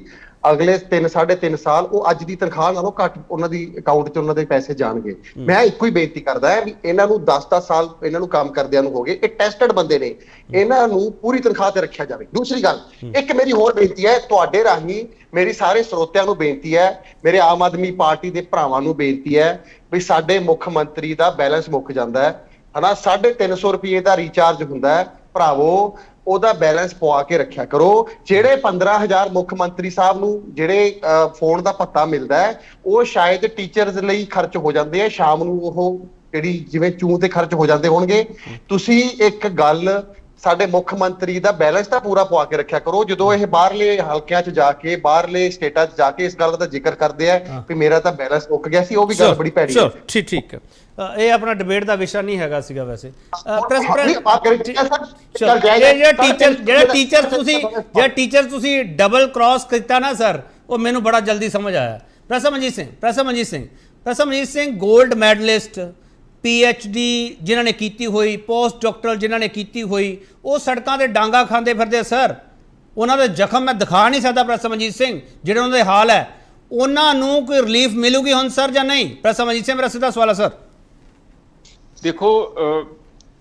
ਅਗਲੇ 3-3.5 ਸਾਲ, ਉਹ ਅੱਜ ਦੀ ਤਨਖਾਹ ਨਾਲੋਂ ਘੱਟ ਉਹਨਾਂ ਦੀ ਅਕਾਊਂਟ 'ਚ ਉਹਨਾਂ ਦੇ ਪੈਸੇ ਜਾਣਗੇ। ਮੈਂ ਇੱਕੋ ਹੀ ਬੇਨਤੀ ਕਰਦਾ ਹੈ ਵੀ ਇਹਨਾਂ ਨੂੰ 10-10 ਸਾਲ ਇਹਨਾਂ ਨੂੰ ਕੰਮ ਕਰਦਿਆਂ ਨੂੰ ਹੋ ਗਏ, ਇਹ ਟੈਸਟਡ ਬੰਦੇ ਨੇ, ਇਹਨਾਂ ਨੂੰ ਪੂਰੀ ਤਨਖਾਹ ਤੇ ਰੱਖਿਆ ਜਾਵੇ। ਦੂਸਰੀ ਗੱਲ, ਇੱਕ ਮੇਰੀ ਹੋਰ ਬੇਨਤੀ ਹੈ ਤੁਹਾਡੇ ਰਾਹੀਂ, ਮੇਰੀ ਸਾਰੇ ਸਰੋਤਿਆਂ ਨੂੰ ਬੇਨਤੀ ਹੈ, ਮੇਰੇ ਆਮ ਆਦਮੀ ਪਾਰਟੀ ਦੇ ਭਰਾਵਾਂ ਨੂੰ ਬੇਨਤੀ ਹੈ ਵੀ ਸਾਡੇ ਮੁੱਖ ਮੰਤਰੀ ਦਾ ਬੈਲੈਂਸ ਮੁੱਕ ਜਾਂਦਾ ਹੈ ਹਨਾ, 350 ਰੁਪਏ ਦਾ ਰੀਚਾਰਜ ਹੁੰਦਾ ਹੈ ਭਰਾਵੋ, ਉਹਦਾ ਬੈਲੈਂਸ ਪਵਾ ਕੇ ਰੱਖਿਆ ਕਰੋ। ਜਿਹੜੇ 15000 ਮੁੱਖ ਮੰਤਰੀ ਸਾਹਿਬ ਨੂੰ ਜਿਹੜੇ ਫੋਨ ਦਾ ਭੱਤਾ ਮਿਲਦਾ ਹੈ, ਉਹ ਸ਼ਾਇਦ ਟੀਚਰਸ ਲਈ ਖਰਚ ਹੋ ਜਾਂਦੇ ਆ, ਸ਼ਾਮ ਨੂੰ ਉਹ ਜਿਹੜੀ ਜਿਵੇਂ ਚੂੰ ਤੇ ਖਰਚ ਹੋ ਜਾਂਦੇ ਹੋਣਗੇ। ਤੁਸੀਂ ਇੱਕ ਗੱਲ, ਸਾਡੇ ਮੁੱਖ ਮੰਤਰੀ ਦਾ ਬੈਲੈਂਸ ਤਾਂ ਪੂਰਾ ਪਵਾ ਕੇ ਰੱਖਿਆ ਕਰੋ। ਜਦੋਂ ਇਹ ਬਾਹਰਲੇ ਹਲਕਿਆਂ 'ਚ ਜਾ ਕੇ, ਬਾਹਰਲੇ ਸਟੇਟਾਂ 'ਚ ਜਾ ਕੇ ਇਸ ਗੱਲ ਦਾ ਜ਼ਿਕਰ ਕਰਦੇ ਆ ਵੀ ਮੇਰਾ ਤਾਂ ਬੈਲੈਂਸ ਮੁੱਕ ਗਿਆ ਸੀ, ਉਹ ਵੀ ਗੱਲ ਬੜੀ ਭੈੜੀ ਹੈ। ਠੀਕ ਹੈ, ਇਹ ਆਪਣਾ ਡਿਬੇਟ ਦਾ ਵਿਸ਼ਾ ਨਹੀਂ ਹੈਗਾ ਸੀਗਾ ਵੈਸੇ। ਜਿਹੜੇ ਟੀਚਰ ਤੁਸੀਂ ਡਬਲ ਕ੍ਰਾਸ ਕੀਤਾ ਨਾ ਸਰ, ਉਹ ਮੈਨੂੰ ਬੜਾ ਜਲਦੀ ਸਮਝ ਆਇਆ। Prasamjeet Singh gold medallist, PhD ਜਿਨ੍ਹਾਂ ਨੇ ਕੀਤੀ ਹੋਈ, ਪੋਸਟ ਡਾਕਟਰਲ ਜਿਨ੍ਹਾਂ ਨੇ ਕੀਤੀ ਹੋਈ, ਉਹ ਸੜਕਾਂ ਤੇ ਡਾਂਗਾ ਖਾਂਦੇ ਫਿਰਦੇ ਸਰ। ਉਹਨਾਂ ਦੇ ਜ਼ਖਮ ਮੈਂ ਦਿਖਾ ਨਹੀਂ ਸਕਦਾ ਪ੍ਰਸਮਜੀਤ ਸਿੰਘ, ਜਿਹੜੇ ਉਹਨਾਂ ਦੇ ਹਾਲ ਹੈ, ਉਹਨਾਂ ਨੂੰ ਕੋਈ ਰਿਲੀਫ ਮਿਲੂਗੀ ਹੁਣ ਸਰ ਜਾਂ ਨਹੀਂ? ਪ੍ਰਸਮਜੀਤ ਸਿੰਘ ਮੇਰਾ ਸਿੱਧਾ ਸਵਾਲ ਹੈ ਸਰ। ਦੇਖੋ,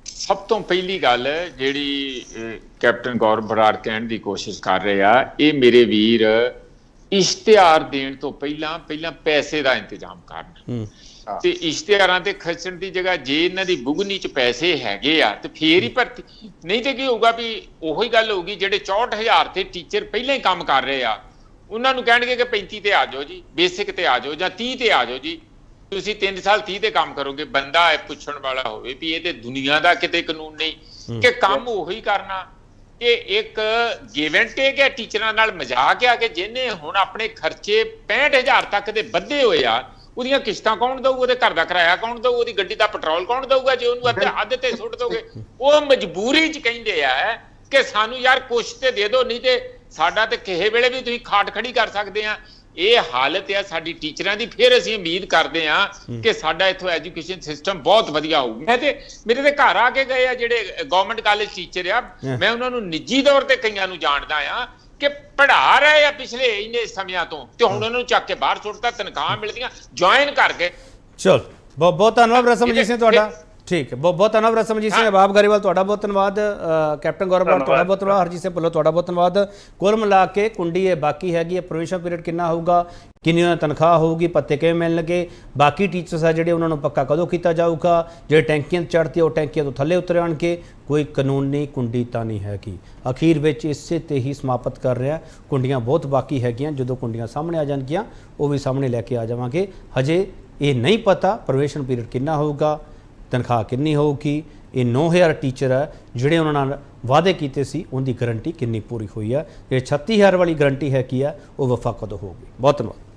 ਸਭ ਤੋਂ ਪਹਿਲੀ ਗੱਲ ਜਿਹੜੀ ਕੈਪਟਨ ਗੌਰਵ ਬਰਾੜ ਕਹਿਣ ਦੀ ਕੋਸ਼ਿਸ਼ ਕਰ ਰਹੇ ਆ, ਇਹ ਮੇਰੇ ਵੀਰ ਇਸ਼ਤਿਹਾਰ ਦੇਣ ਤੋਂ ਪਹਿਲਾਂ ਪੈਸੇ ਦਾ ਇੰਤਜ਼ਾਮ ਕਰਨ। ਤੇ ਇਸ਼ਤਿਹਾਰਾਂ ਤੇ ਖਰਚਣ ਦੀ ਜਗ੍ਹਾ ਜੇ ਇਹਨਾਂ ਦੀ ਬੁਗਨੀ 'ਚ ਪੈਸੇ ਹੈਗੇ ਆ ਤੇ ਫੇਰ ਹੀ ਭਰਤੀ, ਨਹੀਂ ਤੇ ਕੀ ਹੋਊਗਾ ਵੀ ਉਹੀ ਗੱਲ ਹੋਊਗੀ, ਜਿਹੜੇ 64000 ਤੇ ਟੀਚਰ ਪਹਿਲਾਂ ਹੀ ਕੰਮ ਕਰ ਰਹੇ ਆ ਉਹਨਾਂ ਨੂੰ ਕਹਿਣਗੇ ਕਿ 35 ਤੇ ਆ ਜਾਓ ਜੀ, ਬੇਸਿਕ ਤੇ ਆ ਜਾਓ, ਜਾਂ 30 ਤੇ ਆ ਜਾਓ ਜੀ, ਤੁਸੀਂ 3 ਸਾਲ 30 ਤੇ ਕੰਮ ਕਰੋਗੇ। ਬੰਦਾ ਪੁੱਛਣ ਵਾਲਾ ਹੋਵੇ ਵੀ ਇਹ ਤੇ ਦੁਨੀਆ ਦਾ ਕਿਤੇ ਕਾਨੂੰਨ ਨਹੀਂ ਕਿ ਕੰਮ ਉਹੀ ਕਰਨਾ। ਇਹ ਇੱਕ ਗਿਵ ਐਂਡ ਟੇਕ ਹੈ ਟੀਚਰਾਂ ਨਾਲ, ਮਜ਼ਾਕ ਆ ਕਿ ਜਿਹਨੇ ਹੁਣ ਆਪਣੇ ਖਰਚੇ 65000 ਤੱਕ ਦੇ ਵੱਧੇ ਹੋਏ ਆ, ਉਹਦੀਆਂ ਕਿਸ਼ਤਾਂ ਕੌਣ ਦਊ, ਉਹਦੇ ਘਰ ਦਾ ਕਿਰਾਇਆ ਕੌਣ ਦਊ, ਉਹਦੀ ਗੱਡੀ ਦਾ ਪੈਟਰੋਲ ਕੌਣ ਦਊਗਾ ਜੇ ਉਹਨੂੰ ਅੱਧ ਤੇ ਸੁੱਟ ਦੋਗੇ? ਉਹ ਮਜਬੂਰੀ 'ਚ ਕਹਿੰਦੇ ਆ ਕਿ ਸਾਨੂੰ ਯਾਰ ਕੁਛ ਤੇ ਦੇ ਦਿਓ, ਨਹੀਂ ਤੇ ਸਾਡਾ ਤੇ ਕਿਸੇ ਵੇਲੇ ਵੀ ਤੁਸੀਂ ਖਾਟ ਖੜੀ ਕਰ ਸਕਦੇ ਆ। ਇਹ ਹਾਲਤ ਹੈ ਸਾਡੀ ਟੀਚਰਾਂ ਦੀ। ਫਿਰ ਅਸੀਂ ਉਮੀਦ ਕਰਦੇ ਆ ਕਿ ਸਾਡਾ ਇੱਥੋਂ ਐਜੂਕੇਸ਼ਨ ਸਿਸਟਮ ਬਹੁਤ ਵਧੀਆ ਹੋਊ। ਮੇਰੇ ਤੇ ਘਰ ਆ ਕੇ ਗਏ ਆ ਜਿਹੜੇ ਗਵਰਨਮੈਂਟ ਕਾਲਜ ਟੀਚਰ ਆ, ਮੈਂ ਉਹਨਾਂ ਨੂੰ ਨਿੱਜੀ ਤੌਰ ਤੇ ਕਈਆਂ ਨੂੰ ਜਾਣਦਾ ਆ ਕਿ ਪੜ੍ਹਾ ਰਹੇ ਆ ਪਿਛਲੇ ਇੰਨੇ ਸਮਿਆਂ ਤੋਂ, ਤੇ ਹੁਣ ਉਹਨਾਂ ਨੂੰ ਚੱਕ ਕੇ ਬਾਹਰ ਸੁੱਟਦਾ, ਤਨਖਾਹਾਂ ਮਿਲਦੀਆਂ, ਜੁਆਇਨ ਕਰ ਗਏ। ਚਲ ਬਹੁਤ ਧੰਨਵਾਦ ਰਸਮਜੀਤ ਸਿੰਘ ਤੁਹਾਡਾ। ਠੀਕ ਹੈ, ਬਹੁਤ ਬਹੁਤ ਧੰਨਵਾਦ ਰਸਮਜੀਤ ਸਿੰਘ ਬਾਬ ਗਰੇਵਾਲ, ਤੁਹਾਡਾ ਬਹੁਤ ਧੰਨਵਾਦ। ਕੈਪਟਨ ਗੌਰਵ ਬਰਾੜ, ਤੁਹਾਡਾ ਬਹੁਤ ਧੰਨਵਾਦ। ਹਰਜੀਤ ਸਿੰਘ ਭੁੱਲਰ, ਤੁਹਾਡਾ ਬਹੁਤ ਧੰਨਵਾਦ। ਕੁੱਲ ਮਿਲਾ ਕੇ ਕੁੰਡੀ ਇਹ ਬਾਕੀ ਹੈਗੀ ਹੈ, ਪ੍ਰੋਬੇਸ਼ਨ ਪੀਰੀਅਡ ਕਿੰਨਾ ਹੋਊਗਾ, ਕਿੰਨੀ ਉਹਨਾਂ ਦੀ ਤਨਖਾਹ ਹੋਊਗੀ, ਭੱਤੇ ਕਿਵੇਂ ਮਿਲਣਗੇ, ਬਾਕੀ ਟੀਚਰਸ ਆ ਜਿਹੜੇ ਉਹਨਾਂ ਨੂੰ ਪੱਕਾ ਕਦੋਂ ਕੀਤਾ ਜਾਊਗਾ, ਜਿਹੜੇ ਟੈਂਕੀਆਂ ਚੜ੍ਹਦੇ ਉਹ ਟੈਂਕੀਆਂ ਤੋਂ ਥੱਲੇ ਉਤਰ ਆਉਣਗੇ, ਕੋਈ ਕਾਨੂੰਨੀ ਕੁੰਡੀ ਤਾਂ ਨਹੀਂ ਹੈਗੀ। ਅਖੀਰ ਵਿੱਚ ਇਸੇ ਤੇ ਹੀ ਸਮਾਪਤ ਕਰ ਰਿਹਾ। ਕੁੰਡੀਆਂ ਬਹੁਤ ਬਾਕੀ ਹੈਗੀਆਂ, ਜਦੋਂ ਕੁੰਡੀਆਂ ਸਾਹਮਣੇ ਆ ਜਾਣਗੀਆਂ ਉਹ ਵੀ ਸਾਹਮਣੇ ਲੈ ਕੇ ਆ ਜਾਵਾਂਗੇ। ਹਜੇ ਇਹ ਨਹੀਂ ਪਤਾ ਪ੍ਰੋਬੇਸ਼ਨ ਪੀਰੀਅਡ ਕਿੰਨਾ ਹੋਊਗਾ, ਤਨਖਾਹ ਕਿੰਨੀ ਹੋਊਗੀ, ਇਹ 9000 ਟੀਚਰ ਹੈ ਜਿਹੜੇ ਉਹਨਾਂ ਨਾਲ ਵਾਅਦੇ ਕੀਤੇ ਸੀ, ਉਹਦੀ ਗਰੰਟੀ ਕਿੰਨੀ ਪੂਰੀ ਹੋਈ ਹੈ, ਇਹ 36000 ਵਾਲੀ ਗਰੰਟੀ ਹੈ ਕੀ ਹੈ, ਉਹ ਵਫਾ ਕਦੋਂ ਹੋਊਗੀ। ਬਹੁਤ ਧੰਨਵਾਦ।